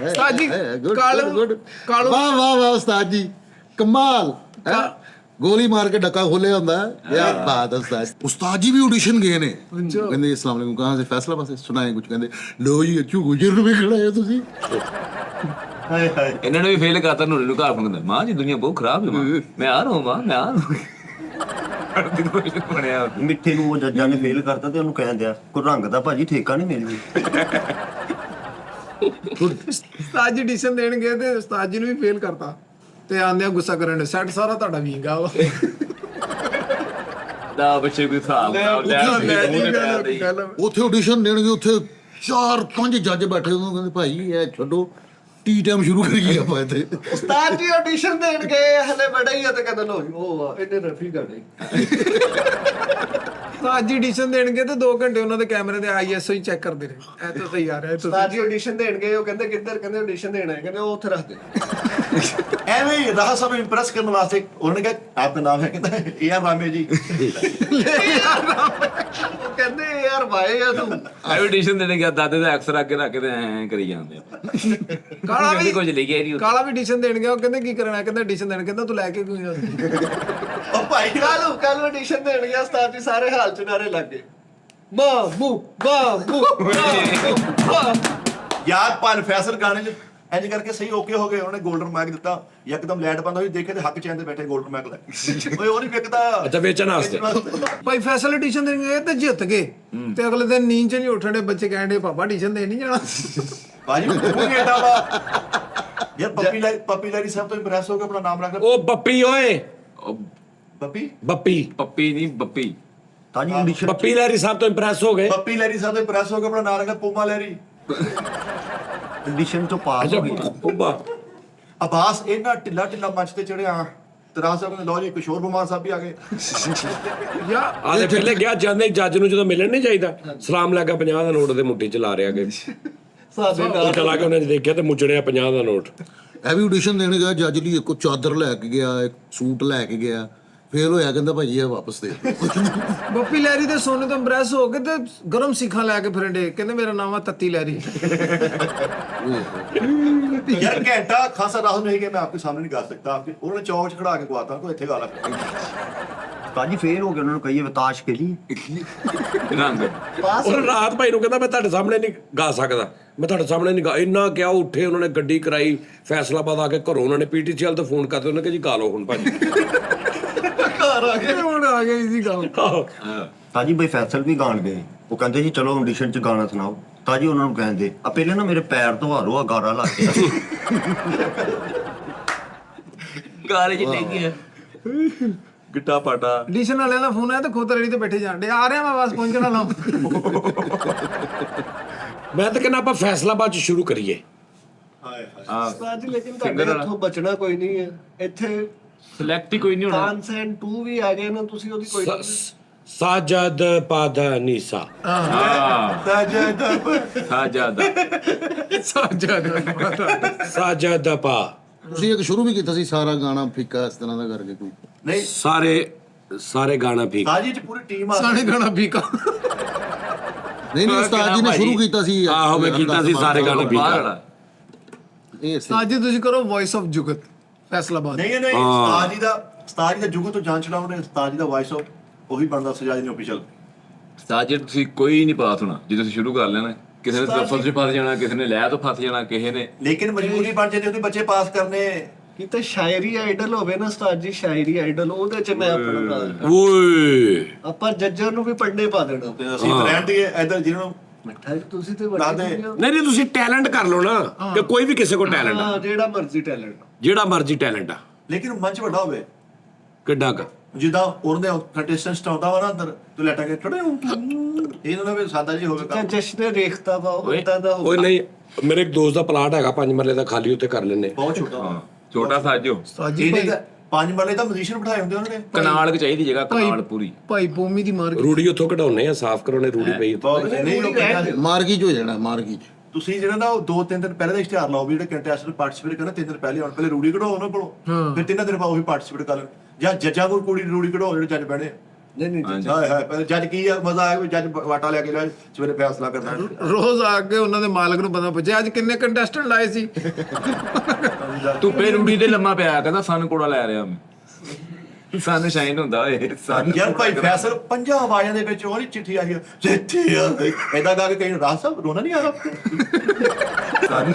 ਉਸਤਾਦ ਜੀ ਕਾਲੂ ਵਾਹ ਵਾਹ ਵਾਹ ਉਸਤਾਦ ਜੀ ਕਮਾਲ ਗੋਲੀ ਮਾਰ ਕੇ ਡੱਕਾ ਖੋਲਿਆ ਹੁੰਦਾ ਯਾਰ ਬਾਤ ਹੈ ਉਸਤਾਦ ਜੀ ਵੀ ਆਡੀਸ਼ਨ ਗਏ ਨੇ ਕਹਿੰਦੇ अस्सलाम वालेकुम कहाँ से फैसलाबाद से सुनाए कुछ ਕਹਿੰਦੇ ਲੋ ਜੀ ਅੱਛੂ ਗੁਜਰ ਵੀ ਖੜਾਇਆ ਤੁਸੀਂ हाय हाय ਇਹਨਾਂ ਨੇ ਵੀ ਫੇਲ ਕਰਤਾ ਨੂਰੇ ਨੂੰ ਘਰ ਫੋਨ ਕਰਦਾ ਮਾਂ ਜੀ ਦੁਨੀਆ ਬਹੁਤ ਖਰਾਬ ਹੈ ਮਾਂ ਮੈਂ ਆ ਰਹਾ ਹੂੰ ਮਾਂ ਮੈਂ ਆ ਰਹਾ ਹੂੰ ਬਣਿਆ ਮਿੱਠੇ ਨੂੰ ਉਹ ਜੱਜਾਂ ਨੇ ਫੇਲ ਕਰਤਾ ਤੇ ਉਹਨੂੰ ਕਹਿਣ ਦਿਆ ਕੋਈ ਰੰਗ ਦਾ ਭਾਜੀ ਠੇਕਾ ਨਹੀਂ ਮਿਲਦੀ। ਉਸਤਾਦ ਜੀ ਆਡੀਸ਼ਨ ਦੇਣ ਗਏ ਤੇ ਉਸਤਾਦ ਜੀ ਨੂੰ ਵੀ ਫੇਲ ਕਰਤਾ ਤੇ ਆਂਦਿਆਂ ਗੁੱਸਾ ਕਰਨ ਦੇ ਸੈੱਟ ਸਾਰਾ ਤੁਹਾਡਾ ਵੀਂਗਾ ਵਾ। ਦਾ ਬੱਚੇ ਕੋਈ ਹਿਸਾਬ ਉੱਥੇ ਆਡੀਸ਼ਨ ਦੇਣਗੇ ਉੱਥੇ 4-5 ਜੱਜ ਬੈਠੇ ਉਹਨਾਂ ਕਹਿੰਦੇ ਭਾਈ ਇਹ ਛੱਡੋ ਟੀ ਟਾਈਮ ਸ਼ੁਰੂ ਕਰੀਏ ਆਪਾਂ ਇੱਥੇ। ਉਸਤਾਦ ਜੀ ਆਡੀਸ਼ਨ ਦੇਣ ਗਏ ਹਲੇ ਬੜਾ ਹੀ ਆ ਤੇ ਕਹਿੰਦਾ ਲੋ ਜੀ ਉਹ ਇਹਨੇ ਰਫੀ ਗਾਣੇ। ਉਸਤਾਦ ਜੀ ਆਡੀਸ਼ਨ ਦੇਣਗੇ ਤੇ 2 ਘੰਟੇ ਉਹਨਾਂ ਦੇ ਕੈਮਰੇ ਦੇ ISO ਹੀ ਚੈੱਕ ਕਰਦੇ ਰਹੇ ਇਹ ਤਾਂ ਸਹੀ ਆ ਰਿਹਾ ਇਹ ਤਾਂ ਉਸਤਾਦ ਜੀ ਆਡੀਸ਼ਨ ਦੇਣ ਗਏ ਉਹ ਕਹਿੰਦੇ ਕਿੱਧਰ ਕਹਿੰਦੇ ਆਡੀਸ਼ਨ ਦੇਣਾ ਹੈ ਕਹਿੰਦੇ ਉਹ ਉੱਥੇ ਰੱਖ ਦੇ। ਐਵੇਂ ਹੀ ਰਾਹ ਸਾਹਿਬ ਨੂੰ ਇੰਪ੍ਰੈਸ ਕਰਨ ਵਾਸਤੇ ਉਹਨਾਂ ਨੇ ਕਿਹਾ ਆਪका नाम है कहता है ए आर रामे जी। ਉਹ ਕਹਿੰਦੇ ਯਾਰ ਭਾਈ ਆ ਤੂੰ ਐਡੀਸ਼ਨ ਦੇਣੇ ਗਿਆ ਦਾਦੇ ਦਾ ਅਕਸਰ ਅੱਗੇ ਰੱਖ ਕੇ ਤੇ ਐਂ ਕਰੀ ਜਾਂਦੇ ਆ ਕਾਲਾ ਵੀ ਕੁਝ ਲਿਖਿਆ ਨਹੀਂ ਕਾਲਾ ਵੀ ਆਡੀਸ਼ਨ ਦੇਣ ਗਿਆ ਉਹ ਕਹਿੰਦੇ ਕੀ ਕਰਨਾ ਕਹਿੰਦਾ ਆਡੀਸ਼ਨ ਦੇਣ ਕਹਿੰਦਾ ਤੂੰ ਲੈ ਕੇ ਕੋਈ ओ भाई ਕੱਲ ਆਡੀਸ਼ਨ ਦੇਣ ਗਿਆ ਉਸਤਾਦ ਜੀ ਸਾਰੇ ਹਾਲ ਚ ਨਾਰੇ ਲੱਗ ਗਏ ਬਾਬੂ ਬਾਬੂ यार पर फैसल गाने च ਇੰਜ ਕਰਕੇ ਸਹੀ ਓਕੇ ਹੋ ਗਏ ਉਹਨੇ 골ਡਨ ਮਾਈਕ ਦਿੱਤਾ ਯਕਦਮ ਲਾਈਟ ਬੰਦ ਹੋਈ ਦੇਖੇ ਤੇ ਹੱਕ ਚੈਨ ਤੇ ਬੈਠੇ 골ਡਨ ਮਾਈਕ ਲੈ ਓਏ ਉਹ ਨਹੀਂ ਵਿਕਦਾ ਅੱਛਾ ਵੇਚਣ ਵਾਸਤੇ ਭਾਈ ਫੈਸਲ ਆਡੀਸ਼ਨ ਦੇਣ ਗਏ ਤੇ ਜਿੱਤ ਗਏ ਤੇ ਅਗਲੇ ਦਿਨ ਨੀਂਦ ਚ ਨਹੀਂ ਉੱਠਣੇ ਬੱਚੇ ਕਹਿੰਦੇ ਪਾਪਾ ਆਡੀਸ਼ਨ ਦੇਣ ਨਹੀਂ ਜਾਣਾ। ਭਾਜੀ ਉਹ ਗੇਟਾ ਵਾ ਯਾਰ ਪੱਪੀ ਲਾਰੀ ਸਾਹਿਬ ਤੋਂ ਇੰਪ੍ਰੈਸ ਹੋ ਕੇ ਆਪਣਾ ਨਾਮ ਰੱਖ ਉਹ ਬੱਪੀ ਓਏ ਪੱਪੀ ਪੱਪੀ ਨਹੀਂ ਬੱਪੀ ਤਾਂ ਜੀ ਆਡੀਸ਼ਨ ਬੱਪੀ ਲਹਿਰੀ ਸਾਹਿਬ ਤੋਂ ਇੰਪ੍ਰੈਸ ਹੋ ਗਏ। ਪੱਪੀ ਲਾਰੀ ਸਾਹਿਬ ਤੋਂ ਇੰਪ੍ਰੈਸ ਹੋ ਕੇ ਆਪਣਾ ਨਾਮ ਰੱਖਿਆ ਪੂਮਾ ਲਾਰੀ। ਆਡੀਸ਼ਨ ਚੋਂ ਪਾਸ ਅੱਛਾ ਹੋ ਗਈ। ਪੁੱਬਾ ਅਬਾਸ ਇਹਨਾਂ ਢਿੱਲਾ ਮੰਚ ਤੇ ਚੜਿਆ ਤਰਾ ਸਾਹਿਬ ਨੇ ਲਓ ਜੀ ਕਿਸ਼ੋਰ ਕੁਮਾਰ ਸਾਹਿਬ ਵੀ ਆ ਗਏ। ਆਲੇ ਪਹਿਲੇ ਗਿਆ ਜਾਂਦੇ ਜੱਜ ਨੂੰ ਜਦੋਂ ਮਿਲਣ ਨਹੀਂ ਚਾਹੀਦਾ ਸਲਾਮ ਲੈ ਕੇ 50 ਦਾ ਨੋਟ ਦੇ ਮੁੱਠੀ ਚ ਲਾ ਰਿਆ ਗਏ ਸਾਡੇ ਉਹ ਚਲਾ ਕੇ ਉਹਨੇ ਦੇਖਿਆ ਤੇ ਮੁੱਚੜਿਆ 50 ਦਾ ਨੋਟ। ਇਹ ਵੀ ਆਡੀਸ਼ਨ ਦੇਣ ਗਿਆ ਜੱਜ ਲਈ ਇੱਕੋ ਚਾਦਰ ਲੈ ਕੇ ਗਿਆ ਇੱਕ ਸੂਟ ਲੈ ਕੇ ਗਿਆ ਫੇਲ ਹੋਇਆ ਕਹਿੰਦਾ ਭਾਜੀ ਇਹ ਵਾਪਸ ਦੇ। ਬੱਪੀ ਲਹਿਰੀ ਦੇ ਸੋਨੇ ਤੋਂ ਇੰਪ੍ਰੈਸ ਹੋ ਕੇ ਤੇ ਗਰਮ ਸਿੱਖਾਂ ਲੈ ਕੇ ਫਿਰਦੇ ਕਹਿੰਦੇ ਮੇਰਾ ਨਾਮ ਆ ਤੱਤੀ ਲਹਿਰੀ। यार घंटा खासा राहुल नहीं कि मैं आपके सामने नहीं गा सकता आपके उन्होंने चौक च खड़ा के गवाता को इत्थे गाला ਭਾਜੀ ਫੇਲ ਹੋ ਗਿਆ ਉਹਨਾਂ ਨੂੰ ਕਹੀਏ ਵਿਤਾਸ਼ ਕੇ ਲਈ ਰੰਗ ਉਹ ਰਾਤ ਭਾਈ ਨੂੰ ਕਹਿੰਦਾ ਮੈਂ ਤੁਹਾਡੇ ਸਾਹਮਣੇ ਨਹੀਂ ਗਾ ਸਕਦਾ ਮੈਂ ਤੁਹਾਡੇ ਸਾਹਮਣੇ ਨਹੀਂ ਗਾ ਇੰਨਾ ਕਿਹਾ ਉੱਠੇ ਉਹਨਾਂ ਨੇ ਗੱਡੀ ਕਰਾਈ ਫੈਸਲਾਬਾਦ ਆ ਕੇ ਘਰੋਂ ਉਹਨਾਂ ਨੇ PTCL ਤੋਂ ਫੋਨ ਕਰਦੇ ਉਹਨੇ ਕਿਹਾ ਜੀ ਗਾ ਲਓ ਹੁਣ ਭਾਜੀ ਘਰ ਆ ਗਏ ਹੁਣ ਆ ਗਈ ਸੀ ਗੱਲ। ਤਾਜੀ ਬਈ ਫੈਸਲ ਵੀ ਗਾਣ ਗਏ ਉਹ ਕਹਿੰਦੇ ਜੀ ਚਲੋ ਆਡੀਸ਼ਨ ਚ ਗਾਣਾ ਸੁਣਾਓ ਤਾਜੀ ਉਹਨਾਂ ਨੂੰ ਕਹਿੰਦੇ ਆ ਪਹਿਲੇ ਨਾ ਮੇਰੇ ਪੈਰ ਧਵਾਰੋ ਆ ਗਾਰਾ ਲਾ ਕੇ ਗਾਲੇ ਚ ਲੈ ਗਿਆ ਗਿੱਟਾ ਪਾਟਾ ਆਡੀਸ਼ਨ ਵਾਲਿਆਂ ਦਾ ਫੋਨ ਆਇਆ ਤੇ ਖੋਤ ਰੇੜੀ ਤੇ ਬੈਠੇ ਜਾਂਦੇ ਆ ਰਿਹਾ ਮੈਂ ਬਸ ਪਹੁੰਚਣਾ ਲਾ। ਮੈਂ ਤਾਂ ਕਹਿੰਦਾ ਆਪਾਂ ਫੈਸਲਾਬਾਦ ਚ ਸ਼ੁਰੂ ਕਰੀਏ। ਉਸਤਾਦ ਜੀ ਲੇਕਿਨ ਤੁਹਾਡੇ ਇੱਥੋਂ ਬਚਣਾ ਕੋਈ ਨਹੀਂ ਹੈ ਇੱਥੇ ਸਿਲੈਕਟ ਹੀ ਕੋਈ ਨਹੀਂ ਹੋਣਾ ਤਾਨਸੈਨ 2 ਵੀ ਆ ਗਏ ਨਾ ਤੁਸੀਂ ਉਹਦੀ ਕੋਈ ਸਾਜਦ ਪਾਦਾ ਨੀਸਾ ਸਾਜਦ ਪਾ ਤੁਸੀਂ ਇੱਕ ਸ਼ੁਰੂ ਵੀ ਕੀਤਾ ਸੀ ਸਾਰਾ ਗਾਣਾ ਫਿੱਕਾ ਇਸ ਤਰ੍ਹਾਂ ਦਾ ਕਰਕੇ ਕੋਈ नहीं ਸਾਰੇ ਗਾਣਾ ਫੀਕ ताजी च पूरी टीम आ ਸਾਣੇ ਗਾਣਾ ਪੀਕਾ ਨਹੀਂ ਉਸਤਾਦ ਜੀ ਨੇ ਸ਼ੁਰੂ ਕੀਤਾ ਸੀ ਆਹੋ ਮੈਂ ਕੀਤਾ ਸੀ ਸਾਰੇ ਗਾਣਾ ਬਾਹਰ ਫੀਕ ਵਾਲਾ ਇਹ ਉਸਤਾਦ ਜੀ ਤੁਸੀਂ ਕਰੋ ਵੌਇਸ ਆਫ ਜੁਗਤ ਫੈਸਲਾਬਾਦ। नहीं उस्ताद जी दा जुगत तो जान चढ़ाओ ने उस्ताद जी दा वॉइस ऑफ वही बनदा सजाद ने ऑफिशियल ਉਸਤਾਦ ਜੀ ਤੁਸੀਂ ਕੋਈ ਨਹੀਂ ਪਾਸ ਹੋਣਾ ਜੇ ਤੁਸੀਂ ਸ਼ੁਰੂ ਕਰ ਲੈਣਾ। ਕਿਸੇ ਨੇ ਸਫਰ 'ਚ ਫਸ ਜਾਣਾ, ਕਿਸੇ ਨੇ ਲੈ ਤੋਂ ਫਸ ਜਾਣਾ, ਕਿਸੇ ਨੇ ਲੇਕਿਨ ਮਜਬੂਰੀ ਬਣ ਜਾਂਦੀ ਉਹਦੇ ਬੱਚੇ ਪਾਸ ਕਰਨੇ। ਕਿਤੇ ਸ਼ਾਇਰੀ ਆਈਡਲ ਹੋਵੇ ਨਾ ਉਸਤਾਦ ਜੀ, ਸ਼ਾਇਰੀ ਆਈਡਲ, ਉਹਦੇ ਚ ਮੈਂ ਆਪਣਾ ਨਾਲ ਓਏ ਆਪਾਂ ਜੱਜਾਂ ਨੂੰ ਵੀ ਪੜ੍ਹਨੇ ਪਾ ਦੇਣਾ। ਤੇ ਅਸੀਂ ਤਾਂ ਰਹਿਣ ਦੀਏ ਇੱਧਰ ਜਿਹਨਾਂ ਨੂੰ ਮਿੱਠਾ ਜੀ ਤੁਸੀਂ ਤੇ ਲਾ ਵੱਡੇ ਦੇ। ਨਹੀਂ ਹੋ। ਨਹੀਂ ਤੁਸੀਂ ਟੈਲੈਂਟ ਕਰ ਲਓ ਨਾ, ਕਿ ਕੋਈ ਵੀ ਕਿਸੇ ਕੋਲ ਟੈਲੈਂਟ ਆ, ਹਾਂ, ਜਿਹੜਾ ਮਰਜ਼ੀ ਟੈਲੈਂਟ। ਜਿਹੜਾ ਮਰਜ਼ੀ ਟੈਲੈਂਟ ਆ, ਲੇਕਿਨ ਮੰਚ ਵੱਡਾ ਹੋਵੇ ਕਿੱਡਾ ਕ ਜਿੱਦਾਂ ਉਹਦੇ ਕੰਟੈਸਟੈਂਟ ਆਉਂਦਾ ਵਾ ਨਾ ਅੰਦਰ ਤੂੰ ਲੈਟਾ ਕੇ ਥੋੜੇ ਇਹ ਨਾ ਵੀ ਸਾਦਾ ਜੀ ਹੋਵੇ ਤਾਂ ਕੰਮ। ਜਸ਼ਨ ਰੇਖਤਾ ਵਾ ਉਦਾਂ ਦਾ ਓਏ ਨਹੀਂ, ਮੇਰੇ ਇੱਕ ਦੋਸਤ ਦਾ ਪਲਾਟ ਹੈਗਾ 5 ਮਰਲੇ ਦਾ ਖਾਲੀ, ਉੱਤੇ ਕਰ ਲੈਨੇ। ਬਹੁਤ ਛੋਟਾ ਵਾ। ਛੋਟਾ ਸਾਜੋ ਇਹਨੇ ਤਾਂ 5 ਮਰਲੇ ਤਾਂ ਮਜੀਸ਼ੀਅਨ ਬਿਠਾਏ ਹੁੰਦੇ ਉਹਨਾਂ ਨੇ। ਕਨਾਲ ਕ ਚਾਹੀਦੀ ਜਗ੍ਹਾ, ਕਨਾਲ ਪੂਰੀ। ਭਾਈ ਪੋਮੀ ਦੀ ਮਾਰ ਰੂੜੀ ਉੱਥੋਂ ਕਢਾਉਨੇ ਆ, ਸਾਫ਼ ਕਰਾਉਣੇ, ਰੂੜੀ ਪਈ ਉੱਥੇ। ਬਹੁਤ ਨਹੀਂ ਲੋਕ ਕਹਿੰਦੇ। ਮਾਰਗੀ 'ਚ ਹੋ ਜਾਣਾ, ਮਾਰਗੀ 'ਚ। ਤੁਸੀਂ ਜਿਹੜਾ ਨਾ ਉਹ 2-3 ਦਿਨ ਪਹਿਲੇ ਦਾ ਇਸ਼ਤਿਹਾਰ ਲਾਓ ਵੀ ਜਿਹੜੇ ਕੰਟੈਸਟੈਂਟ ਪਾਰਟਿਸਿਪੇਟ ਕਰਨਾ 3 ਦਿਨ ਪਹਿਲੇ ਆਉਣ, ਪਹਿਲੇ ਰੂੜੀ ਕਢਾਓ ਉਹਨਾਂ ਕੋਲੋਂ, ਫਿਰ 3 ਦਿਨ ਬਾਅਦ ਉਹ ਵੀ ਪਾਰਟਿਸਿਪੇਟ ਕਰਨ। ਜਾਂ ਜੱਜਾਂ ਕੋਲ ਕੁੜੀ ਰੂੜੀ ਕਢਾਓ ਜਿਹੜੇ ਜੱਜ ਬਣੇ। ਨਹੀਂ ਨਹੀਂ ਹਾਂਜੀ। ਹਾਏ ਹਾਏ ਪਹਿਲੇ ਜੱਜ ਕੀ ਆ, ਮਜ਼ਾ ਆਇਆ ਵੀ ਜੱਜ ਵਾਟਾ ਲੈ ਕੇ ਲੈ ਸਵੇਰੇ ਫੈਸਲਾ ਕਰਨਾ। ਰੋਜ਼ ਆ ਕੇ ਉਹਨਾਂ ਦੇ ਮਾਲਕ ਨੂੰ ਪਤਾ ਪੁੱਛਿਆ ਅੱਜ ਕਿੰਨੇ ਕੰਟੈਸਟੈਂਟ ਆਏ ਸੀ। ਧੁੱਪੇ ਰੂੜੀ ਤੇ ਲੰਮਾ ਪਿਆ, ਕਹਿੰਦਾ ਸਨ ਕੋੜਾ ਲੈ ਰਿਹਾ ਮੈਂ। ਸਨ ਸ਼ਾਈਨ ਹੁੰਦਾ ਓਏ, ਸਨ ਯਾਰ ਭਾਈ ਫੈਸਲ 50 ਆਵਾਜ਼ਾਂ ਦੇ ਵਿੱਚ ਉਹ ਨਹੀਂ ਚਿੱਠੀ ਆਈ ਚਿੱਠੀ ਆ ਏਦਾਂ ਗਾ ਕੇ ਕਈ ਰਾਜ ਸਾਹਿਬ ਰੋਣਾ ਨਹੀਂ ਆ ਰਿਹਾ।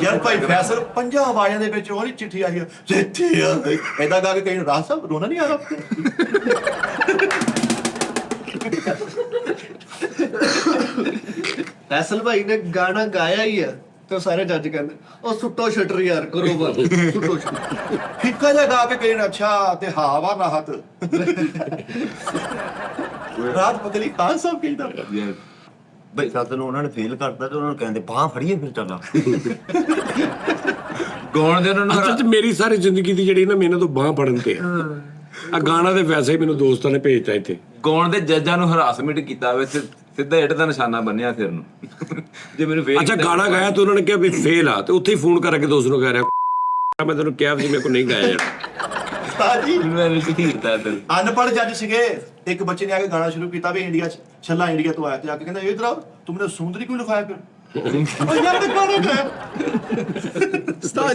ਯਾਰ ਭਾਈ ਫੈਸਲ 50 ਆਵਾਜ਼ਾਂ ਦੇ ਵਿੱਚ ਉਹ ਨਹੀਂ ਚਿੱਠੀ ਆਈ ਚਿੱਠੀ ਆ ਏਦਾਂ ਗਾ ਕੇ ਕਈ ਰਾਜ ਸਾਹਿਬ ਰੋਣਾ ਨਹੀਂ ਆ ਰਿਹਾ। ਫੈਸਲ ਭਾਈ ਨੇ ਗਾਣਾ ਗਾਇਆ ਹੀ ਆ ਤੇ ਉਹ ਸਾਰੇ ਜੱਜ ਕਹਿੰਦੇ ਉਹ ਸੁੱਟੋ ਸ਼ਟਰ ਯਾਰ ਕਰੋ ਬਸ ਸੁੱਟੋ ਸ਼ਟਰ। ਫਿੱਕਾ ਜਿਹਾ ਗਾ ਕੇ ਕਈ ਅੱਛਾ ਤੇ ਹਾਵਾ ਰਾਹਤ ਰਾਤ ਪਤਲੀ ਖਾਨ ਸਾਹਿਬ ਕਹਿੰਦਾ ਬਈ ਸਾਥ ਨੂੰ ਉਹਨਾਂ ਨੇ ਫੇਲ ਕਰਤਾ ਤੇ ਉਹਨਾਂ ਨੂੰ ਕਹਿੰਦੇ ਬਾਹ ਫੜੀਏ ਫਿਰ ਚੱਲਾਂ। ਗਾਉਣ ਦੇ ਉਹਨਾਂ ਨੂੰ ਅਸਲ 'ਚ ਮੇਰੀ ਸਾਰੀ ਜ਼ਿੰਦਗੀ ਦੀ ਜਿਹੜੀ ਨਾ ਮੈਨੂੰ ਤੋਂ ਬਾਂਹ ਫੜਨ ਤੇ ਆ ਗਾਣਾ ਤੇ ਵੈਸੇ ਹੀ ਮੈਨੂੰ ਦੋਸਤਾਂ ਨੇ ਭੇਜਤਾ ਇੱਥੇ। ਗਾਉਣ ਦੇ ਜੱਜਾਂ ਨੂੰ ਹਰਾਸਮੈਂਟ ਕੀਤਾ ਹੋਵੇ ਤੇ ਸਿੱਧਾ ਇੱਟ ਦਾ ਨਿਸ਼ਾਨਾ ਬੰਨਿਆ ਸਿਰ ਨੂੰ। ਜੇ ਮੈਨੂੰ ਫੇਲ ਅੱਛਾ ਗਾਣਾ ਗਾਇਆ ਤੇ ਉਹਨਾਂ ਨੇ ਕਿਹਾ ਵੀ ਫੇਲ ਆ, ਤੇ ਉੱਥੇ ਹੀ ਫੋਨ ਕਰਕੇ ਦੋਸਤ ਨੂੰ ਕਹਿ ਰਿਹਾ ਮੈਂ ਤੈਨੂੰ ਕਿਹਾ ਸੀ ਮੇਰੇ ਕੋਲ ਨਹੀਂ ਗਾਇਆ ਯਾਰ। ਉਸਤਾਦ ਜੀ ਮੈਨੂੰ ਕੀਤਾ ਤੇ ਅਨਪੜ੍ਹ ਜੱਜ ਸੀਗੇ। ਇੱਕ ਬੱਚੇ ਨੇ ਆ ਕੇ ਗਾਣਾ ਸ਼ੁਰੂ ਕੀਤਾ ਵੀ ਇੰਡੀਆ ਚ ਛੱਲਾ ਇੰਡੀਆ ਤੋਂ ਆਇਆ ਤੇ ਆ ਕੇ ਕਹਿੰਦਾ ਇਹ ਤਰ੍ਹਾਂ ਤੁਮਨੇ ਸੁੰਦਰੀ ਕਿਉਂ ਲਿਖਾਇਆ ਫਿਰ ਉਹ ਯਾਰ ਤੇ ਗਾਣਾ ਗਾਇਆ।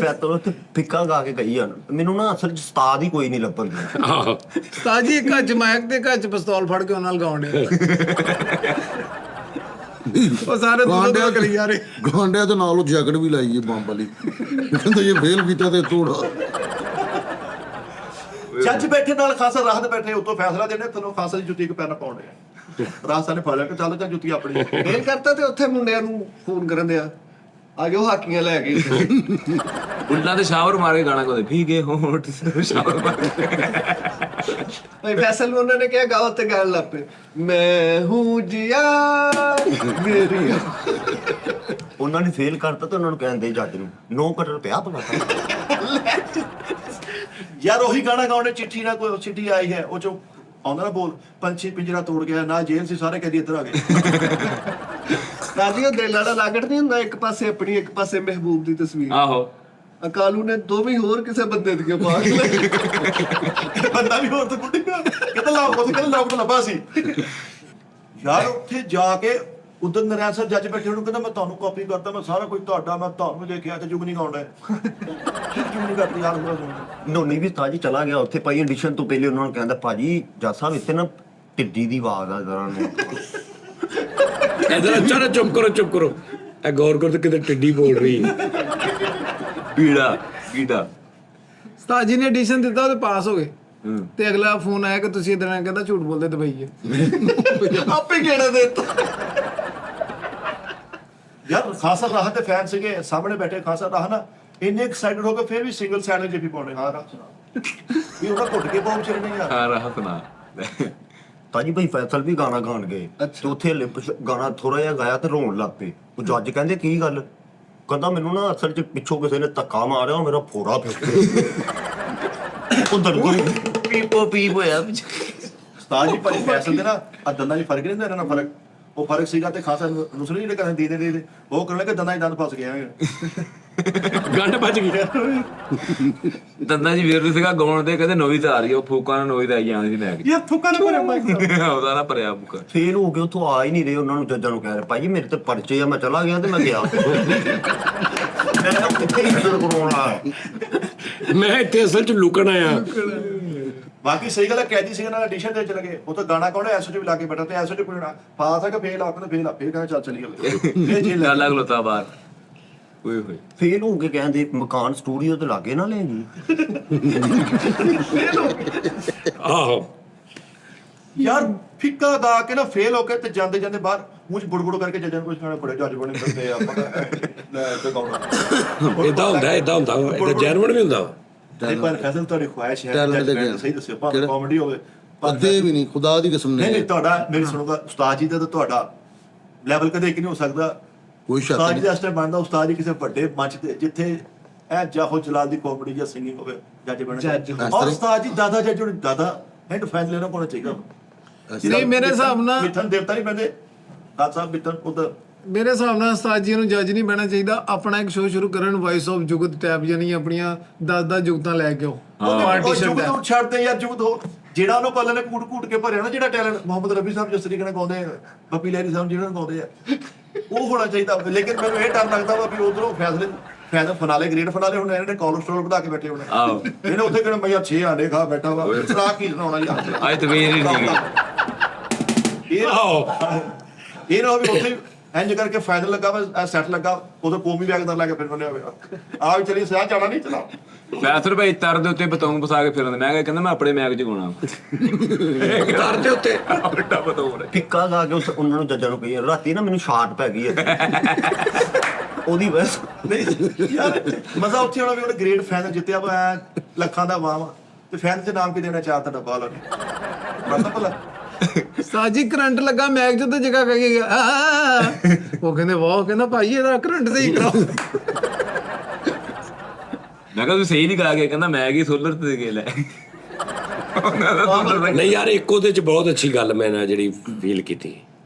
ਫੈਸਲ ਉੱਥੇ ਫਿੱਕਾ ਗਾ ਕੇ ਗਈ ਆ। ਮੈਨੂੰ ਨਾ ਅਸਲ 'ਚ ਉਸਤਾਦ ਹੀ ਕੋਈ ਨਹੀਂ ਲੱਭਣ ਦਿਆ। ਆਹੋ ਉਸਤਾਦ ਜੀ ਇੱਕ ਹੱਥ 'ਚ ਮਾਈਕ ਤੇ ਇੱਕ ਹੱਥ 'ਚ ਪਿਸਤੌਲ ਫੜ ਕੇ ਉਹਨਾਂ ਨਾਲ ਗਾਉਣ ਡਿਆ। ਉਹ ਸਾਰੇ ਦੂਜੇ ਕਰੀ ਜਾ ਰਹੇ। ਗਾਂਡਿਆਂ ਦੇ ਨਾਲ ਉਹ ਜੈਕਟ ਵੀ ਲਾਈ ਹੈ ਬੰਬ ਵਾਲੀ, ਕਹਿੰਦਾ ਇਹ ਫੇਲ ਕੀਤਾ ਤੇ ਤੋੜਾ। ਜੱਜ ਬੈਠੇ ਨਾਲ ਖਾਸਾ ਰਾਹਤ ਬੈਠੇ ਉੱਤੋਂ ਫੈਸਲਾ ਦੇਣੇ ਤੈਨੂੰ ਖਾਸਾ ਦੀ ਜੁੱਤੀ ਇੱਕ ਪੈਨ ਪਾਉਣੇ ਰਾਸਾ ਨੇ ਫੜ ਲਿਆ ਕਿ ਚੱਲ ਤਾਂ ਜੁੱਤੀ ਆਪਣੀ। ਫੇਲ ਕਰਤਾ ਤੇ ਉੱਥੇ ਮੁੰਡਿਆਂ ਨੂੰ ਫੋਨ ਕਰਨ ਦਿਆ ਆ ਗਏ ਉਹ ਹਾਕੀਆਂ ਲੈ ਕੇ। ਬੁੱਲਾਂ ਤੇ ਸ਼ਾਵਰ ਮਾਰ ਕੇ ਗਾਣਾ ਗਾਉਂਦੇ ਭੀਗੇ ਹੋਂਠ ਸ਼ਾਵਰ ਮਾਰ ਕੇ। ਭਾਈ ਫੈਸਲ ਨੂੰ ਉਹਨਾਂ ਨੇ ਕਿਹਾ ਗਾਓ ਤੇ ਗਾਣ ਲੱਗ ਪਏ ਮੈਂ ਹੂੰ ਜਿਆ ਮੇਰੀ ਆ। ਉਹਨਾਂ ਨੇ ਫੇਲ ਕਰਤਾ ਤੇ ਉਹਨਾਂ ਨੂੰ ਕਹਿੰਦੇ ਜੱਜ ਨੂੰ ਨੋ ਕਟਰ ਪਿਆ ਭਲਾ। ਯਾਰ ਉਹੀ ਗਾਣਾ ਗਾਉਣੇ ਚਿੱਠੀ ਨਾਲ ਕੋਈ ਚਿੱਠੀ ਆਈ ਹੈ ਉਹ ਚੋਂ ਆਉਂਦਾ ਨਾ ਬੋਲ ਪੰਛੀ ਪਿੰਜਰਾ ਤੋੜ ਗਿਆ ਨਾ ਜੇਲ੍ਹ ਸੀ ਸਾਰੇ ਕੈਦੀ ਇੱਧਰ ਆ ਗਏ। ਰਾਜੀ ਉਹ ਦਿਲ ਵਾਲਾ ਲਾਗਟ ਨਹੀਂ ਹੁੰਦਾ, ਇੱਕ ਪਾਸੇ ਆਪਣੀ ਇੱਕ ਪਾਸੇ ਮਹਿਬੂਬ ਦੀ ਤਸਵੀਰ। ਆਹੋ ਅਕਾਲੂ ਨੇ ਦੋਵੇਂ ਹੋਰ ਕਿਸੇ ਬੰਦੇ ਦੀਆਂ ਪਾ ਕੇ ਲੈ ਬੰਦਾ ਵੀ ਹੋਰ ਤਾਂ ਕੁੱਟੀ ਪਿਆ ਕਿਤੇ ਲਾਭ ਉਹ ਕਹਿੰਦਾ ਲਾਭ ਤਾਂ ਲੱਭਾ ਸੀ। ਯਾਰ ਉੱਥੇ ਜਾ ਕੇ ਉਦੋਂ ਨਰਿਆਣ ਸਾਹਿਬ ਜੱਜ ਬੈਠੇ ਉਹਨੂੰ ਕਹਿੰਦਾ ਮੈਂ ਤੁਹਾਨੂੰ ਕਾਪੀ ਕਰਦਾ ਮੈਂ ਸਾਰਾ ਕੁਝ ਤੁਹਾਡਾ ਮੈਂ ਤੁਹਾਨੂੰ ਦੇਖਿਆ ਤੇ ਜੁਗਨੀ ਗਾਉਂਦਾ ਜੁਗਨੀ ਕਰਦੀ ਯਾਰ ਬੜਾ ਸੁਣਦਾ। ਨੋਨੀ ਵੀ ਤਾਜੀ ਚਲਾ ਗਿਆ ਉੱਥੇ ਭਾਈ ਐਡੀਸ਼ਨ ਤੋਂ ਪਹਿਲੇ ਉਹਨਾਂ ਨੂੰ ਕਹਿੰਦਾ ਭਾਜੀ ਜੱਜ ਸਾਹਿਬ ਇੱਥੇ ਨਾ ਢਿੱਡੀ ਦੀ ਆਵਾਜ਼ ਆ ਜਰਾ ਨੇ। ਇਧਰ ਚਲੋ ਚੁੱਪ ਕਰੋ ਇਹ ਗੌਰ ਕਰੋ ਤੇ ਕਿਤੇ ਟਿੱਡੀ ਬੋਲ ਰਹੀ ਹੈ। ਕੀੜਾ ਉਸਤਾਦ ਜੀ ਨੇ ਐਡੀਸ਼ਨ ਦਿੱਤਾ ਉਹਦੇ ਪਾਸ ਹੋ ਗਏ ਤੇ ਅਗਲਾ ਫੋਨ ਆਇਆ ਕਿ ਤੁਸੀਂ ਇਦਾਂ ਕਹਿੰਦਾ ਝੂਠ ਬੋਲਦੇ ਦੁਬਈ ਹੈ। ਆਪੇ ਕਿਹੜਾ ਦੇਤਾ। ਯਾਰ ਖਾਸਾ ਰਾਹ ਦੇ ਫੈਨ ਸੀਗੇ ਸਾਹਮਣੇ ਬੈਠੇ ਖਾਸਾ ਰਾਹ ਨਾ ਇੰਨੇ ਐਕਸਾਈਟਡ ਹੋ ਕੇ ਫਿਰ ਵੀ ਸਿੰਗਲ ਸਾਈਡ ਨੇ ਜੇਪੀ ਪਾਉਣੇ ਹਾਂ ਰਾਹ ਵੀ ਉਹਦਾ ਘੁੱਟ ਕੇ ਪਹੁੰਚ ਰਹੇ ਨੇ ਯਾਰ। ਆ ਰਹਾ ਸੁਣਾ ਤਾਜੀ ਭਾਈ ਫੈਸਲ ਵੀ ਗਾਣਾ ਗਾਣ ਗਏ ਤੇ ਉੱਥੇ ਗਾਣਾ ਥੋੜਾ ਜਿਹਾ ਗਾਇਆ ਤੇ ਰੋਣ ਲੱਗ ਪਏ। ਉਹ ਜੱਜ ਕਹਿੰਦੇ ਕੀ ਗੱਲ, ਕਹਿੰਦਾ ਮੈਨੂੰ ਨਾ ਅਸਲ 'ਚ ਪਿੱਛੋਂ ਕਿਸੇ ਨੇ ਧੱਕਾ ਮਾਰਿਆ ਮੇਰਾ ਫੋੜਾ ਫਿੱਟ ਉਧਰ ਪੀਪ ਹੋਇਆ। ਉਸਤਾਦ ਜੀ ਭਾਈ ਫੈਸਲ ਦੇ ਨਾ ਆ ਦੰਦਾਂ 'ਚ ਫਰਕ ਨਹੀਂ ਹੁੰਦਾ ਇਹਨਾਂ ਨਾਲ ਫਰਕ ਉਹ ਫਰਕ ਸੀਗਾ ਤੇ ਖਾਸਾ ਨੁਸਰੇ ਜਿਹੜੇ ਕਹਿੰਦੇ ਦੇ ਉਹ ਕਰਨ ਲੱਗੇ ਦੰਦਾਂ 'ਚ ਦੰਦ ਫਸ ਗਿਆ ਗੰਢ ਵੱਜ ਗਈ। ਦੰਦਾਂ 'ਚ ਵੀਰ ਸੀਗਾ ਗਾਉਣ ਦੇ ਕਹਿੰਦੇ ਨੋਈ ਤਾਂ ਆ ਰਹੀ ਉਹ ਫੂਕਾਂ ਨਾਲ ਨੋਈ ਤਾਂ ਆਈ ਜਾਂਦੀ ਸੀ ਲੈ ਕੇ। ਯਾਰ ਥੁੱਕਾ ਨਾ ਭਰਿਆ ਮਾਈਕ ਉਹਦਾ ਨਾ ਭਰਿਆ ਫੂਕਾ। ਫੇਲ ਹੋ ਗਏ ਉੱਥੋਂ ਆ ਹੀ ਨਹੀਂ ਰਹੇ। ਉਹਨਾਂ ਨੂੰ ਜੱਜਾਂ ਨੂੰ ਕਹਿ ਰਹੇ ਭਾਈ ਮੇਰੇ ਤੇ ਪਰਚੇ ਆ ਮੈਂ ਚਲਾ ਗਿਆ ਤੇ ਮੈਂ ਗਿਆ। ਮੈਂ ਕਿੱਥੇ ਇੱਜ਼ਤ ਕਰਾਉਣਾ। ਮੈਂ ਇੱਥੇ ਅਸਲ 'ਚ ਲੁਕਣ ਆਇਆ। ਬਾਕੀ ਸਹੀ ਗੱਲ ਹੈ, ਕੈਦੀ ਸਿੰਘ ਨਾਲ ਐਡੀਸ਼ਨ ਦੇ ਚਲੇ ਗਏ, ਉਹ ਤਾਂ ਗਾਣਾ ਕੌਣ ਐਸਓ ਵੀ ਲਾ ਕੇ ਬੈਠਾ ਤੇ ਐਸਓ ਕੋਈ ਨਾ ਪਾਸ ਆ ਕੇ ਫੇਲ ਆ ਕੇ ਫੇਲ ਕਹਿੰਦਾ ਚੱਲ ਚਲੀ ਗਏ ਫੇਰ ਜੇਲ੍ਹ ਗੱਲ ਲੱਗ ਲੋਤਾ ਬਾਹਰ ਓਏ ਹੋਏ ਫੇਲ ਹੋ ਕੇ ਕਹਿੰਦੇ ਮਕਾਨ ਸਟੂਡੀਓ ਤੇ ਲਾਗੇ ਨਾ ਲੈ ਜੀ। ਆਹੋ ਯਾਰ ਫਿੱਕਾ ਗਾ ਕੇ ਨਾ ਫੇਲ ਹੋ ਕੇ ਤੇ ਜਾਂਦੇ ਜਾਂਦੇ ਬਾਹਰ ਮੂੰਹ ਚ ਗੁੜਗੁੜ ਕਰਕੇ ਜੱਜਾਂ ਨੂੰ ਕੁਝ ਕਹਿਣਾ, ਬੜੇ ਜੱਜ ਬਣੇ ਫਿਰਦੇ ਆ ਲੈ ਤੇ ਗਾਉਣਾ ਇਦਾਂ ਹੁੰਦਾ ਇਹਦਾ ਜੈਨੂਇਨ ਵੀ ਹੁੰਦਾ ਵਾ। ਨਹੀਂ ਪਰ ਫੈਸਲ ਤੁਹਾਡੀ ਖੁਆਇਸ਼ ਹੈ Talent ਜੱਜ ਦੇ ਬੈਂਡ ਗਿਆ। ਸਹੀ ਦੱਸਿਓ, ਭਾਵੇਂ ਕਾਮੇਡੀ ਹੋਵੇ ਅੱਧੇ ਵੀ ਨਹੀਂ, ਖੁਦਾ ਦੀ ਕਸਮ ਨਹੀਂ ਨਹੀਂ। ਨਹੀਂ ਤੁਹਾਡਾ ਮੇਰੀ ਸੁਣੋਗਾ, ਉਸਤਾਦ ਜੀ ਦਾ ਤਾਂ ਤੁਹਾਡਾ ਲੈਵਲ ਕਦੇ ਇੱਕ ਨਹੀਂ ਹੋ ਸਕਦਾ। ਕੋਈ ਸ਼ੱਕ ਉਸਤਾਦ ਜੀ ਨਹੀਂ। ਦਾ ਇਸ ਟਾਈਮ ਬਣਦਾ ਉਸਤਾਦ ਜੀ ਕਿਸੇ ਵੱਡੇ ਮੰਚ ਤੇ ਜਿੱਥੇ ਇਹ ਜਾਹੋ ਜਲਾਲ ਦੀ ਕਾਮੇਡੀ ਜਾਂ ਸਿੰਗਿੰਗ ਹੋਵੇ ਜੱਜ ਜੱਜ ਬਣਨਾ, ਔਰ ਉਸਤਾਦ ਜੀ ਦਾਦਾ ਜੱਜ ਹੋਣੇ, ਦਾਦਾ ਹੈਂਡ ਫੈਨ ਲੈਣਾ ਕੋਣਾ ਚਾਹੀਦਾ। ਨਹੀਂ, ਮੇਰੇ ਹਿਸਾਬ ਨਾਲ ਮਿੱਠਨ ਦੇਵਤਾ ਨਹੀਂ ਬੰਦੇ ਦਾਦਾ ਸਾਹਿਬ ਮਿੱਠਨ ਉਧਰ ਮੇਰੇ ਹਿਸਾਬ ਨਾਲ ਉਸਤਾਦ ਜੀ ਨੂੰ ਜੱਜ ਨਹੀਂ ਬਹਿਣਾ ਚਾਹੀਦਾ, ਆਪਣਾ ਇੱਕ ਸ਼ੋਅ ਸ਼ੁਰੂ ਕਰਨ, ਵਾਇਸ ਆਫ ਜੁਗਤ ਟੈਬ, ਯਾਨੀ ਆਪਣੀਆਂ 10 ਜੁਗਤਾਂ ਲੈ ਕੇ ਆਓ ਪਾਰਟੀਸ਼ਨ ਜੁਗਤ ਟੈਬ। ਨੂੰ ਛੱਡਦੇ ਯਾਰ, ਜੁਗਤ ਹੋ ਜਿਹੜਾ ਉਹਨੂੰ ਪਾਲਣ ਨੇ ਕੂਟ ਕੇ ਭਰਿਆ ਨਾ, ਜਿਹੜਾ ਟੈਲੈਂਟ ਮੁਹੰਮਦ ਰਫੀ ਸਾਹਿਬ ਜਿਸ ਤਰੀਕੇ ਨਾਲ ਗਾਉਂਦੇ ਆ, ਬੱਪੀ ਲਹਿਰੀ ਸਾਹਿਬ ਜਿਹਨਾਂ ਨੂੰ ਗਾਉਂਦੇ ਆ, ਉਹ ਹੋਣਾ ਚਾਹੀਦਾ। ਲੇਕਿਨ ਮੈਨੂੰ ਇਹ ਡਰ ਲੱਗਦਾ ਵਾ ਵੀ ਉਧਰੋਂ ਫੈਸਲੇ ਫਨਾਲੇ ਗ੍ਰੇਡ ਫਨਾਲੇ ਹੁਣ ਇਹਨਾਂ ਨੇ ਕੋਲੇਸਟ੍ਰੋਲ ਵਧਾ ਕੇ ਬੈਠੇ ਹੋਣੇ। ਆਹੋ ਇਹਨੇ ਉੱਥੇ ਕਿਹੜਾ ਮੈਂ 6 ਆਂਡੇ ਖਾ ਬੈਠਾ ਵਾ, ਸਰਾ ਕੀ ਸੁਣਾਉਣਾ ਯਾਰ। ਅੱਜ ਤਵੇਰ ਹੀ ਨਹੀਂ ਗਈ ਇਹ ਨਾ ਹੋਵੇ ਉੱਥੇ ਇੰਜ ਕਰਕੇ ਫਾਈਨਲ ਲੱਗਾ ਵਾ, ਸੈੱਟ ਲੱਗਾ, ਉਦੋਂ ਕੋਮੀ ਬੈਗ ਦਾ ਲਾ ਕੇ ਫਿਰ ਬੰਨਿਆ ਹੋਇਆ ਆ ਵੀ ਚਲੀ ਸਿਆਹ ਚਾਣਾ ਨਹੀਂ ਚਲਾ। ਫੈਸਲ ਭਾਈ ਤਰ ਦੇ ਉੱਤੇ ਬਤੌਂਗ ਫਸਾ ਕੇ ਫਿਰਦੇ, ਮੈਂ ਕਹਿੰਦਾ ਮੈਂ ਆਪਣੇ ਮੈਗ ਚ ਗਾਉਣਾ ਤਾਰ ਦੇ ਉੱਤੇ ਵੱਡਾ ਬਤੌਂਗ ਫਿੱਕਾ ਗਾ ਕੇ ਉਹਨਾਂ ਨੂੰ ਜੱਜਾਂ ਨੂੰ ਕਹੀ ਰਾਤੀ ਨਾ ਮੈਨੂੰ ਸ਼ਾਰਟ ਪੈ ਗਈ ਹੈ ਉਹਦੀ ਬਸ। ਨਹੀਂ ਯਾਰ ਮਜ਼ਾ ਉੱਥੇ ਆਉਣਾ ਵੀ ਉਹਨੇ ਗ੍ਰੇਟ ਫਾਈਨਲ ਜਿੱਤਿਆ ਵਾ, ਐਂ ਲੱਖਾਂ ਦਾ ਵਾਹ ਵਾ, ਤੇ ਫਾਈਨਲ ਦੇ ਨਾਮ ਕੀ ਦੇਣਾ, ਚਾਰ ਦਾ ਡੱਬਾ ਲਾ ਪਤਾ ਭਲਾ ਉਸਤਾਦ ਜੀ ਕਰੰਟ ਲੱਗਾ ਮੈਗ ਚ ਤੇ ਜਗ੍ਹਾ ਕਹਿ ਗਿਆ ਉਹ ਕਹਿੰਦੇ ਵਾਹ, ਕਹਿੰਦਾ ਭਾਈ ਇਹਦਾ ਕਰੰਟ ਸਹੀ ਕਰਾਓ। ਮੈਂ ਕਿਹਾ ਤੂੰ ਸਹੀ ਨਹੀਂ ਗਾ ਕੇ, ਕਹਿੰਦਾ ਮੈਂ ਕੀ ਸੋਲਰ ਤੇ ਗਏ ਲੈ ਨਹੀਂ ਯਾਰ, ਇੱਕ ਉਹਦੇ ਚ ਬਹੁਤ ਅੱਛੀ ਗੱਲ ਮੈਂ ਨਾ ਜਿਹੜੀ ਫੀਲ ਕੀਤੀ,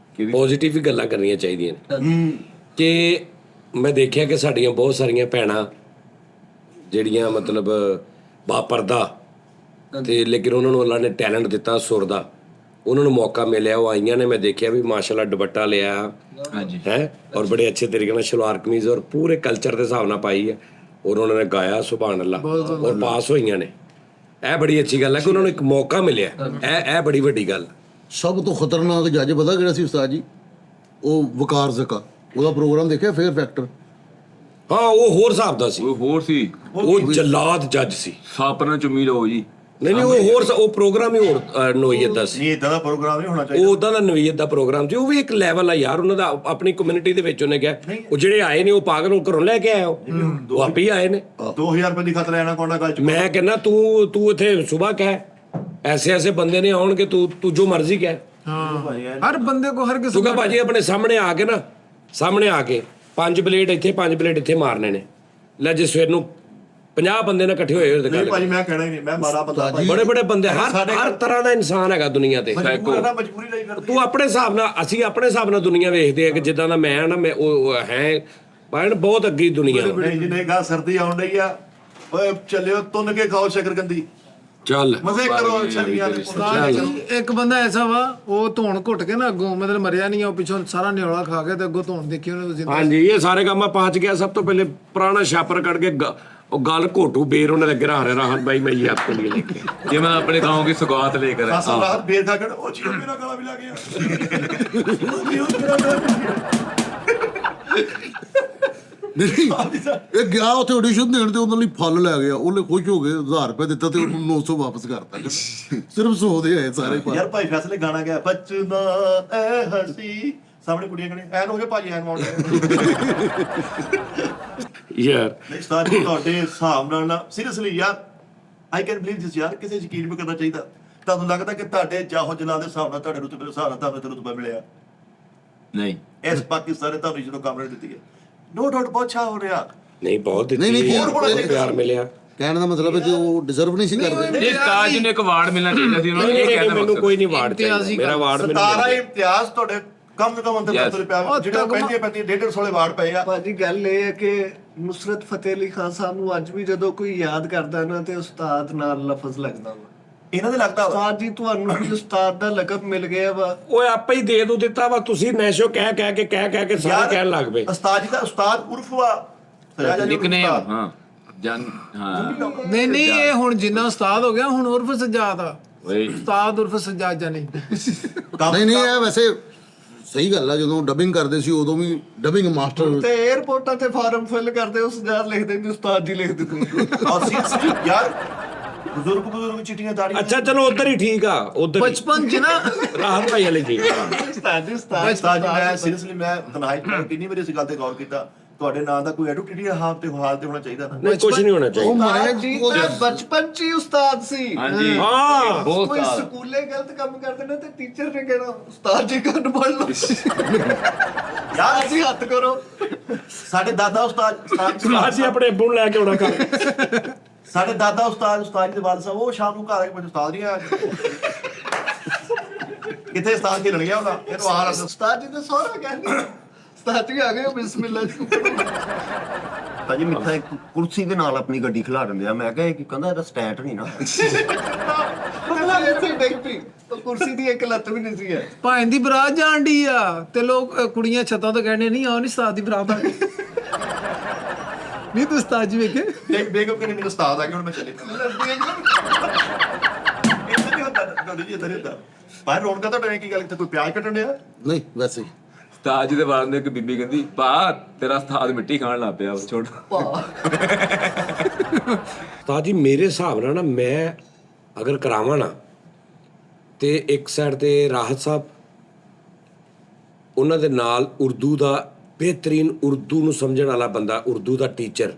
ਪੋਜ਼ਿਟਿਵ ਹੀ ਗੱਲਾਂ ਕਰਨੀਆਂ ਚਾਹੀਦੀਆਂ ਨੇ। ਕਿ ਮੈਂ ਦੇਖਿਆ ਕਿ ਸਾਡੀਆਂ ਬਹੁਤ ਸਾਰੀਆਂ ਭੈਣਾਂ ਜਿਹੜੀਆਂ ਮਤਲਬ ਬਾਪਰਦਾ ਤੇ, ਲੇਕਿਨ ਉਹਨਾਂ ਨੂੰ ਅੱਲਾ ਨੇ ਟੈਲੈਂਟ ਦਿੱਤਾ ਸੁਰ ਦਾ, ਉਹਨਾਂ ਨੂੰ ਮੌਕਾ ਮਿਲਿਆ, ਉਹ ਆਈਆਂ ਨੇ, ਮੈਂ ਦੇਖਿਆ ਵੀ ਮਾਸ਼ਾਅੱਲਾ ਦੁਪੱਟਾ ਲਿਆ ਹਾਂਜੀ ਹੈ ਔਰ ਬੜੇ ਅੱਛੇ ਤਰੀਕੇ ਨਾਲ ਸਲਵਾਰ ਕਮੀਜ਼ ਔਰ ਪੂਰੇ ਕਲਚਰ ਦੇ ਹਿਸਾਬ ਨਾਲ ਪਾਈ ਹੈ, ਔਰ ਉਹਨਾਂ ਨੇ ਗਾਇਆ ਸੁਭਾਨ ਅੱਲਾ ਔਰ ਪਾਸ ਹੋਈਆਂ ਨੇ। ਇਹ ਬੜੀ ਅੱਛੀ ਗੱਲ ਹੈ ਕਿ ਉਹਨਾਂ ਨੂੰ ਇੱਕ ਮੌਕਾ ਮਿਲਿਆ, ਇਹ ਬੜੀ ਵੱਡੀ ਗੱਲ। ਸਭ ਤੋਂ ਖਤਰਨਾਕ ਜੱਜ ਪਤਾ ਕਿਹੜਾ ਸੀ ਉਸਤਾਦ ਜੀ? ਉਹ ਵਕਾਰ ਜ਼ਕਾ, ਉਹਦਾ ਪ੍ਰੋਗਰਾਮ ਦੇਖਿਆ ਫੇਅਰ ਫੈਕਟਰ? ਹਾਂ, ਉਹ ਹੋਰ ਹਿਸਾਬ ਦਾ ਸੀ, ਉਹ ਹੋਰ ਸੀ, ਉਹ ਜਲਾਦ ਜੱਜ ਸੀ। ਸਾਪਰ ਨਾਲ ਚੁੰਮੀ ਲਓ ਜੀ। ਨਹੀਂ ਉਹ ਹੋਰ ਉਹ ਪ੍ਰੋਗਰਾਮ ਹੀ ਹੋਰ ਨੋਈਅਤ ਦਾ ਸੀ, ਇਹ ਇਦਾਂ ਦਾ ਪ੍ਰੋਗਰਾਮ ਨਹੀਂ ਹੋਣਾ ਚਾਹੀਦਾ। ਉਹ ਉਦਾਂ ਦਾ ਨਵੀਅਤ ਦਾ ਪ੍ਰੋਗਰਾਮ ਸੀ। ਉਹ ਵੀ ਇੱਕ ਲੈਵਲ ਆ ਯਾਰ ਉਹਨਾਂ ਦਾ, ਆਪਣੀ ਕਮਿਊਨਿਟੀ ਦੇ ਵਿੱਚ ਉਹਨੇ ਕਿਹਾ ਉਹ ਜਿਹੜੇ ਆਏ ਨੇ ਉਹ ਪਾਗਲ ਨੂੰ ਘਰੋਂ ਲੈ ਕੇ ਆਏ, ਉਹ ਆਪੇ ਹੀ ਆਏ ਨੇ। 2000 ਰੁਪਏ ਦੀ ਖਤਰਾ ਲੈਣਾ ਕੋਣਾ ਗੱਲ ਚ। ਮੈਂ ਕਹਿੰਦਾ ਤੂੰ ਇੱਥੇ ਸੁਬਾਹ ਕਹਿ ਐਸੇ ਬੰਦੇ ਨੇ ਆਉਣਗੇ, ਤੂੰ ਜੋ ਮਰਜ਼ੀ ਕਹਿ, ਹਰ ਬੰਦੇ ਕੋ ਹਰ ਤੂੰ ਕਿਸਮ ਕਹ ਭਾਜੀ ਆਪਣੇ ਸਾਹਮਣੇ ਆ ਕੇ ਨਾ, ਸਾਹਮਣੇ ਆ ਕੇ 5 ਬਲੇਡ ਇੱਥੇ 5 ਬਲੇਡ ਇੱਥੇ ਮਾਰਨੇ ਨੇ, ਲੈ ਜੇ ਸਵੇਰ ਨੂੰ 50 ਬੰਦੇ ਨਾਲ ਇਕੱਠੇ ਹੋਏ ਹੋਏ ਨਹੀਂ ਭਾਜੀ ਮੈਂ ਕਹਿਣਾ ਹੀ ਨਹੀਂ, ਮੈਂ ਮਾੜਾ ਬੰਦਾ ਭਾਜੀ। ਬੜੇ ਬੰਦੇ, ਹਰ ਤਰ੍ਹਾਂ ਦਾ ਇਨਸਾਨ ਹੈਗਾ ਦੁਨੀਆ ਤੇ। ਮਜਬੂਰੀ ਲਈ ਕਰਦੀ। ਤੂੰ ਆਪਣੇ ਹਿਸਾਬ ਨਾਲ, ਅਸੀਂ ਆਪਣੇ ਹਿਸਾਬ ਨਾਲ ਦੁਨੀਆ ਵੇਖਦੇ ਆ ਕਿ ਜਿੱਦਾਂ ਦਾ ਮੈਂ ਨਾ, ਮੈਂ ਉਹ ਹੈ ਪਰ ਬਹੁਤ ਅੱਗੇ ਦੁਨੀਆ। ਨਹੀਂ ਜਿਹਨੇ ਕਹਾ ਸਰਦੀ ਆਉਣ ਡਈ ਆ, ਓਏ ਚੱਲਿਓ ਤੁੰਨ ਕੇ ਖਾਓ ਸ਼ਕਰਕੰਦੀ, ਚੱਲ ਮਜ਼ੇ ਕਰੋ ਛਲੀਆਂ ਦੇ। ਇੱਕ ਬੰਦਾ ਐਸਾ ਵਾ, ਉਹ ਧੋਣ ਘੁੱਟ ਕੇ ਨਾ ਅੱਗੋਂ, ਮਤਲਬ ਮਰਿਆ ਨਹੀਂ, ਉਹ ਪਿੱਛੋਂ ਸਾਰਾ ਨਿਓਲਾ ਖਾ ਕੇ ਤੇ ਅੱਗੋਂ ਧੋਣ ਦੇਖੀ ਉਹਨੇ ਤੁਸੀਂ। ਹਾਂਜੀ, ਇਹ ਸਾਰੇ ਕੰਮ ਪਹੁੰਚ ਗਿਆ। ਸਭ ਤੋਂ ਪਹਿਲੇ ਪੁਰਾਣਾ ਛਾਪਰ ਕੱਢ ਕੇ ਉਹ ਗੱਲ ਘੋਟੂ ਬੇਰ ਉਹਨੇ ਲੱਗੇ ਰਹਾ ਰਾਹਤ ਬਾਈ ਮੈਂ ਯਾਦ ਕਰ ਲਈ ਜੇ ਮੈਂ ਆਪਣੇ ਗਾਉਂ ਕੀ ਸੁਗਾਤ ਲੈ ਕਰ ਸਾਸਾ ਰਾਤ ਬੇਰ ਖਾ ਕੇ ਉਹ ਜੀ ਮੇਰਾ ਗਲਾ ਵੀ ਲੱਗ ਗਿਆ। ਨਹੀਂ, ਇਹ ਗਿਆ ਉੱਥੇ ਆਡੀਸ਼ਨ ਦੇਣ ਤੇ ਉਹਨਾਂ ਲਈ ਫਲ ਲੈ ਗਿਆ, ਉਹਨੇ ਖੁਸ਼ ਹੋ ਗਏ, 1000 ਰੁਪਏ ਦਿੱਤਾ ਤੇ ਉਹਨੂੰ 900 ਵਾਪਸ ਕਰਤਾ। ਸਿਰਫ 100 ਦੇ ਆਏ ਸਾਰੇ। ਯਾਰ ਭਾਈ ਫੈਸਲੇ ਗਾਣਾ ਗਿਆ, ਬਚਨਾ ਐ ਹਸੀ, ਸਾਹਮਣੇ ਕੁੜੀਆਂ ਕਹਣੇ ਐਨ ਹੋ ਗਏ ਭਾਜੀ, ਐਨ ਮਾਉਂਦੇ ਯਾਰ। ਨਹੀਂ ਸਟਾਰ ਜੀ ਤੁਹਾਡੇ ਹਿਸਾਬ ਨਾਲ ਨਾ ਸੀਰੀਅਸਲੀ ਯਾਰ, ਆਈ ਕੈਨ ਬਲੀਵ ਦਿਸ ਯਾਰ, ਕਿਸੇ ਯਕੀਨ ਵੀ ਕਰਨਾ ਚਾਹੀਦਾ। ਤੁਹਾਨੂੰ ਲੱਗਦਾ ਕਿ ਤੁਹਾਡੇ ਜਾਹੋ ਜਲਾ ਦੇ ਹਿਸਾਬ ਨਾਲ, ਤੁਹਾਡੇ ਰੁਤਬੇ ਦੇ ਹਿਸਾਬ ਨਾਲ ਤੁਹਾਨੂੰ ਰੁਤਬਾ ਮਿਲਿਆ ਨਹੀਂ? ਇਸ ਪਾਕਿਸਤਾਨ ਨੇ ਤੁਹਾਨੂੰ ਜਦੋਂ ਕਾਮਰੇਡ ਦਿੱਤੀ ਹੈ, ਨੋ ਡਾਊਟ ਬਹੁਤ ਅੱਛਾ ਹੋ ਰਿਹਾ। ਨਹੀਂ ਬਹੁਤ ਦਿੱਤੀ, ਨਹੀਂ, ਬਹੁਤ ਪਿਆਰ ਮਿਲਿਆ। ਕਹਿਣ ਦਾ ਮਤਲਬ ਹੈ ਕਿ ਉਹ ਡਿਜ਼ਰਵ ਨਹੀਂ ਸੀ ਕਰਦੇ। ਇਹ ਸਟਾਰ ਜੀ ਨੂੰ ਇੱਕ ਅਵਾਰਡ ਮਿਲਣਾ ਚਾਹੀਦਾ ਸੀ, ਉਹਨਾਂ ਨੂੰ ਇਹ ਕਹਿੰਦਾ ਮੈਨੂੰ ਕੋਈ ਨਹੀਂ ਵਾਰਡ ਚਾਹੀਦਾ, ਮੇਰਾ ਵਾਰਡ ਮੈਨੂੰ 17 ਇਮਤਿਆਜ਼ ਤੁਹਾਡੇ ਕਮ ਤੋਂ ਕਮ ਅੰਦਰ ਤੁਰ ਪਿਆ, ਜਿਹੜਾ 35 ਵਾਲੇ ਵਾਰਡ ਪਏ ਆ। ਭਾਜੀ ਗੱਲ ਇਹ ਹੈ ਕਿ ਨੁਸਰਤ ਫਤਿਹ ਅਲੀ ਖਾਨ ਸਾਹਿਬ ਨੂੰ ਅੱਜ ਵੀ ਜਦੋਂ ਕੋਈ ਯਾਦ ਕਰਦਾ ਨਾ ਤੇ ਉਸਤਾਦ ਨਾਲ ਲਫ਼ਜ਼ ਲੱਗਦਾ ਵਾ। ਇਹਨਾਂ ਦੇ ਲੱਗਦਾ ਵਾ ਉਸਤਾਦ ਜੀ ਤੁਹਾਨੂੰ ਵੀ ਉਸਤਾਦ ਦਾ ਲਕਬ ਮਿਲ ਗਿਆ ਵਾ। ਓਏ ਆਪੇ ਹੀ ਦੇ ਦਿੱਤਾ ਵਾ, ਤੁਸੀਂ ਨੈਸ਼ੋ ਕਹਿ ਕੇ ਸਾਰੇ ਕਹਿਣ ਲੱਗ ਪਏ। ਉਸਤਾਦ ਜੀ ਦਾ ਉਸਤਾਦ ਉਰਫ ਵਾ ਨਿਕਨੇਮ। ਹਾਂ ਜਾਨ, ਹਾਂ ਨਹੀਂ ਇਹ ਹੁਣ ਜਿੰਨਾ ਉਸਤਾਦ ਹੋ ਗਿਆ, ਹੁਣ ਉਰਫ ਸਜਾਦ ਆ। ਓਏ ਉਸਤਾਦ ਉਰਫ ਸੱਜਾਦ ਜਾਨੀ। ਨਹੀਂ ਇਹ ਵੈਸੇ ਸਹੀ ਗੱਲ ਆ, ਜਦੋਂ ਡਬਿੰਗ ਕਰਦੇ ਸੀ ਉਦੋਂ ਵੀ ਡਬਿੰਗ ਮਾਸਟਰ ਤੇ 에어ਪੋਰਟਾਂ ਤੇ ਫਾਰਮ ਫਿਲ ਕਰਦੇ ਉਸ ਯਾਰ ਲਿਖਦੇ ਨਹੀਂ, ਉਸਤਾਦ ਜੀ ਲਿਖ ਦਿੰਦੇ। ਔਰ ਸੀਰੀਅਸਲੀ ਯਾਰ ਬਜ਼ੁਰਗ ਚਿੱਟੀਆਂ ਦਾੜੀਆਂ। ਅੱਛਾ ਚਲੋ ਉਧਰ ਹੀ ਠੀਕ ਆ, ਉਧਰ ਬਚਪਨ ਚ ਨਾ ਰਾਹਤ ਭਾਈ ਵਾਲੇ ਠੀਕ ਆ। ਉਸਤਾਦ ਜੀ ਉਸਤਾਦ ਜੀ ਮੈਂ ਸੀਰੀਅਸਲੀ ਮੈਂ ਤਨਹਾਈ ਕਿੰਨੀ ਵਾਰੀ ਇਸ ਗੱਲ ਤੇ ਗੌਰ ਕੀਤਾ, ਤੁਹਾਡੇ ਨਾਂ ਦਾ ਕੋਈ ਐਡਵੋਕੇਟ ਹਾਲ ਤੇ ਹੋਣਾ ਚਾਹੀਦਾ ਨਾ। ਨਹੀਂ ਕੁਝ ਨਹੀਂ ਹੋਣਾ ਉਹ ਚਾਹੀਦਾ। ਮਾਰੇ ਜੀ ਤਾਂ ਬਚਪਨ ਚ ਹੀ ਉਸਤਾਦ ਸੀ। ਹਾਂਜੀ ਹਾਂ ਬਹੁਤ ਕੋਈ ਸਾਲ ਸਕੂਲੇ ਗਲਤ ਕੰਮ ਕਰਦੇ ਨੇ ਤੇ ਟੀਚਰ ਨੇ ਕਹਿਣਾ ਉਸਤਾਦ ਜੀ ਕੰਨ ਫੜ ਲਓ, ਯਾਰ ਜੀ ਹੱਥ ਕਰੋ। ਸਾਡੇ ਦਾਦਾ ਉਸਤਾਦ ਅਸੀਂ ਆਪਣੇ ਅੱਬੂ ਨੂੰ ਲੈ ਕੇ ਆਉਣਾ ਕਰ। ਸਾਡੇ ਦਾਦਾ ਉਸਤਾਦ ਜੀ ਦੇ ਵਾਲਦ ਸਾਹਿਬ ਉਹ ਸ਼ਾਮ ਨੂੰ ਘਰ ਆ ਕੇ ਮੈਨੂੰ ਉਸਤਾਦ ਨਹੀਂ ਆਇਆ ਕਿੱਥੇ ਉਸਤਾਦ ਖੇਲਣ ਗਿਆ ਉਹਦਾ ਇਹਨੂੰ ਆ ਰਸ ਉਸਤਾਦ ਜੀ ਦਾ ਸਹੁਰਾ ਕਹਿੰਦੇ ਉਸਤਾਦ ਜੀ ਆ ਗਏ, ਬਿਸਮਿਲ੍ਲਾ ਜੀ। ਭਾਜੀ ਮਿੱਠਾ ਇੱਕ ਕੁਰਸੀ ਦੇ ਨਾਲ ਆਪਣੀ ਗੱਡੀ ਖਿਲਾ ਦਿੰਦੇ ਆ। ਮੈਂ ਕਿਹਾ ਇਹ ਕੀ ਕਹਿੰਦਾ, ਇਹਦਾ ਸਟੈਟ ਨਹੀਂ ਨਾ। ਇੱਥੇ ਡਿੱਗ ਪਈ, ਉਹ ਕੁਰਸੀ ਦੀ ਇੱਕ ਲੱਤ ਵੀ ਨਹੀਂ ਸੀ ਹੈ। ਭਾਂ ਦੀ ਬਰਾਤ ਜਾਣ ਡਈ ਆ ਤੇ ਲੋਕ ਕੁੜੀਆਂ ਛੱਤਾਂ ਤੋਂ ਕਹਿੰਦੇ ਨਹੀਂ ਆਓ ਨਹੀਂ ਉਸਤਾਦ ਦੀ ਬਰਾਤ ਆ ਗਈ। ਨਹੀਂ ਤੂੰ ਉਸਤਾਦ ਜੀ ਵੇਖੇ ਇੱਕ ਬੇਗਮ ਕਹਿੰਦੇ ਮੈਨੂੰ ਉਸਤਾਦ ਆ ਗਿਆ ਹੁਣ ਮੈਂ ਚੱਲੇ ਇੱਥੇ ਨਹੀਂ ਹੁੰਦਾ ਤੁਹਾਡੀ ਜੀ ਇੱਧਰ ਨਹੀਂ ਹੁੰਦਾ ਬਾਹਰ ਰੌਣਕਾਂ ਤਾਂ ਕੀ ਗੱਲ ਇੱਥੇ ਕੋਈ ਪਿਆਜ਼ ਕੱਟਣ ਡਿਆ ਨਹੀਂ ਵੈਸੇ ਹੀ। ਉਸਤਾਦ ਜੀ ਦੇ ਬਾਰੇ ਨੇ ਇੱਕ ਬੀਬੀ ਕਹਿੰਦੀ ਭਾ ਤੇਰਾ ਉਸਤਾਦ ਮਿੱਟੀ ਖਾਣ ਲੱਗ ਪਿਆ ਛੋਟਾ। ਤਾਂ ਜੀ ਮੇਰੇ ਹਿਸਾਬ ਨਾਲ ਨਾ ਮੈਂ ਅਗਰ ਕਰਾਵਾਂ ਨਾ ਤੇ ਇੱਕ ਸਾਈਡ ਤੇ ਰਾਹਤ ਸਾਹਿਬ, ਉਹਨਾਂ ਦੇ ਨਾਲ ਉਰਦੂ ਦਾ ਬਿਹਤਰੀਨ ਉਰਦੂ ਨੂੰ ਸਮਝਣ ਵਾਲਾ ਬੰਦਾ, ਉਰਦੂ ਦਾ ਟੀਚਰ,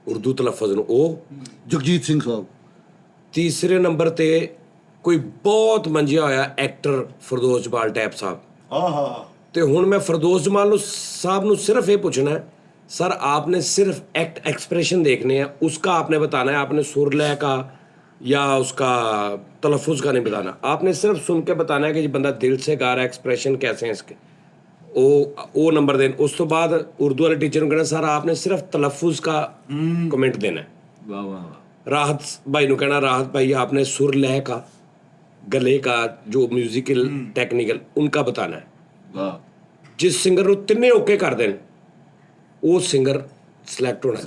ਉਰਦੂ ਤਲਫਜ਼ ਨੂੰ, ਉਹ ਜਗਜੀਤ ਸਿੰਘ ਸਾਹਿਬ। ਤੀਸਰੇ ਨੰਬਰ ਤੇ ਕੋਈ ਬਹੁਤ ਮੰਜਿਆ ਹੋਇਆ ਐਕਟਰ ਫਿਰਦੌਸ ਜਮਾਲ ਟੈਪ ਸਾਹਿਬ। ਆਹਾ ਤੇ ਹੁਣ ਮੈਂ ਫਿਰदौस जमाल साहब ने सिर्फ ये पूछना है, सर आपने सिर्फ एक्ट एक्सप्रेशन देखने हैं, उसका आपने बताना है, आपने सुर लय का या उसका तलफ़ुज़ का नहीं बताना, आपने सिर्फ सुन के बताना है कि ये बंदा दिल से गा रहा है, एक्सप्रेशन कैसे हैं इसके, वो नंबर देना। उस तो बाद उर्दू वाले टीचर को कहना सर आपने सिर्फ तलफ़ुज़ का कमेंट देना है। ਵਾਹ ਵਾਹ ਵਾਹ। राहत भाई को कहना राहत भाई आपने सुर लय का, गले का, जो म्यूजिकल टेक्निकल उनका बताना है। ਵਾਹ जिस सिंगर ਨੂੰ ਤਿੰਨੇ ਓਕੇ ਕਰ ਦੇਣ ਉਹ ਸਿੰਗਰ ਸਿਲੈਕਟ ਹੋਣਾ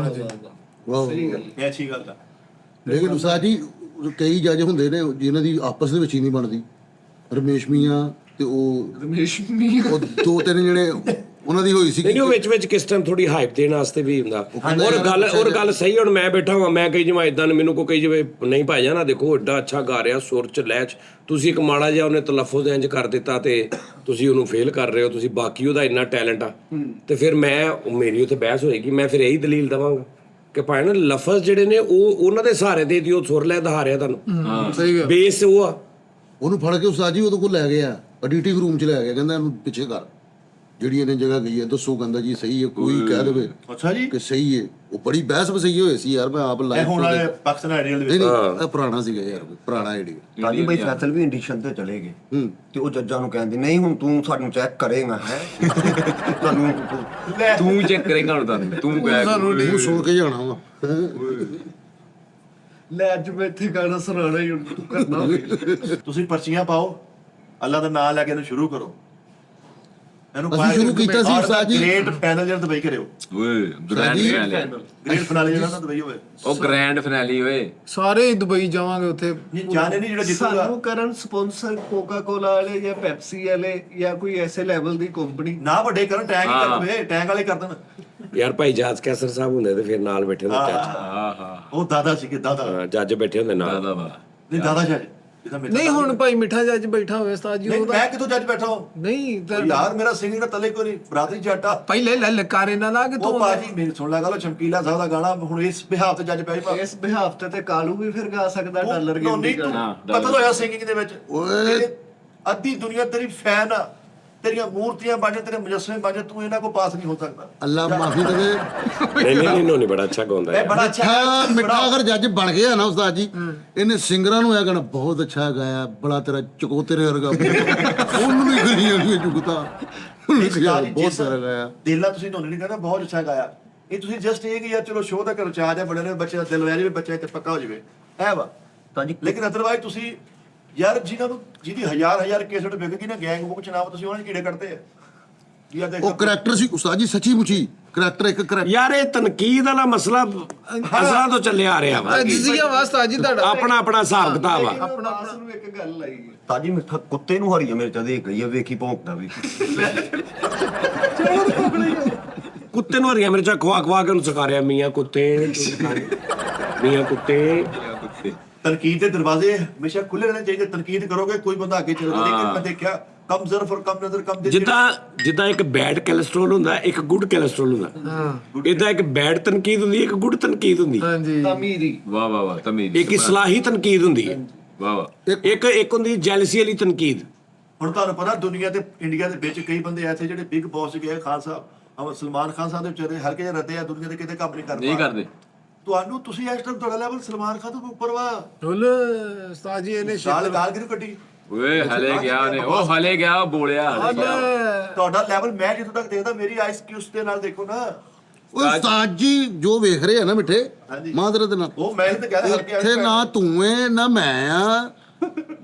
ਚਾਹੀਦਾ। ਵਾਹ ਇਹ ਅੱਛੀ ਗੱਲ ਆ ਲੇਕਿਨ ਉਸਤਾਦ ਜੀ ਕਈ ਜੱਜ ਹੁੰਦੇ ਨੇ ਜਿਨ੍ਹਾਂ ਦੀ ਆਪਸ ਦੇ ਵਿੱਚ ਹੀ ਨਹੀਂ ਬਣਦੀ। ਰਮੇਸ਼ ਮੀਆਂ ਤੇ ਉਹ ਦੋ ਤਿੰਨ ਜਿਹੜੇ ਉਹਨਾਂ ਦੀ ਹੋਈ ਸੀ ਨਹੀਂ ਉਹ ਵਿੱਚ ਕਿਸ ਟਾਈਮ ਥੋੜੀ ਹਾਈਪ ਦੇਣ ਵਾਸਤੇ ਵੀ ਹੁੰਦਾ। ਔਰ ਗੱਲ ਸਹੀ, ਹੁਣ ਮੈਂ ਬੈਠਾ ਹਾਂ ਮੈਂ ਕਹੀ ਜਿਵੇਂ ਇਦਾਂ ਮੈਨੂੰ ਕੋ ਕਹੀ ਜਿਵੇਂ ਨਹੀਂ ਭਾਈ ਜਾਨਾ ਦੇਖੋ ਏਡਾ ਅੱਛਾ ਗਾ ਰਿਹਾ ਸੁਰ ਚ ਲੈਅ ਚ, ਤੁਸੀਂ ਇੱਕ ਮਾੜਾ ਜਿਹਾ ਉਹਨੇ ਤਲਫੁਜ਼ ਇੰਜ ਕਰ ਦਿੱਤਾ ਤੇ ਤੁਸੀਂ ਉਹਨੂੰ ਫੇਲ ਕਰ ਰਹੇ ਹੋ, ਤੁਸੀਂ ਬਾਕੀ ਉਹਦਾ ਇੰਨਾ ਟੈਲੈਂਟ ਆ। ਤੇ ਫਿਰ ਮੇਰੀ ਉੱਥੇ ਬਹਿਸ ਹੋਏਗੀ, ਮੈਂ ਫਿਰ ਇਹੀ ਦਲੀਲ ਦਵਾਂਗਾ ਕਿ ਭਾਈ ਨਾ ਲਫ਼ਜ਼ ਜਿਹੜੇ ਨੇ ਉਹ ਉਹਨਾਂ ਦੇ ਸਹਾਰੇ ਦੇ ਦਿਓ, ਸੁਰ ਲੈ ਦਿਖਾ ਰਿਹਾ ਤੁਹਾਨੂੰ, ਸਹੀ ਗੱਲ। ਬੇਸ ਉਹ ਆ। ਉਹਨੂੰ ਫੜ ਕੇ ਉਸਤਾਦ ਜੀ ਉਹਦੇ ਕੋਲ ਲੈ ਗਿਆ, ਐਡੀਟਿੰਗ ਰੂਮ 'ਚ ਲੈ ਗਿਆ, ਕਹਿੰਦਾ ਇਹਨੂੰ ਪਿੱਛੇ ਕਰ, ਜਿਹੜੀ ਇਹਨੇ ਜਗ੍ਹਾ ਗਈ ਹੈ ਦੱਸੋ। ਕਹਿੰਦਾ ਜੀ ਸਹੀ ਹੈ, ਕੋਈ ਕਹਿ ਦੇਵੇ ਅੱਛਾ ਜੀ ਕਿ ਸਹੀ ਹੈ। ਉਹ ਬੜੀ ਬਹਿਸ ਵਸਈ ਹੋਈ ਸੀ ਯਾਰ, ਮੈਂ ਆਪ ਇਹ ਲਾਈਵ ਹੁਣ ਵਾਲੇ ਪਾਕਿਸਤਾਨ ਆਈਡੀਅਲ ਦੇ ਨਹੀਂ ਵਿੱਚ ਨਹੀਂ ਇਹ ਪੁਰਾਣਾ ਸੀਗਾ ਯਾਰ, ਪੁਰਾਣਾ ਆਈਡੀਆ। ਤਾਜੀ ਬਈ ਫੈਸਲ ਵੀ ਐਡੀਸ਼ਨ ਤੇ ਚਲੇ ਗਏ ਤੇ ਉਹ ਜੱਜਾਂ ਨੂੰ ਕਹਿੰਦੇ ਨਹੀਂ ਹੁਣ ਤੂੰ ਸਾਨੂੰ ਚੈੱਕ ਕਰੇਗਾ ਹੈ ਤੁਹਾਨੂੰ ਤੂੰ ਚੈੱਕ ਕਰੇਗਾ ਹੁਣ ਤੂੰ ਕਹਿ ਉਹ ਸੁਣ ਕੇ ਜਾਣਾ ਵਾ। ਲੈ ਅੱਜ ਮੈਂ ਇੱਥੇ ਗਾਣਾ ਸੁਣਾਉਣਾ ਹੀ ਹੁਣ ਕਰਨਾ। ਤੁਸੀਂ ਪਰਚੀਆਂ ਪਾਓ, ਅੱਲਾ ਦਾ ਨਾਮ ਲੈ ਕੇ ਇਹਨੂੰ ਸ਼ੁਰੂ ਕਰੋ। ਇਹਨੂੰ ਅਸੀਂ ਸ਼ੁਰੂ ਕੀਤਾ ਸੀ ਉਸਤਾਦ ਜੀ। ਗ੍ਰੇਟ ਪੈਨਲ ਜਿਹੜਾ ਦੁਬਈ ਕਰਿਓ, ਓਏ ਗ੍ਰੈਂਡ ਫਿਨਾਲੇ, ਗ੍ਰੇਟ ਫਿਨਾਲੇ ਜਿਹੜਾ ਨਾ ਦੁਬਈ ਹੋਵੇ। ਉਹ ਗ੍ਰੈਂਡ ਫਿਨਾਲੇ ਓਏ। ਸਾਰੇ ਦੁਬਈ ਜਾਵਾਂਗੇ ਉੱਥੇ। ਨਹੀਂ ਜਾਣੇ ਨਹੀਂ ਜਿਹੜਾ ਜਿੱਤੂਗਾ ਸਾਨੂੰ ਕਰਨ ਸਪਾਂਸਰ ਕੋਕਾ ਕੋਲਾ ਵਾਲੇ ਜਾਂ ਪੈਪਸੀ ਵਾਲੇ ਜਾਂ ਕੋਈ ਐਸੇ ਲੈਵਲ ਦੀ ਕੰਪਨੀ। ਨਾ ਵੱਡੇ ਕਰਨ ਟੈਂਕ ਹੀ ਕਰ ਦਵੇ, ਟੈਂਕ ਵਾਲੇ ਕਰ ਦੇਣ। ਯਾਰ ਭਾਈ ਜਾਜ ਕੈਸਰ ਸਾਹਿਬ ਹੁੰਦੇ ਤੇ ਫਿਰ ਨਾਲ ਬੈਠੇ ਹੁੰਦੇ ਜੱਜ। ਆਹਾ ਉਹ ਦਾਦਾ ਸੀਗੇ ਦਾਦਾ, ਜੱਜ ਬੈਠੇ ਹੁੰਦੇ ਨਾਲ। ਦਾਦਾ ਵਾਹ। ਨਹੀਂ ਦਾਦਾ ਜੱਜ ਇਹਦਾ ਮੇਰਾ ਨਹੀਂ ਹੁਣ ਭਾਈ ਮਿੱਠਾ ਜੱਜ ਬੈਠਾ ਹੋਵੇ ਉਸਤਾਦ ਜੀ ਨਹੀਂ ਉਹਦਾ ਮੈਂ ਕਿੱਥੋਂ ਜੱਜ ਬੈਠਾ ਹਾਂ ਨਹੀਂ ਤਾਂ ਯਾਰ, ਮੇਰਾ ਸਿੰਗਿੰਗ ਦਾ ਤਲੇ ਕੋਈ ਨਹੀਂ, ਬਰਾਦਰੀ ਜੱਟਾ। ਪਹਿਲੇ ਲਲਕਾਰੇ ਨਾ ਲਾ ਕੇ ਉਹ ਤੂੰ ਬਾਜੀ ਮੇਰੀ ਸੁਣ ਲੈ ਗੱਲ, ਚਮਕੀਲਾ ਸਾਹਿਬ ਦਾ ਗਾਣਾ ਹੁਣ ਇਸ ਬਿਹਾਫ ਤੇ ਜੱਜ ਪਿਆ ਇਸ ਬਿਹਾਫ ਤੇ ਕਾਲੂ ਵੀ ਫਿਰ ਗਾ ਸਕਦਾ ਡਾਲਰ ਗੇਮ ਦੀ ਗਾਣਾ। ਕਤਲ ਹੋਇਆ ਸਿੰਗਿੰਗ ਦੇ ਵਿੱਚ। ਓਏ। ਤੇਰੇ ਅੱਧੀ ਦੁਨੀਆ ਤੇਰੀ ਫੈਨ ਆ, ਤੇਰੀਆਂ ਮੂਰਤੀਆਂ ਬਾਜੇ, ਤੇਰੇ ਮੁਜੱਸਮੇ ਬਾਜੇ, ਤੂੰ ਇਹਨਾਂ ਕੋ ਪਾਸ ਨਹੀਂ ਹੋ ਸਕਦਾ। ਅੱਲਾ ਮਾਫੀ ਦੇਵੇ। ਨਹੀਂ ਬੜਾ ਅੱਛਾ ਗਾਉਂਦਾ ਇਹ ਯਾਰ। ਬੜਾ ਅੱਛਾ ਮਿੱਠਾ ਹੈ, ਮਿੱਠਾ ਅਗਰ ਜੱਜ ਬਣ ਗਿਆ ਨਾ ਉਸਤਾਦ ਜੀ, ਇਹਨੇ ਸਿੰਗਰਾਂ ਨੂੰ ਇਹ ਕਹਿਣਾ ਬਹੁਤ ਅੱਛਾ ਗਾਇਆ, ਬੜਾ ਤੇਰਾ ਚਕੋਤਰੇ ਵਰਗਾ ਉਹਨੂੰ ਨਹੀਂ ਗਰੀਆਂ ਨਹੀਂ ਚੁਗਤਾ, ਉਹਨੂੰ ਕਿਹਾ ਬਹੁਤ ਸਾਰਾ ਗਾਇਆ। ਦਿਲ ਨਾਲ ਤੁਸੀਂ ਨਹੀਂ ਕਹਿੰਦਾ ਬਹੁਤ ਅੱਛਾ ਗਾਇਆ, ਇਹ ਤੁਸੀਂ ਜਸਟ ਇਹ ਕਿ ਯਾਰ ਚਲੋ ਸ਼ੋਅ ਦਾ ਕਰੋ, ਚਾਹ ਜਾ ਬੜੇ ਨੇ ਬੱਚੇ ਦਾ ਦਿਲ ਵੈਰੀ ਵੀ ਬੱਚਾ ਇੱਥੇ ਪੱਕਾ ਹੋ ਜਾਵੇ ਐ ਵਾ। ਤਾਜੀ ਲੇਕਿਨ ਅਦਰਵਾਈਜ਼ ਤੁਸੀਂ ਯਾਰ ਜਿਹਨਾਂ ਨੂੰ ਜਿਹਦੀ ਹਜ਼ਾਰ ਕੇਸਟ ਵਿਕ ਗਈ ਨਾ ਗੈਂਗ ਬੁੱਕ ਚ ਨਾਮ, ਤੁਸੀਂ ਉਹਨਾਂ ਦੇ ਕੀੜੇ ਕੱਢਦੇ ਆ। ਉਹ ਕਰੈਕਟਰ ਸੀ ਉਸਤਾਦ ਜੀ, ਸੱਚੀ ਮੁੱਚੀ ਕਰੈਕਟਰ ਇੱਕ ਕਰੈਕਟਰ ਯਾਰ ਇਹ ਤਨਕੀਦ ਵਾਲਾ ਮਸਲਾ ਅਸਾਂ ਤੋਂ ਚੱਲਿਆ ਆ ਰਿਹਾ ਵਾ ਜਿਸੀ ਵਾਸਤਾ ਜੀ ਤੁਹਾਡਾ ਆਪਣਾ ਆਪਣਾ ਹਿਸਾਬ ਕਿਤਾਬ ਆ ਆਪਣਾ ਨੂੰ ਇੱਕ ਗੱਲ ਲਾਈ ਹੈ। ਤਾਜੀ ਮਿੱਠਾ ਕੁੱਤੇ ਨੂੰ ਹਰੀਆਂ ਮਿਰਚਾਂ ਦੇ ਗਈ ਆ, ਵੇਖੀ ਭੌਂਕਦਾ ਵੀ। ਕੁੱਤੇ ਨੂੰ ਹਰੀਆਂ ਮਿਰਚਾਂ ਖਵਾ ਖਵਾ ਕੇ ਉਹਨੂੰ ਸਿਖਾ ਮੀਆਂ ਕੁੱਤੇ ਮੀਆਂ ਕੁੱਤੇ ਤਨਕੀਦ ਦੇ ਦਰਵਾਜ਼ੇ ਹਮੇਸ਼ਾ ਖੁੱਲੇ ਰਹਿਣੇ ਚਾਹੀਦੇ। ਤਨਕੀਦ ਕਰੋਗੇ ਕੋਈ ਬੰਦਾ ਅੱਗੇ ਚੱਲੇਗਾ। ਲੇਕਿਨ ਮੈਂ ਦੇਖਿਆ ਕਮ ਜ਼ਰਫ ਔਰ ਕਮ ਨਜ਼ਰ ਕਮ ਦੇ ਜਿੱਦਾਂ ਇੱਕ ਬੈਡ ਕੋਲੇਸਟ੍ਰੋਲ ਹੁੰਦਾ ਇੱਕ ਗੁੱਡ ਕੋਲੇਸਟ੍ਰੋਲ ਹੁੰਦਾ ਇਦਾਂ ਇੱਕ ਬੈਡ ਤਨਕੀਦ ਹੁੰਦੀ ਇੱਕ ਗੁੱਡ ਤਨਕੀਦ ਹੁੰਦੀ ਹਾਂਜੀ ਤਾਮੀਰੀ ਵਾਹ ਵਾਹ ਵਾਹ ਤਮੀਜ਼ ਇੱਕ ਇਸਲਾਹੀ ਤਨਕੀਦ ਹੁੰਦੀ ਹੈ ਵਾਹ ਵਾਹ ਇੱਕ ਹੁੰਦੀ ਜੈਲਸੀ ਵਾਲੀ ਤਨਕੀਦ ਹੁਣ ਤੁਹਾਨੂੰ ਪਤਾ ਦੁਨੀਆ ਤੇ ਇੰਡੀਆ ਦੇ ਵਿੱਚ ਕਈ ਬੰਦੇ ਐਸੇ ਜਿਹੜੇ ਬਿਗ ਬੌਸ ਗਏ ਖਾਨ ਸਾਹਿਬ ਸਲਮਾਨ ਖਾਨ ਸਾਹਿਬ ਦੇ ਵਿਚਾਰੇ ਹਰ ਕਿਸੇ ਰਤੇ ਆ ਦੁਨੀਆ ਦੇ ਕਿਤੇ ਕੰਮ ਨਹੀਂ ਕਰਦੇ ਨਹੀਂ ਕਰਦੇ ਤੁਹਾਨੂੰ ਤੁਸੀਂ ਇਸ ਟਾਈਮ ਤੁਹਾਡਾ ਲੈਵਲ ਸਲਮਾਨ ਖਾਨ ਤੋਂ ਉੱਪਰ ਵਾ ਹੁਲ ਉਸਤਾਦ ਜੀ ਇਹਨੇ ਗਾਲ ਕਿਉਂ ਕੱਢੀ ਓਏ ਹਲੇ ਗਿਆ ਉਹਨੇ ਉਹ ਹਲੇ ਗਿਆ ਉਹ ਬੋਲਿਆ ਤੁਹਾਡਾ ਲੈਵਲ ਮੈਂ ਜਿੱਥੋਂ ਤੱਕ ਦੇਖਦਾ ਮੇਰੀ ਆਈਸ ਕਿਊਸ ਦੇ ਨਾਲ ਦੇਖੋ ਨਾ ਉਹ ਉਸਤਾਦ ਜੀ ਜੋ ਵੇਖ ਰਹੇ ਆ ਨਾ ਮਿੱਠੇ ਮਾਦਰੇ ਦੇ ਨਾਲ ਉਹ ਮੈਂ ਤਾਂ ਕਹਿੰਦਾ ਹਰ ਇੱਥੇ ਨਾ ਤੂੰ ਏ ਨਾ ਮੈਂ ਆ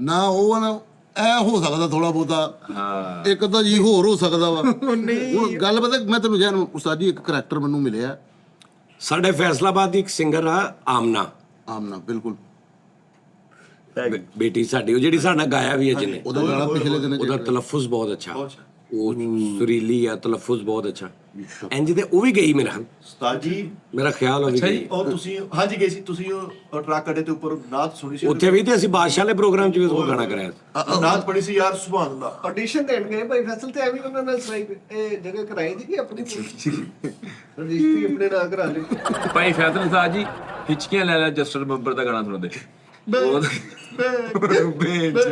ਨਾ ਉਹ ਆ, ਨਾ ਐ ਹੋ ਸਕਦਾ ਥੋੜਾ ਬਹੁਤਾ ਇੱਕ ਤਾਂ ਜੀ ਹੋਰ ਹੋ ਸਕਦਾ ਵਾ ਹੁਣ ਗੱਲ ਪਤਾ ਮੈਂ ਤੈਨੂੰ ਜਾਣ ਉਸਤਾਦ ਜੀ ਇੱਕ ਕਰੈਕਟਰ ਮੈਨੂੰ ਮਿਲਿਆ ਸਾਡੇ ਫੈਸਲਾਬਾਦ ਦੀ ਇੱਕ ਸਿੰਗਰ ਆ ਆਮਨਾ ਬਿਲਕੁਲ ਬੇਟੀ ਸਾਡੀ ਉਹ ਜਿਹੜੀ ਸਾਡੇ ਨਾਲ ਗਾਇਆ ਵੀ ਹੈ ਜਿਹਨੇ ਉਹਦਾ ਗਾਣਾ ਪਿਛਲੇ ਦਿਨ ਉਹਦਾ ਤਲਫੁਜ਼ ਬਹੁਤ ਅੱਛਾ ਉਹ ਸੁਰੀਲੀ ਆ ਤਲਫੁਜ਼ ਬਹੁਤ ਅੱਛਾ ਇੰਜ ਤੇ ਉਹ ਵੀ ਗਈ ਮੇਰਾ ਉਸਤਾਦ ਜੀ ਮੇਰਾ ਖਿਆਲ ਹੋ ਵੀ ਗਈ ਉਹ ਤੁਸੀਂ ਹਾਂਜੀ ਗਏ ਸੀ ਤੁਸੀਂ ਉਹ ਟਰੱਕ ਅੱਡੇ ਦੇ ਉੱਪਰ ਨਾਤ ਸੁਣੀ ਸੀ ਉੱਥੇ ਵੀ ਤੇ ਅਸੀਂ ਬਾਦਸ਼ਾਹ ਵਾਲੇ ਪ੍ਰੋਗਰਾਮ 'ਚ ਵੀ ਉਹ ਗਾਣਾ ਕਰਾਇਆ ਸੀ ਨਾਤ ਪੜੀ ਸੀ ਯਾਰ ਸੁਭਾਨ ਅੱਲਾਹ ਆਡੀਸ਼ਨ ਦੇਣ ਗਏ ਭਾਈ ਫੈਸਲ ਤੇ ਐਵੇਂ ਉਹਨਾਂ ਨਾਲ ਸੁਣਾਈ ਇਹ ਜਗ੍ਹਾ ਕਰਾਈ ਦੀ ਕਿ ਆਪਣੀ ਰਜਿਸਟਰੀ ਆਪਣੇ ਨਾਂ ਕਰਾ ਲਈ ਭਾਈ ਫੈਸਲ ਸਾਹਿਬ ਜੀ ਹਿਚਕੀਆਂ ਲੈ ਲੈ ਜਸਟਰ ਬੱਬਰ ਦਾ ਗਾਣਾ ਸੁਣਾਉਂਦੇ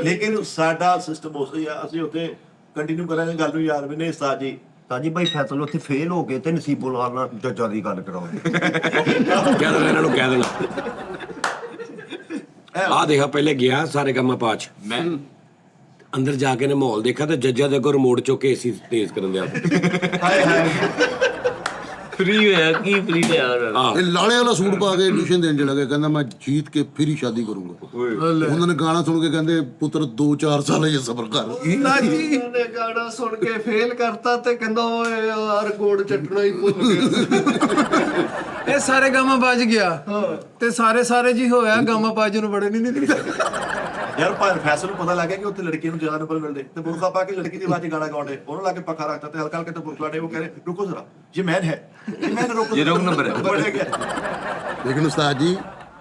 ਲੇਕਿਨ ਸਾਡਾ ਸਿਸਟਮ ਉਸ ਹੀ ਆ ਅਸੀਂ ਉੱਥੇ ਕੰਟੀਨਿਊ ਕਰਾਂਗੇ ਗੱਲ ਨੂੰ ਯਾਰ ਵੀ ਨੇ ਉਸਤਾਦ ਜੀ ਤਾਜੀ ਭਾਈ ਫੈਸਲ ਉੱਥੇ ਫੇਲ ਹੋ ਗਏ ਤੇ ਨਸੀਬੋ ਲਾਲ ਨਾਲ ਜੱਜਾਂ ਦੀ ਗੱਲ ਕਰਾਉਂਦੇ। ਕਹਿ ਦੇਣਾ ਇਹਨਾਂ ਨੂੰ ਕਹਿ ਦੇਣਾ ਆ ਦੇਖਾ ਪਹਿਲੇ ਗਿਆ ਸਾਰੇ ਕੰਮਾਂ ਪਾਚ ਮੈਂ ਅੰਦਰ ਜਾ ਕੇ ਨੇ ਮਾਹੌਲ ਦੇਖਿਆ ਤੇ ਜੱਜਾਂ ਦੇ ਅੱਗੋਂ ਰਿਮੋਟ ਚੁੱਕ ਕੇ ਏਸੀ ਤੇਜ਼ ਕਰਨ ਦਿਆ ਹਾਏ ਹਾਏ ਫ੍ਰੀ ਹੋਇਆ ਕੀ ਫ੍ਰੀ ਤੇ ਯਾਰ ਇਹ ਲਾਲੇ ਵਾਲਾ ਸੂਟ ਪਾ ਕੇ ਐਡਮਿਸ਼ਨ ਦੇਣ ਚਲਾ ਗਿਆ ਕਹਿੰਦਾ ਮੈਂ ਜੀਤ ਕੇ ਫਿਰ ਹੀ ਸ਼ਾਦੀ ਕਰੂੰਗਾ ਉਹਨਾਂ ਨੇ ਗਾਣਾ ਸੁਣ ਕੇ ਕਹਿੰਦੇ ਪੁੱਤਰ 2-4 ਸਾਲ ਇਹ ਸਬਰ ਕਰ ਉਹਨੇ ਗਾਣਾ ਸੁਣ ਕੇ ਫੇਲ ਕਰਤਾ ਤੇ ਕਹਿੰਦਾ ਓਏ ਯਾਰ ਗੋੜ ਚੱਟਣਾ ਹੀ ਭੁੱਲ ਗਿਆ ਇਹ ਸਾਰੇ ਗਾਮਾ ਵੱਜ ਗਿਆ ਤੇ ਸਾਰੇ ਜੀ ਹੋਇਆ ਗਾਮਾ ਬਾਜੂ ਨੂੰ ਬੜੇ ਨਹੀਂ ਦਿੱਤਾ ਯਾਰ ਭਾਈ ਫੈਸਲ ਨੂੰ ਪਤਾ ਲੱਗ ਗਿਆ ਕਿ ਉੱਥੇ ਲੜਕੀ ਨੂੰ ਜ਼ਿਆਦਾ ਨੰਬਰ ਮਿਲਦੇ ਤੇ ਬੁਰਖਾ ਪਾ ਕੇ ਲੜਕੀ ਦੀ ਆਵਾਜ਼ 'ਚ ਗਾਣਾ ਗਾਉਂਦੇ ਉਹਨੂੰ ਲਾ ਕੇ ਪੱਖਾ ਰੱਖਤਾ ਤੇ ਹਲਕਾ ਹਲਕਾ ਤੇ ਬੁਰਖਾ ਡੇ ਉਹ ਕਹ ਰਹੇ ਰੁਕੋ ਜ਼ਰਾ ਇਹ ਮੈਨ ਹੈ ਇਹ ਮੈਨ ਰੁਕੋ ਇਹ wrong number ਹੈ। ਬੜਾ ਗਿਆ ਲੇਕਿਨ ਉਸਤਾਦ ਜੀ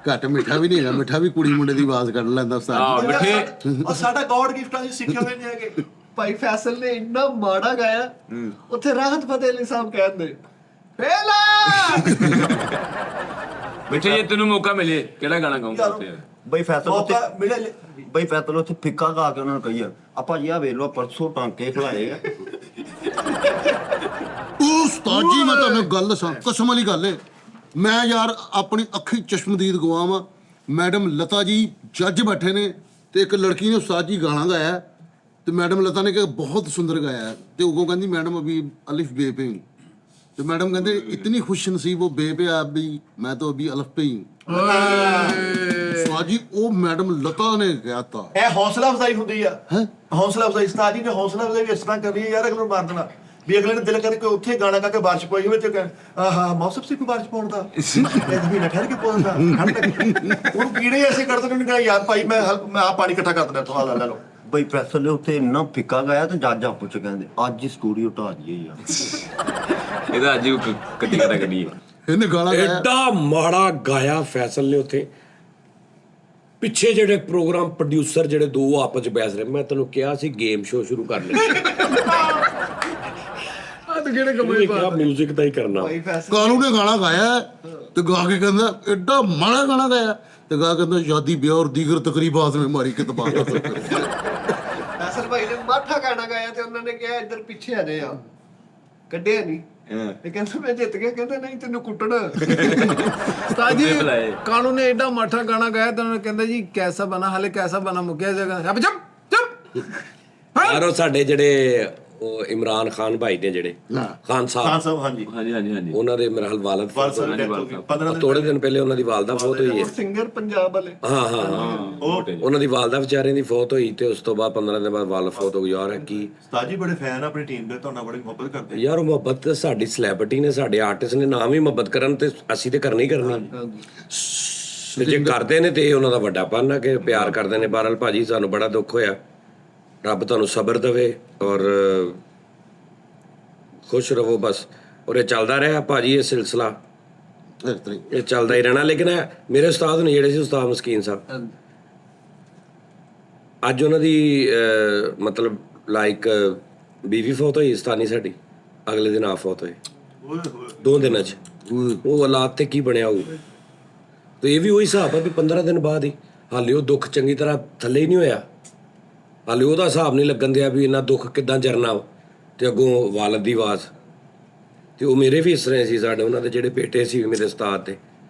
ਘੱਟ ਮਿੱਠਾ ਵੀ ਨਹੀਂ ਹੈਗਾ ਮਿੱਠਾ ਵੀ ਕੁੜੀ ਮੁੰਡੇ ਦੀ ਆਵਾਜ਼ ਕੱਢ ਲੈਂਦਾ ਉਸਤਾਦ ਜੀ ਮਿੱਠੇ ਉਹ ਸਾਡਾ ਗੋਡ ਗਿਫਟ ਆ ਜੀ ਸਿੱਖਿਆ ਹੋਏ ਨਹੀਂ ਹੈਗੇ ਭਾਈ ਫੈਸਲ ਨੇ ਇੰਨਾ ਮਾੜਾ ਗਾਇਆ ਉੱਥੇ ਰਾਹਤ ਫਤਿਹ ਅਲੀ ਸਾਹਿਬ ਕਹਿੰਦੇ ਫੇਲਾ ਮਿੱਠੇ ਜੇ ਤੈਨੂੰ ਮੌਕਾ ਮਿਲੇ ਕਿਹੜਾ ਗਾਣਾ ਗਾਉਂਗਾ ਉੱਥੇ ਬਈ ਫੈਸਲ ਉੱਥੇ ਮੌਕਾ ਮਿਲੇ ਬਈ ਫੈਸਲ ਉੱਥੇ ਫਿੱਕਾ ਗਾ ਕੇ ਉਹਨਾਂ ਨੂੰ ਕਹੀਏ ਆਪਾਂ ਜੀ ਆ ਵੇਖ ਲਓ ਪਰਸੋਂ ਟਾਂਕੇ ਖਲਾਏ ਆ। ਉਸਤਾਦ ਜੀ ਮੈਂ ਤੁਹਾਨੂੰ ਗੱਲ ਦੱਸਾਂ ਕਸਮ ਵਾਲੀ ਗੱਲ ਏ ਮੈਂ ਯਾਰ ਆਪਣੀ ਅੱਖੀ ਚਸ਼ਮਦੀਦ ਗਵਾਵਾਂ ਮੈਡਮ ਲਤਾ ਜੀ ਜੱਜ ਬੈਠੇ ਨੇ ਤੇ ਇੱਕ ਲੜਕੀ ਨੇ ਉਸਤਾਦ ਜੀ ਗਾਣਾ ਗਾਇਆ ਤੇ ਮੈਡਮ ਲਤਾ ਨੇ ਕਿਹਾ ਬਹੁਤ ਸੁੰਦਰ ਗਾਇਆ ਤੇ ਉਹ ਕਹਿੰਦੀ ਮੈਡਮ अभी अलिफ बे पे हूँ तो मैडम कहते इतनी खुश नसीब वो बे पे आप भी मैं तो अभी अलिफ पे ही हूँ उस्ताद जी वो मैडम लता ने कहा था ਇਹ ਹੌਸਲਾ ਅਫਜ਼ਾਈ ਹੁੰਦੀ ਆ ਹੌਸਲਾ ਅਫਜ਼ਾਈ ਉਸਤਾਦ ਜੀ ਨੇ ਹੌਸਲਾ ਅਫਜ਼ਾਈ ਇਸ ਤਰ੍ਹਾਂ ਕਰਨੀ ਹੈ ਯਾਰ ਅਗਲੇ ਨੂੰ ਮਾਰ ਦੇਣਾ ਵੀ ਅਗਲੇ ਨੇ ਦਿਲ ਕਰਕੇ ਕੋਈ ਉੱਥੇ ਗਾਣਾ ਗਾ ਕੇ ਬਾਰਿਸ਼ ਪਈ ਹੋਵੇ ਤੇ ਕਹਿ ਆਹਾ ਮੌਸਮ ਸੀ ਕੋਈ ਬਾਰਿਸ਼ ਪਾਉਣ ਦਾ ਇਹ ਵੀ ਨਾ ਠਹਿਰ ਕੇ ਪਾਉਂਦਾ ਠੰਡ ਤੱਕ ਉਹ ਕੀੜੇ ਐਸੇ ਕਰਦੇ ਨੇ ਕਿ ਯਾਰ ਭਾਈ ਮੈਂ ਆ ਪਾਣੀ ਇਕੱਠਾ ਕਰ ਦਿੰਦਾ ਤੁਹਾਡਾ ਲੈ ਲਓ ਬਈ ਫੈਸਲ ਨੇ ਉੱਥੇ ਇੰਨਾ ਫਿੱਕਾ ਗਾਇਆ ਤੇ ਜੱਜ ਆਪੋ ਚ ਕਹਿੰਦੇ ਅੱਜ ਹੀ ਸਟੂਡੀਓ ਢਾ ਦਈਏ ਯਾਰ। ਇਹਦਾ ਅੱਜ ਕੱਟੀ ਕਟਾ ਕੱਢੀਏ ਇਹਨੇ ਗਾਣਾ ਗਾਇਆ ਐਡਾ ਮਾੜਾ ਗਾਇਆ ਫੈਸਲ ਨੇ ਉੱਥੇ ਪਿੱਛੇ ਜਿਹੜੇ ਪ੍ਰੋਗਰਾਮ ਪ੍ਰੋਡਿਊਸਰ ਜਿਹੜੇ ਦੋ ਆਪਸ ਚ ਬਹਿਸ ਰਹੇ ਮੈਂ ਤੈਨੂੰ ਕਿਹਾ ਸੀ ਗੇਮ ਸ਼ੋਅ ਸ਼ੁਰੂ ਕਰ ਲੈ ਆ ਤੇ ਕਿਹੜੇ ਕਮਰੇ ਕਿਹਾ ਮਿਊਜ਼ਿਕ ਦਾ ਹੀ ਕਰਨਾ ਭਾਈ ਫੈਸਲ ਕਾਲੂ ਨੇ ਗਾਣਾ ਗਾਇਆ ਤੇ ਗਾ ਕੇ ਕਹਿੰਦਾ ਐਡਾ ਮਾੜਾ ਗਾਣਾ ਗਾਇਆ ਤੇ ਗਾ ਕਹਿੰਦਾ ਸ਼ਾਦੀ ਵਿਆਹ ਔਰ ਦੀਗਰ ਤਕਰੀਬਾਤ में हमारी किताब ਫੈਸਲ ਭਾਈ ਨੇ ਮਾਠਾ ਗਾਣਾ ਗਾਇਆ ਤੇ ਉਹਨਾਂ ਨੇ ਕਿਹਾ ਇੱਧਰ ਪਿੱਛੇ ਆ ਜਾ ਕੱਢਿਆ ਨਹੀਂ ਇਹ ਕਹਿੰਦਾ ਮੈਂ ਜਿੱਤ ਗਿਆ ਕਹਿੰਦਾ ਨਹੀਂ ਤੈਨੂੰ ਕੁੱਟਣਾ ਉਸਤਾਦ ਜੀ ਕਾਨੂ ਨੇ ਐਡਾ ਮਾਠਾ ਗਾਣਾ ਗਾਇਆ ਤਾਂ ਉਹਨਾਂ ਨੇ ਕਹਿੰਦਾ ਜੀ ਕੈਸਾ ਬਣਾ ਹਾਲੇ ਕੈਸਾ ਬਣਾ ਮੁੱਕਿਆ ਜਗਾ ਅਬ ਜਬ ਯਾਰ ਉਹ ਸਾਡੇ ਜਿਹੜੇ ਉਹ ਇਮਰਾਨ ਖਾਨ ਭਾਈ ਨੇ ਜਿਹੜੇ ਖਾਨ ਖਾਨ ਸਾਹਿਬ, ਸਾਹਿਬ ਹਾਂਜੀ ਹਾਂਜੀ ਉਹਨਾਂ ਦੇ ਮੇਰੇ ਹਾਲ ਵਾਲਦ ਵਾਲ ਸਾਹਿਬ death ਹੋ ਗਈ 15 ਦਿਨ ਥੋੜੇ ਦਿਨ ਪਹਿਲੇ ਉਹਨਾਂ ਦੀ ਵਾਲਦਾ ਫੌਤ ਹੋਈ ਹੈ। ਸਿੰਗਰ ਪੰਜਾਬ ਵਾਲੇ ਹਾਂ ਉਹ ਉਹਨਾਂ ਦੀ ਵਾਲਦਾ ਵਿਚਾਰੇ ਦੀ ਫੌਤ ਹੋਈ ਤੇ ਉਸ ਤੋਂ ਬਾਅਦ 15 ਦਿਨ ਬਾਅਦ ਵਾਲਦ ਫੌਤ ਹੋ ਗਈ। ਯਾਰ ਕੀ ਉਸਤਾਦ ਜੀ ਬੜੇ ਫੈਨ ਆ ਆਪਣੀ ਟੀਮ ਦੇ, ਤੁਹਾਡਾ ਬੜੀ ਮੁਹੱਬਤ ਕਰਦੇ ਯਾਰ ਉਹ ਮੁਹੱਬਤ ਤਾਂ ਸਾਡੀ ਸੈਲੈਬ੍ਰਿਟੀ ਨੇ, ਸਾਡੇ ਆਰਟਿਸਟ ਨੇ, ਨਾਮ ਹੀ ਮੁਹੱਬਤ ਕਰਨ ਤੇ ਅਸੀਂ ਤੇ ਕਰਨੀ ਹੀ ਕਰਨੀ। ਤੇ ਜੇ ਕਰਦੇ ਨੇ ਤੇ ਇਹ ਉਹਨਾਂ ਦਾ ਵੱਡਾ ਪੰਨ ਆ ਕਿ ਪਿਆਰ ਕਰਦੇ ਨੇ। ਬਹਰਹਾਲ ਭਾਜੀ ਸਾਨੂੰ ਬੜਾ ਦੁੱਖ ਹੋਇਆ, ਰੱਬ ਤੁਹਾਨੂੰ ਸਬਰ ਦੇਵੇ ਔਰ ਖੁਸ਼ ਰਹੋ ਬਸ। ਔਰ ਇਹ ਚੱਲਦਾ ਰਿਹਾ ਭਾਜੀ, ਇਹ ਸਿਲਸਿਲਾ ਇਸ ਤਰ੍ਹਾਂ ਹੀ। ਇਹ ਚੱਲਦਾ ਹੀ ਰਹਿਣਾ। ਲੇਕਿਨ ਮੇਰੇ ਉਸਤਾਦ ਨੇ ਜਿਹੜੇ ਸੀ ਉਸਤਾਦ ਮਸਕੀਨ ਸਾਹਿਬ, ਅੱਜ ਉਹਨਾਂ ਦੀ ਮਤਲਬ ਲਾਈਕ ਬੀਵੀ ਫੌਤ ਹੋਈ ਸਤਾਨੀ ਸਾਡੀ, ਅਗਲੇ ਦਿਨ ਆ ਫੌਤ ਹੋਏ ਓਏ ਹੋਏ 2 ਦਿਨਾਂ 'ਚ। ਉਹ ਹਾਲਾਤ ਤੇ ਕੀ ਬਣਿਆ ਹੋਊ। ਤੇ ਇਹ ਵੀ ਉਹੀ ਹਿਸਾਬ ਆ ਵੀ 15 ਦਿਨ ਬਾਅਦ ਹੀ ਹਾਲੇ ਉਹ ਦੁੱਖ ਚੰਗੀ ਤਰ੍ਹਾਂ ਥੱਲੇ ਹੀ ਨਹੀਂ ਹੋਇਆ, ਹਾਲੇ ਉਹਦਾ ਹਿਸਾਬ ਨਹੀਂ ਲੱਗਣ ਦਿਆ ਵੀ ਇੰਨਾ ਦੁੱਖ ਕਿੱਦਾਂ ਜਰਨਾ। ਤੇ ਅੱਗੋਂ ਵਾਲਦ ਦੀ ਆਵਾਜ਼, ਤੇ ਉਹ ਮੇਰੇ ਵੀ ਇਸ ਤਰ੍ਹਾਂ ਸੀ, ਸਾਡੇ ਉਹਨਾਂ ਦੇ ਜਿਹੜੇ ਬੇਟੇ ਸੀ ਮੇਰੇ ਉਸਤਾਦ ਦੇ,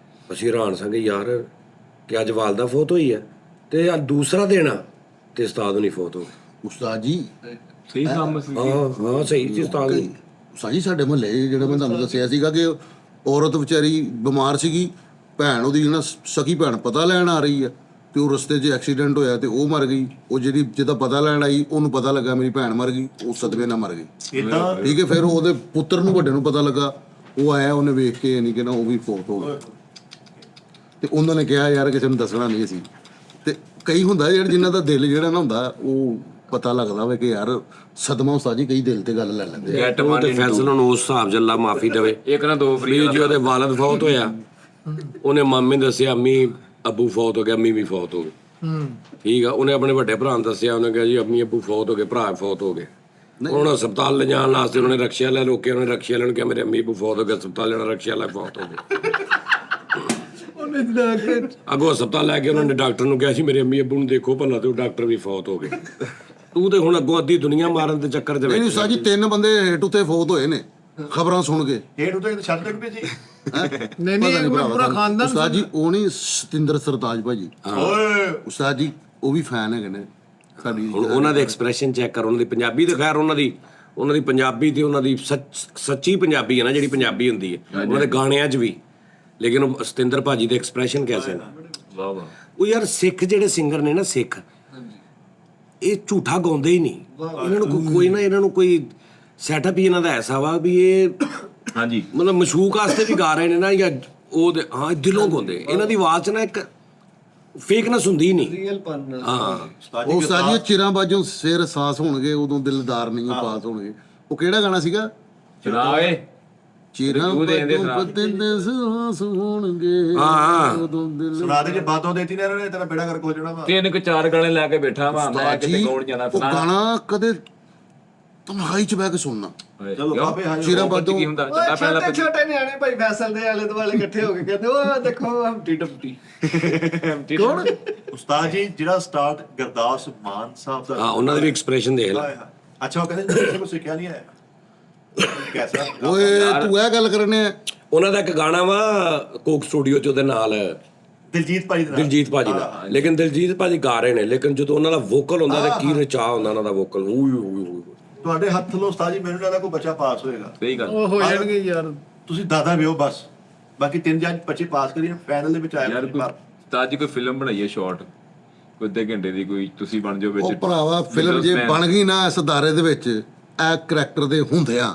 ਅਸੀਂ ਹੈਰਾਨ ਸਾਂਗੇ ਯਾਰ ਕਿ ਅੱਜ ਵਾਲਦਾ ਫੌਤ ਹੋਈ ਹੈ ਤੇ ਅੱਜ ਦੂਸਰਾ ਦਿਨ ਆ ਤੇ ਉਸਤਾਦ ਨਹੀਂ ਫੌਤ ਹੋ ਗਏ। ਉਸਤਾਦ ਜੀ ਸਹੀ ਕੰਮ ਸੀ। ਹਾਂ ਸਹੀ ਸੀ ਉਸਤਾਦ ਨੂੰ। ਸਾਜੀ ਸਾਡੇ ਮੁਹੱਲੇ ਜਿਹੜਾ ਮੈਂ ਤੁਹਾਨੂੰ ਦੱਸਿਆ ਸੀਗਾ ਕਿ ਔਰਤ ਵਿਚਾਰੀ ਬਿਮਾਰ ਸੀਗੀ, ਭੈਣ ਉਹਦੀ ਨਾ ਸਕੀ ਭੈਣ ਪਤਾ ਲੈਣ ਆ ਰਹੀ ਆ ਤੇ ਉਹ ਰਸਤੇ 'ਚ ਐਕਸੀਡੈਂਟ ਹੋਇਆ ਤੇ ਉਹ ਮਰ ਗਈ। ਉਹ ਜਿਹੜੀ ਜਿਹਦਾ ਪਤਾ ਲੈਣ ਆਈ ਉਹਨੂੰ ਪਤਾ ਲੱਗਾ ਮੇਰੀ ਭੈਣ ਮਰ ਗਈ, ਉਹ ਸਦਮੇ ਨਾਲ ਮਰ ਗਈ। ਇਦਾਂ ਠੀਕ ਹੈ, ਫਿਰ ਉਹਦੇ ਪੁੱਤਰ ਨੂੰ ਵੱਡੇ ਨੂੰ ਪਤਾ ਲੱਗਾ, ਉਹ ਆਇਆ, ਉਹਨੇ ਵੇਖ ਕੇ ਨਹੀਂ ਕਿ ਨਾ ਉਹ ਵੀ ਫੌਤ ਹੋ ਗਿਆ। ਤੇ ਉਹਨਾਂ ਨੇ ਕਿਹਾ ਯਾਰ ਕਿਸੇ ਨੂੰ ਦੱਸਣਾ ਨਹੀਂ ਸੀ। ਤੇ ਕਈ ਹੁੰਦਾ ਯਾਰ ਜਿਨ੍ਹਾਂ ਦਾ ਦਿਲ ਜਿਹੜਾ ਨਾ ਹੁੰਦਾ ਉਹ ਪਤਾ ਲੱਗਦਾ ਵਾ ਕਿ ਯਾਰ ਸਦਮਾ ਉਸਤਾਦ ਜੀ ਕਈ ਦਿਲ ਤੇ ਗੱਲ ਲੈ ਲੈਂਦੇ ਆ। ਗੈਟ ਉਹ ਤੇ ਮਨੀ ਫੈਸਲਾ ਨੂੰ ਉਸ ਹਿਸਾਬ ਚ ਅੱਲਾ ਮਾਫੀ ਦੇਵੇ। ਇੱਕ ਨਾ ਦੋ ਫਰੀ ਵੀ ਜੀ ਉਹਦੇ ਵਾਲਦ ਫੌਤ ਹੋਇਆ, ਉਹਨੇ ਮਾਮੇ ਨੂੰ ਦੱਸਿਆ ਅੰਮੀ ਅੱਬੂ ਫੌਤ ਹੋ ਗਿਆ, ਅੰਮੀ ਵੀ ਫੌਤ ਹੋ ਗਈ। ਠੀਕ ਆ, ਉਹਨੇ ਆਪਣੇ ਵੱਡੇ ਭਰਾ ਨੂੰ ਦੱਸਿਆ, ਉਹਨੇ ਕਿਹਾ ਜੀ ਅੰਮੀ ਅੱਬੂ ਫੌਤ ਹੋ ਗਏ, ਭਰਾ ਫੌਤ ਹੋ ਗਏ। ਹੁਣ ਹਸਪਤਾਲ ਲੈ ਜਾਣ ਵਾਸਤੇ ਉਹਨੇ ਰਕਸ਼ੇ ਵਾਲੇ ਰੋਕੇ, ਉਹਨੇ ਰਕਸ਼ੇ ਵਾਲੇ ਨੂੰ ਕਿਹਾ ਮੇਰੇ ਅੰਮੀ ਅੱਬੂ ਫੌਤ ਹੋ ਗਏ, ਹਸਪਤਾਲ ਜਾਣਾ, ਰਕਸ਼ੇ ਵਾਲਾ ਫੌਤ ਹੋ ਗਏ। ਅੱਗੋਂ ਹਸਪਤਾਲ ਲੈ ਕੇ ਉਹਨਾਂ ਨੇ ਡਾਕਟਰ ਨੂੰ ਕਿਹਾ ਸੀ ਮੇਰੇ ਅੰਮੀ ਅੱਬੂ ਨੂੰ ਦੇਖੋ ਭਲਾ, ਤੇ ਉਹ ਡਾਕਟਰ ਵੀ ਫੌਤ ਹੋ ਗਏ। ਤੂੰ ਤੇ ਹੁਣ ਅੱਗੋਂ ਅੱਧੀ ਦੁਨੀਆ ਮਾਰਨ ਦੇ ਚੱਕਰ ਦੇ ਨਹੀਂ ਵਿੱਚ ਉਸਤਾਦ ਜੀ 3 ਬੰਦੇ ਹੇਠ ਉੱਤੇ ਫੌਤ ਹੋਏ ਨੇ ਖਬਰਾਂ ਸੁਣ ਕੇ। ਹੇਠ ਉੱਤੇ ਛੱਡ ਤੱਕ ਵੀ ਸੀ ਨਹੀਂ ਨਹੀਂ ਇਹ ਪੂਰਾ ਖਾਨਦਾਨ ਉਸਤਾਦ ਜੀ ਉਹ ਨਹੀਂ ਸਤਿੰਦਰ ਸਰਤਾਜ ਭਾਜੀ, ਓਏ ਉਸਤਾਦ ਜੀ ਉਹ ਵੀ ਫੈਨ ਹੈਗੇ ਨੇ ਸਾਡੀ। ਹੁਣ ਉਹਨਾਂ ਦੇ ਐਕਸਪ੍ਰੈਸ਼ਨ ਚੈੱਕ ਕਰ, ਉਹਨਾਂ ਦੀ ਪੰਜਾਬੀ ਤੇ ਖੈਰ ਉਹਨਾਂ ਦੀ ਪੰਜਾਬੀ ਤੇ ਉਹਨਾਂ ਦੀ ਸੱਚੀ ਪੰਜਾਬੀ ਹੈ ਨਾ ਜਿਹੜੀ ਪੰਜਾਬੀ ਹੁੰਦੀ ਹੈ ਉਹਨਾਂ ਦੇ ਗਾਣਿਆਂ 'ਚ ਵੀ। ਲੇਕਿਨ ਉਹ ਸਤਿੰਦਰ ਭਾਜੀ ਦੇ ਐਕਸਪ੍ਰੈਸ਼ਨ ਕੈਸੇ ਨੇ। ਵਾਹ ਵਾਹ। ਉਹ ਯਾਰ ਸਿੱਖ ਜਿਹੜੇ ਸਿੰਗਰ ਨੇ ਨਾ, ਸਿੱਖ ਇਹ ਝੂਠਾ ਗਾਉਂਦੇ ਹੀ ਨਹੀਂ। ਇਹਨਾਂ ਨੂੰ ਕੋਈ ਨਾ, ਇਹਨਾਂ ਨੂੰ ਕੋਈ ਸੈਟਅਪ ਹੀ ਇਹਨਾਂ ਦਾ ਐਸਾ ਵਾ ਵੀ ਇਹ ਹਾਂਜੀ ਮਤਲਬ ਮਸ਼ੂਕ ਵਾਸਤੇ ਵੀ ਗਾ ਰਹੇ ਨੇ ਨਾ, ਜਾਂ ਉਹ ਹਾਂ ਦਿਲੋਂ ਗਾਉਂਦੇ। ਇਹਨਾਂ ਦੀ ਆਵਾਜ਼ 'ਚ ਨਾ ਇੱਕ ਫੇਕਨੈਸ ਹੁੰਦੀ ਨਹੀਂ। ਰੀਅਲ ਪਨ ਹਾਂ ਉਹ ਉਸਤਾਦ ਜੀ ਚਿਰਾਂ ਬਾਝੋਂ ਸਿਰ ਸਾਸ ਹੋਣਗੇ ਉਦੋਂ ਦਿਲਦਾਰ ਨਹੀਂ ਪਾਸ ਹੋਣਗੇ। ਉਹ ਕਿਹੜਾ ਗਾਣਾ ਸੀਗਾ? ਚਲਾ ਓਏ ਚਿਰਾਂ ਤੂੰ ਦੇ ਦੇ ਸੁਣਾ। ਬਾਝੋਂ ਦਿਲ ਸਾਸ ਹੋਣਗੇ ਹਾਂ ਉਦੋਂ ਦਿਲ। ਸੁਣਾ ਦੇ, ਜੇ ਬਾਤੋਂ ਦੇਤੀ ਨੇ ਇਹਨਾਂ ਨੇ ਤੇਰਾ ਬੇੜਾ ਕਰਕੇ ਹੋ ਜਾਣਾ ਵਾ। 3-4 ਗਾਣੇ ਲੈ ਕੇ ਬੈਠਾ ਵਾ ਮੈਂ ਉਸਤਾਦ ਕਿਤੇ ਜੀ ਗਾਉਣ ਜਾਣਾ ਉਹ ਗਾਣਾ ਕਦੇ ਤਨਹਾਈ 'ਚ ਬਹਿ ਕੇ ਸੁਣਨਾ। ਚਲੋ ਬਾਬੇ ਹਾਜ਼ਰ ਚਿਰਾਂ ਉਹ ਬਾਝੋਂ ਕੀ ਹੁੰਦਾ ਚੰਗਾ ਪਹਿਲਾਂ ਛੋਟੇ ਛੋਟੇ ਨਿਆਣੇ ਭਾਈ ਫੈਸਲ ਦੇ ਆਲੇ ਦੁਆਲੇ ਇਕੱਠੇ ਹੋ ਕੇ ਕਹਿੰਦੇ ਉਹ ਦੇਖੋ ਹਮਟੀ ਟਪਟੀ। ਕੌਣ? ਉਸਤਾਦ ਜੀ ਜਿਹੜਾ ਸਟਾਰਟ ਗੁਰਦਾਸ ਮਾਨ ਸਾਹਿਬ ਦਾ ਹਾਂ ਉਹਨਾਂ ਦੇ ਵੀ ਐਕਸਪ੍ਰੈਸ਼ਨ ਦੇਖ ਲੈ। ਹਾਏ ਹਾਏ। ਅੱਛਾ ਉਹ ਕਹਿੰਦੇ ਕਿਸੇ ਨੂੰ ਸਿੱਖਿਆ ਨਹੀਂ ਹੈ ਕੈਸਾ ਓਏ ਤੂੰ ਇਹ ਗੱਲ ਕਰਨੇ ਆ? ਉਹਨਾਂ ਦਾ ਇੱਕ ਗਾਣਾ ਵਾ ਕੋਕ ਸਟੂਡੀਓ 'ਚ ਉਹਦੇ ਨਾਲ ਦਿਲਜੀਤ ਭਾਈ ਦੇ ਨਾਲ। ਦਿਲਜੀਤ ਭਾਜੀ ਦਾ। ਲੇਕਿਨ ਦਿਲਜੀਤ ਭਾਜੀ ਗਾ ਰਹੇ ਨੇ, ਲੇਕਿਨ ਜਦੋਂ ਉਹਨਾਂ ਦਾ ਵੋਕਲ ਹੁੰਦਾ ਤੇ ਕੀ ਰਚਾ ਹੁੰਦਾ ਉਹਨਾਂ ਦਾ ਵੋਕਲ। ਓਏ ਓਏ ਓਏ ਤੁਹਾਡੇ ਹੱਥ ਲੋ ਉਸਤਾਦ ਜੀ, ਮੈਨੂੰ ਲੱਗਦਾ ਕੋਈ ਬੱਚਾ ਪਾਸ ਹੋਏਗਾ। ਸਹੀ ਗੱਲ ਉਹ ਹੋ ਜਾਣਗੇ ਯਾਰ। ਤੁਸੀਂ ਦਾਦਾ ਵੀ ਹੋ ਬਸ, ਬਾਕੀ 3 ਜਾਂ 25 ਪਾਸ ਕਰੀਏ ਫਾਈਨਲ ਦੇ ਵਿੱਚ ਆਇਆ ਯਾਰ ਕੋਈ ਤਾਂ ਜੀ ਕੋਈ ਫਿਲਮ ਬਣਾਈਏ ਸ਼ਾਰਟ ਕੋਈ ਅੱਧੇ ਘੰਟੇ ਦੀ, ਕੋਈ ਤੁਸੀਂ ਬਣ ਜਾਓ ਵਿੱਚ। ਉਹ ਭਰਾਵਾ ਫਿਲਮ ਜੇ businessman। ਬਣ ਗਈ ਨਾ ਇਸ ਅਦਾਰੇ ਦੇ ਵਿੱਚ ਇਹ ਕਰੈਕਟਰ ਦੇ ਹੁੰਦਿਆਂ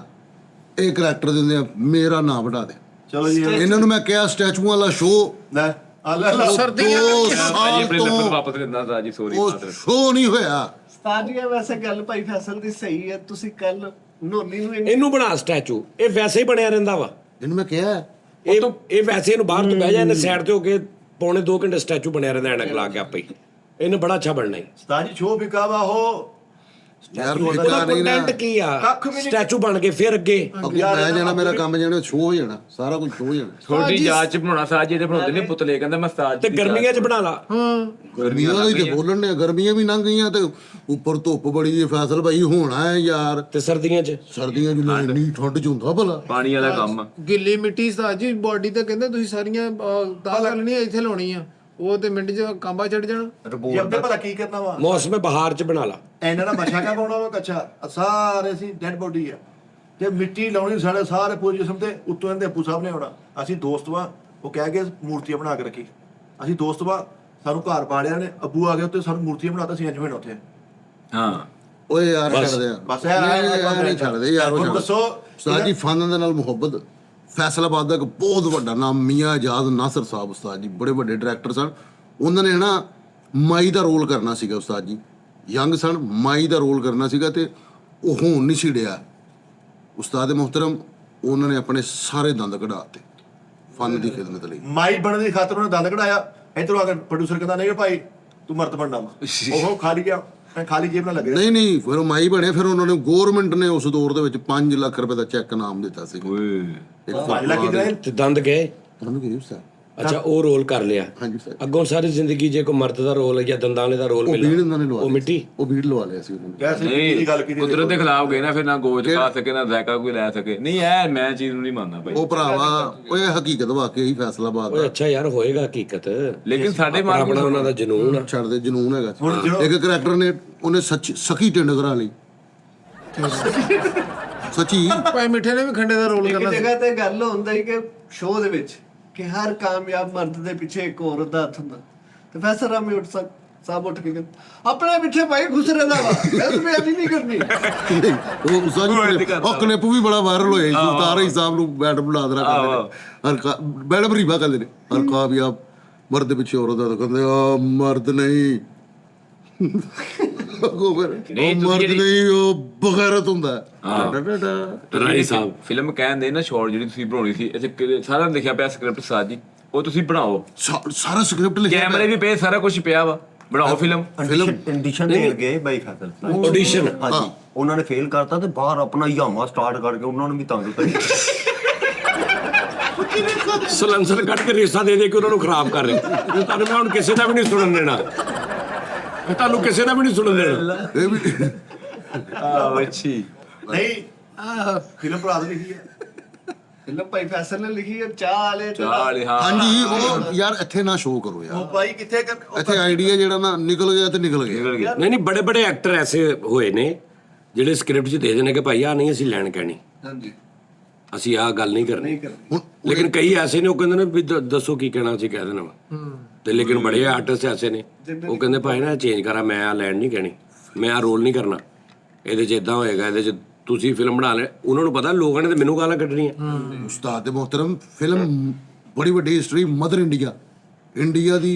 ਇਹ ਕਰੈਕਟਰ ਦੇ ਹੁੰਦਿਆਂ ਮੇਰਾ ਨਾਂ ਵਢਾ ਦੇ। ਚਲੋ ਜੀ ਇਹਨਾਂ ਨੂੰ ਮੈਂ ਕਿਹਾ ਸਟੈਚੂਆਂ ਵਾਲਾ ਸ਼ੋਅ ਲੈ ਅੱਲਾ ਅੱਲਾ ਸਰਦੀਆਂ ਦੋ ਜੀ ਸਾਲ ਆਪਣੇ ਲਫ਼ਜ਼ ਤੋਂ ਵਾਪਸ ਲੈਂਦਾ ਤਾਂ ਜੀ ਸੋਰੀ ਉਹ ਸ਼ੋਅ ਨਹੀਂ ਹੋਇਆ। ਸਤਾਜੀਆ ਵੈਸੇ ਗੱਲ ਭਾਈ ਫੈਸਲ ਦੀ ਸਹੀ ਹੈ। ਤੁਸੀਂ ਕੱਲ ਨੋਨੀ ਨੂੰ ਇਹਨੂੰ ਬਣਾ ਸਟੈਚੂ, ਇਹ ਵੈਸੇ ਹੀ ਬਣਿਆ ਰਹਿੰਦਾ ਵਾ। ਇਹਨੂੰ ਮੈਂ ਕਿਹਾ ਇਹ ਵੈਸੇ ਇਹਨੂੰ ਬਾਹਰ ਤੋਂ ਬਹਿ ਜਾ, ਇਹਨੇ ਸਾਈਡ ਤੇ ਹੋ ਕੇ ਪੌਣੇ 2 ਘੰਟੇ ਸਟੈਚੂ ਬਣਿਆ ਰਹਿੰਦਾ ਐਨਕ ਲਾ ਕੇ ਆਪੇ ਹੀ। ਇਹਨੇ ਬੜਾ ਅੱਛਾ ਬਣਨਾ ਹੈ। ਉਸਤਾਦ ਜੀ ਸ਼ੋਅ ਵਿਕਾਵਾ ਹੋ ਯਾਰ ਉਹਦਾ ਫਿਕਾ ਨਹੀਂ ਨਾ ਕੰਟੈਂਟ ਕੀ ਆ? ਕੱਖ ਵੀ ਨਹੀਂ। ਸਟੈਚੂ ਬਣ ਕੇ ਫਿਰ ਅੱਗੇ ਅੱਗੋਂ ਮੈਂ ਜਾਣਾ, ਮੇਰਾ ਕੰਮ ਜਾਣਾ, ਸ਼ੋਅ ਹੋ ਜਾਣਾ, ਸਾਰਾ ਕੁਝ ਸ਼ੋਅ ਹੋ ਜਾਣਾ। ਛੋਟੀ ਜਾਤ ਚ ਬਣਾਉਣਾ ਸਾਜ ਇਹਦੇ ਬਣਾਉਂਦੇ ਨੇ ਪੁਤਲੇ, ਕਹਿੰਦਾ ਮੈਂ ਸਾਜ ਤੇ ਗਰਮੀਆਂ 'ਚ ਬਣਾ ਲਾ। ਗਰਮੀਆਂ ਦਾ ਹੀ ਤੇ ਬੋਲਣ ਨੇ, ਗਰਮੀਆਂ ਵੀ ਲੰਘ ਗਈਆਂ ਤੇ ਉੱਪਰ ਧੁੱਪ ਬੜੀ ਹੈ। ਫੈਸਲ ਭਾਈ ਹੋਣਾ ਹੈ ਯਾਰ। ਤੇ ਸਰਦੀਆਂ 'ਚ ਸਰਦੀਆਂ ਚ ਨਾ ਇੰਨੀ ਠੰਡ ਚ ਹੁੰਦਾ ਭਲਾ। ਪਾਣੀ ਵਾਲਾ ਕੰਮ ਆ। ਗਿੱਲੀ ਮਿੱਟੀ ਸਾਜੀ ਬਾਡੀ ਤੇ ਕਹਿੰਦੇ ਤੁਸੀਂ ਸਾਰੀਆਂ ਤਾਂ ਕਰਨੀ ਇੱਥੇ ਲਾਉਣੀ ਆ। ਉਹ ਤੇ ਮਿੰਟ 'ਚ ਕਾਂਬਾ ਚੜ ਜਾਣਾ। ਜੇ ਅੱਗੇ ਭਲਾ ਕੀ ਕਰਨਾ ਵਾ ਮੌਸਮ ਬਹਾਰ ਚ ਬਣਾ ਲਾ। ਇਹਨਾਂ ਦਾ ਮੱਛਾ ਕਾ ਪਾਉਣਾ ਵਾ ਕੱਚਾ ਸਾਰੇ ਅਸੀਂ ਡੈਡ ਬੋਡੀ ਆ ਤੇ ਮਿੱਟੀ ਲਾਉਣੀ ਸਾਡੇ ਸਾਰੇ ਪੂਰੇ ਜਿਸਮ ਤੇ ਉੱਤੋਂ ਇਹਦੇ ਆਪੂ ਸਾਹਿਬ ਨੇ ਆਉਣਾ। ਅਸੀਂ ਦੋਸਤ ਵਾ ਉਹ ਕਹਿ ਕੇ ਮੂਰਤੀਆਂ ਬਣਾ ਕੇ ਰੱਖੀ। ਅਸੀਂ ਦੋਸਤ ਵਾ ਸਾਨੂੰ ਘਰ ਪਾੜਿਆ ਨੇ ਅੱਬੂ ਆ ਗਏ ਉੱਤੇ ਸਾਨੂੰ ਮੂਰਤੀਆਂ ਬਣਾਤਾ ਸੀ ਇੰਜ ਬਣ ਉੱਥੇ। ਹਾਂ ਓਏ ਯਾਰ ਛੱਡਦੇ ਆ ਬਸ ਨਹੀਂ ਛੱਡਦੇ ਯਾਰ। ਹੁਣ ਦੱਸੋ ਉਸਤਾਦ ਜੀ ਫਨ ਦੇ ਨਾਲ ਮੁਹੱਬਤ। ਫੈਸਲਾਬਾਦ ਦਾ ਇੱਕ ਬਹੁਤ ਵੱਡਾ ਨਾਮ ਮੀਆਂ ਆਜ਼ਾਦ ਨਾਸਰ ਸਾਹਿਬ ਉਸਤਾਦ ਜੀ ਬੜੇ ਵੱਡੇ ਡਾਇਰੈਕਟਰ ਸਨ। ਉਹਨਾਂ ਨੇ ਨਾ ਮਾਈ ਦਾ ਰੋਲ ਕਰਨਾ ਸੀਗਾ ਉਸਤਾਦ ਜੀ, ਯੰਗ ਸਨ, ਮਾਈ ਦਾ ਰੋਲ ਕਰਨਾ ਸੀਗਾ ਤੇ ਉਹ ਹੋਣ ਨਹੀਂ ਸੀ ਡਿਆ। ਉਸਤਾਦ ਮੁਹਤਰਮ ਉਹਨਾਂ ਨੇ ਆਪਣੇ ਸਾਰੇ ਦੰਦ ਕਢਾਤੇ ਫਨ ਦੀ ਖਿਦਮਤ ਲਈ। ਮਾਈ ਬਣਨ ਦੀ ਖਾਤਰ ਉਹਨੇ ਦੰਦ ਕਢਾਇਆ। ਇੱਧਰੋਂ ਆ ਕੇ ਪ੍ਰੋਡਿਊਸਰ ਕਹਿੰਦਾ ਨਹੀਂ ਭਾਈ ਤੂੰ ਮਰਦ ਬਣਨਾ ਵਾ। ਉਹ ਖਾਲੀ ਗਿਆ ਖਾਲੀ ਜੇਬ ਨਾਲ ਲੱਗੇ। ਨਹੀਂ ਫਿਰ ਉਹ ਮਾਈ ਬਣੇ। ਫਿਰ ਉਹਨਾਂ ਨੇ ਗੌਰਮੈਂਟ ਨੇ ਉਸ ਦੌਰ ਦੇ ਵਿੱਚ 5 ਲੱਖ ਰੁਪਏ ਦਾ ਚੈੱਕ ਨਾਮ ਦਿੱਤਾ ਸੀ। ਓਏ 5 ਲੱਖ ਕਿਤੇ ਤੇ ਦੰਦ ਗਏ। ਤੁਹਾਨੂੰ ਕੀ ਉਸਤਾਦ? ਅੱਛਾ ਉਹ ਰੋਲ ਕਰ ਲਿਆ। ਹਾਂਜੀ ਸਰ। ਅੱਗੋਂ ਸਾਰੀ ਜ਼ਿੰਦਗੀ ਜੇ ਕੋਈ ਮਰਦ ਦਾ ਰੋਲ ਜਾਂ ਦੰਦਾਂ ਵਾਲੇ ਦਾ ਰੋਲ ਉਹ ਮਿਲਿਆ ਬੀੜ ਉਹਨਾਂ ਨੇ ਲਵਾ ਉਹ ਮਿੱਟੀ ਉਹ ਬੀੜ ਲਵਾ ਲਿਆ ਸੀ ਉਹਨਾਂ ਨੇ। ਕੈਸੇ ਕੀ ਗੱਲ ਕੀਤੀ ਕੁਦਰਤ ਦੇ ਖਿਲਾਫ ਗਏ ਨਾ, ਫਿਰ ਨਾ ਗੋਚ ਪਾ ਸਕੇ ਨਾ ਜ਼ਾਇਕਾ ਕੋਈ ਲੈ ਸਕੇ। ਨਹੀਂ ਐ ਮੈਂ ਚੀਜ਼ ਨੂੰ ਨਹੀਂ ਮੰਨਦਾ ਭਾਈ। ਉਹ ਭਰਾਵਾ ਓਏ ਹਕੀਕਤ ਵਾਕਈ ਫੈਸਲਾਬਾਦ ਓਏ ਦਾ ਅੱਛਾ ਯਾਰ ਹੋਏਗਾ ਹਕੀਕਤ। ਲੇਕਿਨ ਸਾਡੇ ਆਪਣਾ ਮਾਰ ਉਹਨਾਂ ਦਾ ਜਨੂਨ ਆ। ਛੱਡ ਦੇ ਜਨੂਨ ਹੈਗਾ ਸੀ। ਹੁਣ ਜਦੋਂ- ਇੱਕ ਕਰੈਕਟਰ ਨੇ ਉਹਨੇ ਸਖੀ ਟਿੰਡਗਰਾਂ ਲਈ ਸੱਚੀ ਭਾਈ ਮਿੱਠੇ ਨੇ ਵੀ ਖੰਡੇ ਦਾ ਰੋਲ ਇੱਕ ਕਰਨਾ ਸੀ। ਜਗ੍ਹਾ ਤੇ ਗੱਲ ਹੁੰਦਾ ਹੀ ਕਿ ਸ਼ੋਅ ਦੇ ਵਿੱਚ ਕਿ ਹਰ ਕਾਮਯਾਬ ਮਰਦ ਦੇ ਪਿੱਛੇ ਇੱਕ ਔਰਤ ਦਾ ਹੱਥ ਹੁੰਦਾ। ਤੇ ਫੈਸਰ ਰਾਮੀ ਉੱਠ ਸਾਹਿਬ ਉੱਠ ਕੇ ਕਹਿੰਦੇ ਆਪਣੇ ਪਿੱਛੇ ਭਾਈ ਖੁਸਰੇ ਦਾ ਵਾ ਇਸ ਵੀ ਅਭੀ ਨਹੀਂ ਕਰਨੀ। ਉਹ ਉਸਾਜੀ ਕਲਿੱਪ ਵੀ ਬੜਾ ਵਾਇਰਲ ਹੋਇਆ ਸੀ। ਸੁਲਤਾਨ ਹੀ ਸਾਹਿਬ ਨੂੰ ਮੈਡਮ ਬੁਲਾਦਰਾ ਕਰਦੇ ਨੇ। ਮੈਡਮ ਰੀਵਾ ਕਹਿੰਦੇ ਨੇ ਹਰ ਕਾਮਯਾਬ ਮਰਦ ਦੇ ਪਿੱਛੇ ਔਰਤ ਦਾ ਕਹਿੰਦੇ ਆ ਮਰਦ ਨਹੀਂ ਉਹ ਮਰਦ ਨਹੀਂ ਉਹ ਬਗੈਰਤ ਹੁੰਦਾ। ਰਾਈ ਸਾਹਿਬ ਫਿਲਮ ਕਹਿੰਦੇ ਨਾ ਸ਼ਾਰਟ ਜਿਹੜੀ ਤੁਸੀਂ ਬਣਾਉਣੀ ਸੀ ਇੱਥੇ ਸਾਰਾ ਲਿਖਿਆ ਪਿਆ ਸਕ੍ਰਿਪਟ ਸਾਜ ਜੀ, ਉਹ ਤੁਸੀਂ ਬਣਾਓ। ਸਾਰਾ ਸਕ੍ਰਿਪਟ ਲਿਖਿਆ ਕੈਮਰੇ ਵੀ ਪਏ, ਸਾਰਾ ਕੁਝ ਪਿਆ ਵਾ, ਬਣਾਓ ਫਿਲਮ। ਐਡੀਸ਼ਨ ਦੇਣ ਗਏ ਬਾਈ ਫੈਸਲ ਆਡੀਸ਼ਨ ਹਾਂਜੀ ਉਹਨਾਂ ਨੇ ਫੇਲ ਕਰਤਾ ਤੇ ਬਾਹਰ ਆਪਣਾ ਯਾਮਾ ਸਟਾਰਟ ਕਰਕੇ ਉਹਨਾਂ ਨੂੰ ਵੀ ਤੰਗ ਕਰੀ। ਸਲੈਂਸਰ ਕੱਢ ਕੇ ਰੇਸਾ ਦੇ ਕੇ ਉਹਨਾਂ ਨੂੰ ਖਰਾਬ ਕਰ ਰਹੇ। ਤੁਹਾਨੂੰ ਮੈਂ ਹੁਣ ਕਿਸੇ ਦਾ ਵੀ ਨਹੀਂ ਸੁਣਨ ਦੇਣਾ। ਤੁਹਾਨੂੰ ਕਿਸੇ ਦਾ ਵੀ ਨਹੀਂ ਸੁਣਨ ਦੇਣਾ। ਇਹ ਵੀ ਅੱਛੀ ਨਹੀਂ ਫਿਲਮ ਭਰਾ ਦੇ ਲਿਖੀ ਹੈ। ਫਿਲਮ ਭਾਈ ਫੈਸਲ ਨੇ ਲਿਖੀ ਹੈ ਚਾਹ ਵਾਲੇ ਤੇ ਚਾਲੇ। ਹਾਂ ਹਾਂਜੀ ਉਹ ਯਾਰ ਇੱਥੇ ਨਾ ਸ਼ੋਅ ਕਰੋ ਉਹ ਯਾਰ। ਭਾਈ ਕਿੱਥੇ ਇੱਥੇ ਆਈਡੀਆ ਜਿਹੜਾ ਨਾ ਨਿਕਲ ਗਿਆ ਤੇ ਨਿਕਲ ਗਿਆ। ਨਹੀਂ ਨਹੀਂ ਬੜੇ ਬੜੇ ਐਕਟਰ ਐਸੇ ਹੋਏ ਨੇ ਜਿਹੜੇ ਸਕ੍ਰਿਪਟ 'ਚ ਦੇ ਦੇਣੇ ਕਿ ਭਾਈ ਆ ਨਹੀਂ ਅਸੀਂ ਲੈਣ ਕਹਿਣੀ, ਹਾਂਜੀ ਅਸੀਂ ਆਹ ਗੱਲ ਨਹੀਂ ਕਰਨੀ। ਹੁਣ ਲੇਕਿਨ ਕਈ ਐਸੇ ਨੇ ਉਹ ਕਹਿੰਦੇ ਨੇ ਵੀ ਦੱਸੋ ਕੀ ਕਹਿਣਾ ਅਸੀਂ ਕਹਿ ਦੇਣਾ ਵਾ। ਤੇ ਲੇਕਿਨ ਬੜੇ ਆਰਟਿਸਟ ਐਸੇ ਨੇ ਉਹ ਕਹਿੰਦੇ ਭਾਈ ਨਾ ਚੇਂਜ ਕਰਾਂ, ਮੈਂ ਆ ਲੈਣ ਨਹੀਂ ਕਹਿਣੀ, ਮੈਂ ਆ ਰੋਲ ਨਹੀਂ ਕਰਨਾ, ਇਹਦੇ 'ਚ ਇਦਾਂ ਹੋਏਗਾ, ਇਹਦੇ 'ਚ ਤੁਸੀਂ ਫਿਲਮ ਬਣਾ ਲੈ। ਉਹਨਾਂ ਨੂੰ ਪਤਾ ਲੋਕਾਂ ਨੇ ਤੇ ਮੈਨੂੰ ਗਾਲਾਂ ਕੱਢਣੀਆਂ। ਉਸਤਾਦ ਦੇ ਮੁਹਤਰਮ ਫਿਲਮ ਬੜੀ ਵੱਡੀ ਹਿਸਟਰੀ ਮਦਰ ਇੰਡੀਆ ਦੀ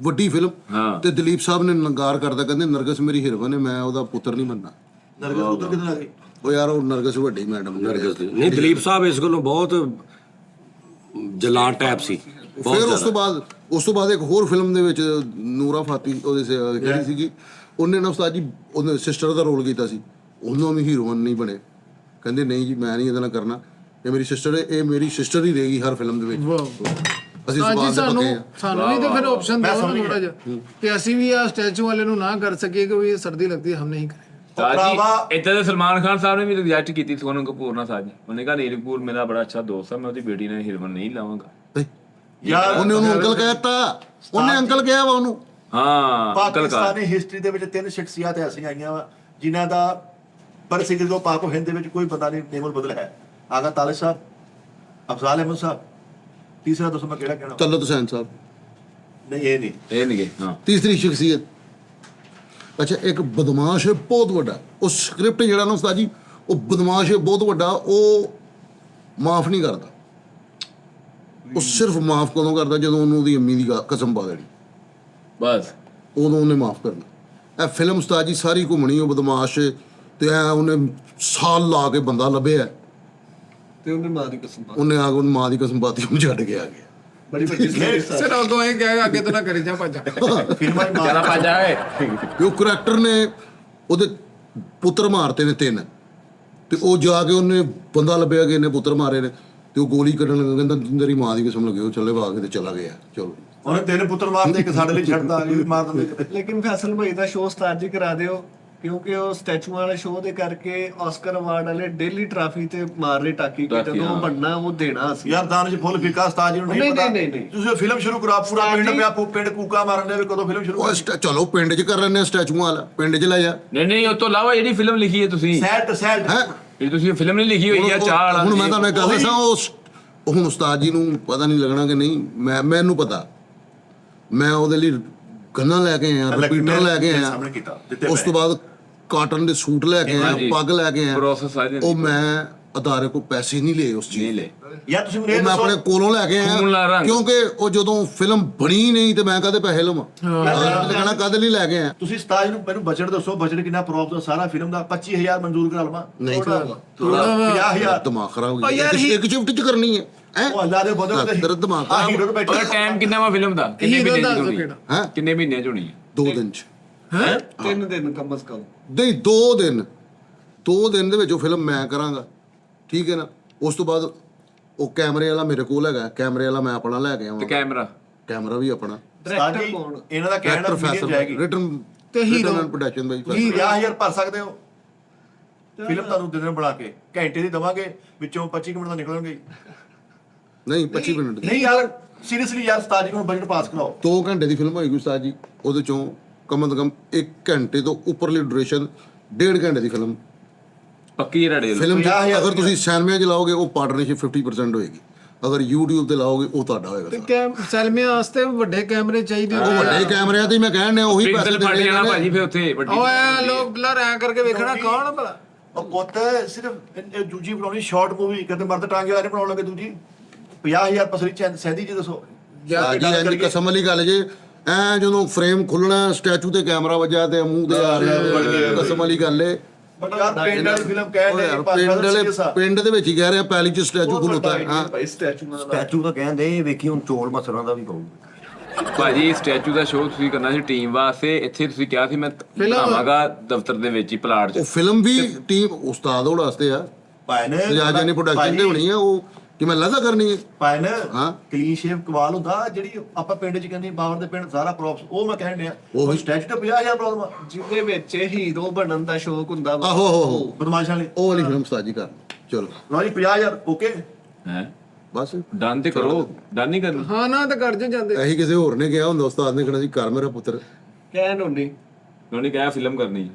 ਵੱਡੀ ਫਿਲਮ ਤੇ ਦਲੀਪ ਸਾਹਿਬ ਨੇ ਨੰਗਾਰ ਕਰਦਾ ਕਹਿੰਦੇ ਨਰਗਸ ਮੇਰੀ ਹੀਰੋਇਨ ਹੈ, ਮੈਂ ਉਹਦਾ ਪੁੱਤਰ ਨਹੀਂ ਬਣਨਾ। ਨਰਗਸ ਉਧਰ ਕਿੱਥੇ ਲੱਗ ਗਈ? ਉਹ ਯਾਰ ਉਹ ਨਰਗਸ ਵੱਡੀ ਮੈਡਮ ਨਰਗਸ ਦੀ ਨਹੀਂ, ਦਲੀਪ ਸਾਹਿਬ ਇਸ ਗੱਲੋਂ ਬਹੁਤ ਜਲਾਟ ਟੈਪ ਸੀ। ਫਿਰ ਉਸ ਤੋਂ ਬਾਅਦ ਇੱਕ ਹੋਰ ਫਿਲਮ ਦੇ ਵਿੱਚ ਨੂਰਾ ਫਾਤੀ ਉਹਦੇ ਜਿਹੜੀ ਸੀਗੀ ਉਹਨੇ ਨਾ ਉਸਤਾਦ ਜੀ ਉਹਨੇ ਸਿਸਟਰ ਦਾ ਰੋਲ ਕੀਤਾ ਸੀ। ਉਹਨੂੰ ਵੀ ਹੀਰੋਇਨ ਨਹੀਂ ਬਣੇ। ਕਹਿੰਦੇ ਨਹੀਂ ਜੀ ਮੈਂ ਨਹੀਂ ਇਹਦੇ ਨਾਲ ਕਰਨਾ, ਇਹ ਮੇਰੀ ਸਿਸਟਰ ਹੈ, ਇਹ ਮੇਰੀ ਸਿਸਟਰ ਹੀ ਰਹੇਗੀ ਹਰ ਫਿਲਮ ਦੇ ਵਿੱਚ। ਅਸੀਂ ਹਾਂਜੀ ਸਵਾਲ ਦੇ ਸਾਨੂੰ ਪੱਕੇ ਆ। ਸਾਨੂੰ ਵੀ ਤਾਂ ਫਿਰ ਆਪਸ਼ਨ ਦਿਓ ਨਾ ਥੋੜਾ ਜਿਹਾ ਕਿ ਅਸੀਂ ਵੀ ਆ ਸਟੈਚੂ ਵਾਲੇ ਨੂੰ ਨਾ ਕਰ ਸਕੀਏ ਕਿ ਵੀ ਸਰਦੀ ਲੱਗਦੀ ਹੈ ਹਮ ਨਹੀਂ ਕਰੇ। ਭਰਾਵਾ ਇਦਾਂ ਦੇ ਸਲਮਾਨ ਖਾਨ ਸਾਹਿਬ ਨੇ ਵੀ ਰਿਜੈਕਟ ਕੀਤੀ ਸੋਨਮ ਕਪੂਰ ਨਾਲ ਸਾਜੀ। ਉਹਨੇ ਕਹਾ ਨੀਲ ਕਪੂਰ ਮੇਰਾ ਬੜਾ ਅੱਛਾ ਦੋਸਤ ਹੈ, ਮੈਂ ਉਹਦੀ ਬੇਟੀ ਨਾਲ ਹੀਰੋਇਨ ਨਹੀਂ ਲਾਵਾਂਗਾ। ਯਾਰ ਉਹਨੇ ਉਹਨੂੰ ਅੰਕਲ ਕਹਿਤਾ, ਉਹਨੇ ਅੰਕਲ ਕਿਹਾ ਵਾ ਉਹਨੂੰ। ਹਾਂ ਪਾਕਿਸਤਾਨੀ ਹਿਸਟਰੀ ਦੇ ਵਿੱਚ 3 ਸ਼ਖਸੀਅਤ ਐਸੀਆਂ ਆਈਆਂ ਵਾ ਜਿਨ੍ਹਾਂ ਦਾ ਪਰ ਸਿੱਖ ਜੋ ਪਾਕ ਹਿੰਦ ਦੇ ਵਿੱਚ ਕੋਈ ਪਤਾ ਨਹੀਂ ਨੇਮਲ ਬਦਲ ਹੈ। ਆਗਾ ਤਾਲਿਬ ਸਾਹਿਬ, ਅਫਜ਼ਾਲ ਅਹਿਮਦ ਸਾਹਿਬ, ਤੀਸਰਾ ਦੱਸੋ ਮੈਂ ਕਿਹੜਾ ਕਹਿਣਾ? ਤਲਤ ਹੁਸੈਨ ਸਾਹਿਬ। ਨਹੀਂ ਇਹ ਨਹੀਂ। ਇਹ ਨਹੀਂ ਗਏ। ਹਾਂ ਤੀਸਰੀ ਸ਼ਖਸੀਅਤ ਅੱਛਾ ਇੱਕ ਬਦਮਾਸ਼ ਹੈ ਬਹੁਤ ਵੱਡਾ। ਉਹ ਸਕ੍ਰਿਪਟ ਜਿਹੜਾ ਨਾ ਉਸਤਾਦ ਜੀ ਉਹ ਬਦਮਾਸ਼ ਹੈ ਬਹੁਤ ਵੱਡਾ, ਉਹ ਮਾਫ ਨਹੀਂ ਕਰਦਾ। ਉਹ ਸਿਰਫ ਮਾਫ ਕਦੋਂ ਕਰਦਾ ਜਦੋਂ ਉਹਨੂੰ ਉਹਦੀ ਅੰਮੀ ਦੀ ਕਸਮ ਪਾ ਦੇਣੀ, ਬਸ ਉਦੋਂ ਉਹਨੇ ਮਾਫ ਕਰਨਾ। ਇਹ ਫਿਲਮ ਉਸਤਾਦ ਜੀ ਸਾਰੀ ਘੁੰਮਣੀ ਉਹ ਬਦਮਾਸ਼ ਤੇ ਐ ਉਹਨੇ ਸਾਲ ਲਾ ਕੇ ਬੰਦਾ ਲੱਭਿਆ ਤੇ ਉਹਨੇ ਮਾਂ ਦੀ ਕਸਮ ਪਾ ਉਹਨੇ ਆ ਕੇ ਮਾਂ ਦੀ ਕਸਮ ਪਾਤੀ, ਉਹਨੂੰ ਛੱਡ ਕੇ ਆ ਗਿਆ। ਬੜੀ ਵੱਡੀ ਸਿਰ ਉਦੋਂ ਇਹ ਕਹੇਗਾ ਅੱਗੇ ਤੋਂ ਨਾ ਕਰੀ ਜਾ ਭੱਜ। ਫਿਲਮਾਂ ਦੀ ਜਿਆਦਾ ਪਾ ਜਾਏ। ਤੇ ਉਹ ਕਰੈਕਟਰ ਨੇ ਉਹਦੇ ਪੁੱਤਰ ਮਾਰਤੇ ਨੇ 3 ਤੇ ਉਹ ਜਾ ਕੇ ਉਹਨੇ ਬੰਦਾ ਲੱਭਿਆ ਕਿ ਇਹਨੇ ਪੁੱਤਰ ਮਾਰੇ ਨੇ ਤੇ ਉਹ ਗੋਲੀ ਕੱਢਣ ਲੱਗਾ, ਕਹਿੰਦਾ ਤੇਰੀ ਮਾਂ ਦੀ ਕਸਮ ਲੱਗੇ, ਉਹ ਚੱਲੇ ਭਾਗ ਕੇ ਤੇ ਚਲਾ ਗਿਆ। ਚਲੋ ਉਹਨੇ 3 ਪੁੱਤਰ ਮਾਰਦੇ, ਇੱਕ ਸਾਡੇ ਲਈ ਛੱਡਦਾ, ਇਹ ਵੀ ਮਾਰ ਦਿੰਦੇ। ਲੇਕਿਨ ਫੈਸਲ ਭਾਈ ਦਾ ਸ਼ੋਅ ਸਟਾਰ ਜੀ ਕਰਾ ਦਿਓ ਕਿਉਂਕਿ ਉਹ ਸਟੈਚੂਆਂ ਵਾਲੇ ਸ਼ੋਅ ਦੇ ਕਰਕੇ ਆਸਕਰ ਅਵਾਰਡ ਵਾਲੇ ਡੇਲੀ ਟਰਾਫੀ ਤੇ ਮਾਰ ਰਹੇ ਟਾਕੀ ਕਿ ਜਦੋਂ ਉਹ ਬਣਨਾ ਉਹ ਦੇਣਾ ਸੀ। ਯਾਰ ਦਾਨਿਸ਼ ਫੁੱਲ ਫਿੱਕਾ ਉਸਤਾਦ ਜੀ ਨੂੰ ਨਹੀਂ ਨਹੀਂ, ਪਤਾ। ਨਹੀਂ, ਨਹੀਂ। ਤੁਸੀਂ ਫਿਲਮ ਸ਼ੁਰੂ ਕਰਾ, ਪੂਰਾ ਪਿੰਡ ਪਿਆ, ਪਿੰਡ ਕੂਕਾ ਮਾਰਨ ਦੇ ਵੀ ਕਦੋਂ ਫਿਲਮ ਸ਼ੁਰੂ ਉਹ ਚਲੋ ਪਿੰਡ 'ਚ ਕਰ ਲੈਂਦੇ ਆ ਸਟੈਚੂਆਂ ਵਾਲਾ, ਪਿੰਡ 'ਚ ਲੈ ਜਾ। ਨਹੀਂ ਉਸ ਤੋਂ ਇਲਾਵਾ ਜਿਹੜੀ ਫਿਲਮ ਲਿਖੀ ਹੈ ਤੁਸੀਂ, ਸੈਟ ਹੈ ਜਿਹੜੀ ਤੁਸੀਂ ਫਿਲਮ ਨਹੀਂ ਲਿਖੀ ਹੋਈ ਆ ਚਾਹ ਵਾਲਾ, ਹੁਣ ਮੈਂ ਤੁਹਾਨੂੰ ਇੱਕ ਗੱਲ ਦੱਸਾਂ, ਉਹ ਹੁਣ ਉਸਤਾਦ ਜੀ ਨੂੰ ਪਤਾ ਨਹੀਂ ਲੱਗਣਾ ਕਿ ਨਹੀਂ, ਮੈਨੂੰ ਪਤਾ। ਮੈਂ ਉਹਦੇ ਲਈ ਗੰਨਾ ਲੈ ਕੇ ਆਇਆ, ਰਿਪੀਟਰ ਲੈ ਕੇ ਆਇਆ, ਸਾਹਮਣੇ ਕੀਤਾ ਉਸ ਤੋਂ ਬਾਅਦ ਕਾਟਨ ਦੇ ਸੂਟ ਲੈ ਕੇ ਆਇਆ, ਪੱਗ ਲੈ ਕੇ ਆਇਆ। ਪ੍ਰੋਸੈਸ ਆ ਉਹ ਮੈਂ ਅਦਾਰੇ ਕੋਲ ਪੈਸੇ ਨਹੀਂ ਲਏ ਉਸ ਚੀਜ਼ ਲੈ ਯਾਰ ਤੁਸੀਂ ਮੈਨੂੰ ਉਹ ਇਹ ਮੈਂ ਦੱਸੋ, ਆਪਣੇ ਕੋਲੋਂ ਲੈ ਕੇ ਖੂਨ ਲਾ ਆਇਆ, ਰੰਗ। ਕਿਉਂਕਿ ਉਹ ਜਦੋਂ ਫਿਲਮ ਬਣੀ ਨਹੀਂ ਤੇ ਮੈਂ ਕਦੇ ਪੈਸੇ ਲਵਾਂ, ਕਹਿਣਾ ਕਦੇ ਲਈ ਲੈ ਕੇ ਆਇਆ। ਤੁਸੀਂ ਉਸਤਾਦ ਜੀ ਨੂੰ ਮੈਨੂੰ ਬਜਟ ਦੱਸੋ, ਬਜਟ ਕਿੰਨਾ ਪ੍ਰੋਪ ਦਾ ਸਾਰਾ ਫਿਲਮ ਦਾ? 25000 ਮਨਜ਼ੂਰ ਕਰਾ ਲਵਾਂ? ਨਹੀਂ ਥੋੜਾ 50000 ਦਿਮਾਗ ਖਰਾਬ ਹੋ ਗਿਆ, ਇੱਕ ਸ਼ਿਫਟ 'ਚ ਕਰਨੀ ਹੈ ਉਹ ਅੱਲਾ ਦੇ ਬੰਦੇ ਨੂੰ ਤੇਰਾ ਦਿਮਾਗ ਆ ਹੀਰੋ ਨੂੰ ਬੈਠਾ ਟਾਈਮ ਕਿੰਨਾ ਵਾ ਫਿਲਮ ਦਾ? ਕਿੰਨੇ ਹੀਰੋ ਮਹੀਨੇ ਦਾ ਚ ਹੋਣੀ ਕਿਹੜਾ? ਹੈ ਕਿੰਨੇ ਮਹੀਨਿਆਂ ਚ ਹੋਣੀ ਹੈ? 2 ਦਿਨ 'ਚ 3 ਦਿਨ ਕਮ ਸੇ ਕਮ। ਨਹੀਂ 2 ਦਿਨ, 2 ਦਿਨ ਦੇ ਵਿੱਚ ਉਹ ਫਿਲਮ ਮੈਂ ਕਰਾਂਗਾ, ਠੀਕ ਹੈ ਨਾ। ਉਸ ਤੋਂ ਬਾਅਦ ਉਹ ਕੈਮਰੇ ਵਾਲਾ ਮੇਰੇ ਕੋਲ ਹੈਗਾ, ਕੈਮਰੇ ਵਾਲਾ ਮੈਂ ਆਪਣਾ ਲੈ ਕੇ ਤੇ ਆਵਾਂ, ਕੈਮਰਾ ਕੈਮਰਾ ਵੀ ਆਪਣਾ, ਉਸਤਾਦ ਜੀ ਕੌਣ? ਇਹਨਾਂ ਦਾ ਕਹਿਣਾ ਡਾਇਰੈਕਟਰ ਮਿਲੀਅਨ ਜਾਏਗੀ, ਰਿਟਰਨ ਤੇ ਹੀਰੋ। ਪ੍ਰੋਡਕਸ਼ਨ ਬਾਈ। 50000 ਭਰ ਸਕਦੇ ਹੋ? ਫਿਲਮ ਤੁਹਾਨੂੰ ਦਿਨ ਬਣਾ ਕੇ ਘੰਟੇ ਦੀ ਦਵਾਂਗੇ, ਵਿੱਚੋਂ 25 ਮਿੰਟ ਦਾ ਨਿਕਲਣਗੇ। ਨਹੀਂ 25 ਮਿੰਟ ਦੀ, ਨਹੀਂ ਯਾਰ ਸੀਰੀਅਸਲੀ ਯਾਰ, ਉਸਤਾਦ ਜੀ ਨੂੰ ਬਜਟ ਪਾਸ ਕਰਾਓ। 2 ਘੰਟੇ ਦੀ ਫਿਲਮ ਹੋਏਗੀ ਉਸਤਾਦ ਜੀ, ਉਹਦੇ ਚੋਂ ਕਮ ਤੋਂ ਕਮ 1 ਘੰਟੇ ਤੋਂ ਉੱਪਰਲੀ ਡਿਊਰੇਸ਼ਨ, 1.5 ਘੰਟੇ ਦੀ ਫਿਲਮ। ਪੱਕੀ ਰੜੇ ਫਿਲਮ 50,000 ਅਗਰ ਤੁਸੀਂ ਸਿਨੇਮਾ 'ਚ ਲਾਓਗੇ ਉਹ ਪਾਰਟਨਰਸ਼ਿਪ 50% ਹੋਏਗੀ, ਅਗਰ YouTube ਤੇ ਲਾਓਗੇ ਉਹ ਤੁਹਾਡਾ ਹੋਏਗਾ ਤੇ ਸਾਰਾ। ਸੈਲਮੀਆਂ ਵਾਸਤੇ ਵੱਡੇ ਕੈਮਰੇ ਚਾਹੀਦੇ ਉਹ ਵੱਡੇ ਕੈਮਰਿਆਂ ਤੇ ਮੈਂ ਕਹਿਣ ਡਿਆ ਉਹੀ ਪੈਸੇ ਪਿਕਸਲ ਫਟ ਦੇਣੇ ਜਾਣਾ ਨੇ। ਭਾਜੀ, ਫਿਰ ਉੱਥੇ ਵੱਡੀ ਓਏ ਲੋਕ ਬਲਰ ਐ ਕਰਕੇ ਵੇਖਣਾ ਕੌਣ ਭਲਾ? ਉਹ ਪੁੱਤ ਸਿਰਫ ਇਹ ਦੂਜੀ ਬਣਾਉਣੀ ਸ਼ਾਰਟ ਮੂਵੀ, ਕਹਿੰਦੇ ਮਰਦ ਟਾਂਗੇ ਵਾਲੇ ਬਣਾਉਣ ਲੱਗੇ ਦੂਜੀ। 50000 ਪਸਰੀ ਚੈਨ ਸੈਦੀ ਜੀ ਦੱਸੋ ਯਾਰ ਜੀ ਇੰਨੀ ਕਸਮ ਵਾਲੀ ਗੱਲ ਜੇ, ਐ ਜਦੋਂ ਫਰੇਮ ਖੁੱਲਣਾ ਸਟੈਚੂ ਤੇ ਕੈਮਰਾ ਵੱਜਾ ਤੇ ਮੂੰਹ ਤੇ ਆ ਰਿਹਾ, ਕਸਮ ਵਾਲੀ ਗੱਲ ਏ। ਯਾਰ ਪਿੰਡ ਵਾਲੀ ਫਿਲਮ ਕਹਿਣ ਦੇ ਪਿੰਡ ਦੇ ਵਿੱਚ ਹੀ ਕਹਿ ਰਿਹਾ, ਪੈਲੀ 'ਚ ਸਟੈਚੂ ਖੁੱਲਦਾ ਹੈ। ਹਾਂ ਭਾਈ ਸਟੈਚੂ ਨਾਲ ਸਟੈਚੂ ਤਾਂ ਕਹਿੰਦੇ ਵੇਖੀ ਹੁਣ ਚੋਲ ਮਸਰਾਂ ਦਾ ਵੀ ਕਹੂਗਾ। ਭਾਜੀ ਸਟੈਚੂ ਦਾ ਸ਼ੋਅ ਤੁਸੀਂ ਕਰਨਾ ਸੀ ਟੀਮ ਵਾਸਤੇ, ਇੱਥੇ ਤੁਸੀਂ ਕਿਹਾ ਸੀ ਮੈਂ ਆਵਾਂਗਾ ਦਫ਼ਤਰ ਦੇ ਵਿੱਚ ਹੀ ਪਲਾਟ 'ਚ। ਉਹ ਫਿਲਮ ਵੀ ਟੀਮ ਉਸਤਾਦ ਹੋਣ ਵਾਸਤੇ ਆ, ਭਾਈ ਨੇ ਸਜਾਦ ਨੇ ਪ੍ਰੋਡਕਸ਼ਨ ਤੇ ਹੋਣੀ ਆ, ਉਹ ਕਿ ਮੈਂ ਲਾਦਾ ਕਰਨੀ ਹੈ। ਭਾਈ ਨੇ ਹਾਂ। ਕਲੀਨ ਸ਼ੇਵ ਕਮਾਲ ਹੁੰਦਾ, ਜਿਹੜੀ ਆਪਾਂ ਪਿੰਡ 'ਚ ਕਹਿੰਦੇ ਬਾਵਰ ਦੇ ਪਿੰਡ ਸਾਰਾ ਪ੍ਰੋਪਸ, ਉਹ ਮੈਂ ਕਹਿਣ ਡਿਆ ਉਹ ਵੀ- ਸਟੈਚੂ ਤੇ 50000 ਪ੍ਰੋਬਲਮ ਆ ਜਿਹਦੇ ਵਿੱਚ ਹੀਰੋ ਬਣਨ ਦਾ ਸ਼ੌਕ ਹੁੰਦਾ ਵਾ। ਆਹੋ ਆਹੋ ਬਦਮਾਸ਼ਾਂ ਵਾਲੀ। ਉਹ ਵਾਲੀ ਫਿਲਮ ਉਸਤਾਦ ਜੀ ਕਰ ਚਲੋ ਲਓ ਜੀ 50000 ਓਕੇ। ਹੈ ਬਸ। ਡਨ ਤੇ ਕਰੋ, ਡਨ ਨਹੀਂ ਕਰਨੀ? ਹਾਂ ਨਾ ਤਾਂ ਕਰ ਜੋ ਜਾਂਦੇ। ਇਹੀ ਕਿਸੇ ਹੋਰ ਨੇ ਕਿਹਾ ਹੁੰਦਾ, ਉਸਤਾਦ ਨੇ ਕਹਿਣਾ ਸੀ ਕਰ ਮੇਰਾ ਪੁੱਤਰ। ਕਹਿਣ ਹੁੰਦੀ ਉਹਨੇ ਕਿਹਾ ਫਿਲਮ ਕਰਨੀ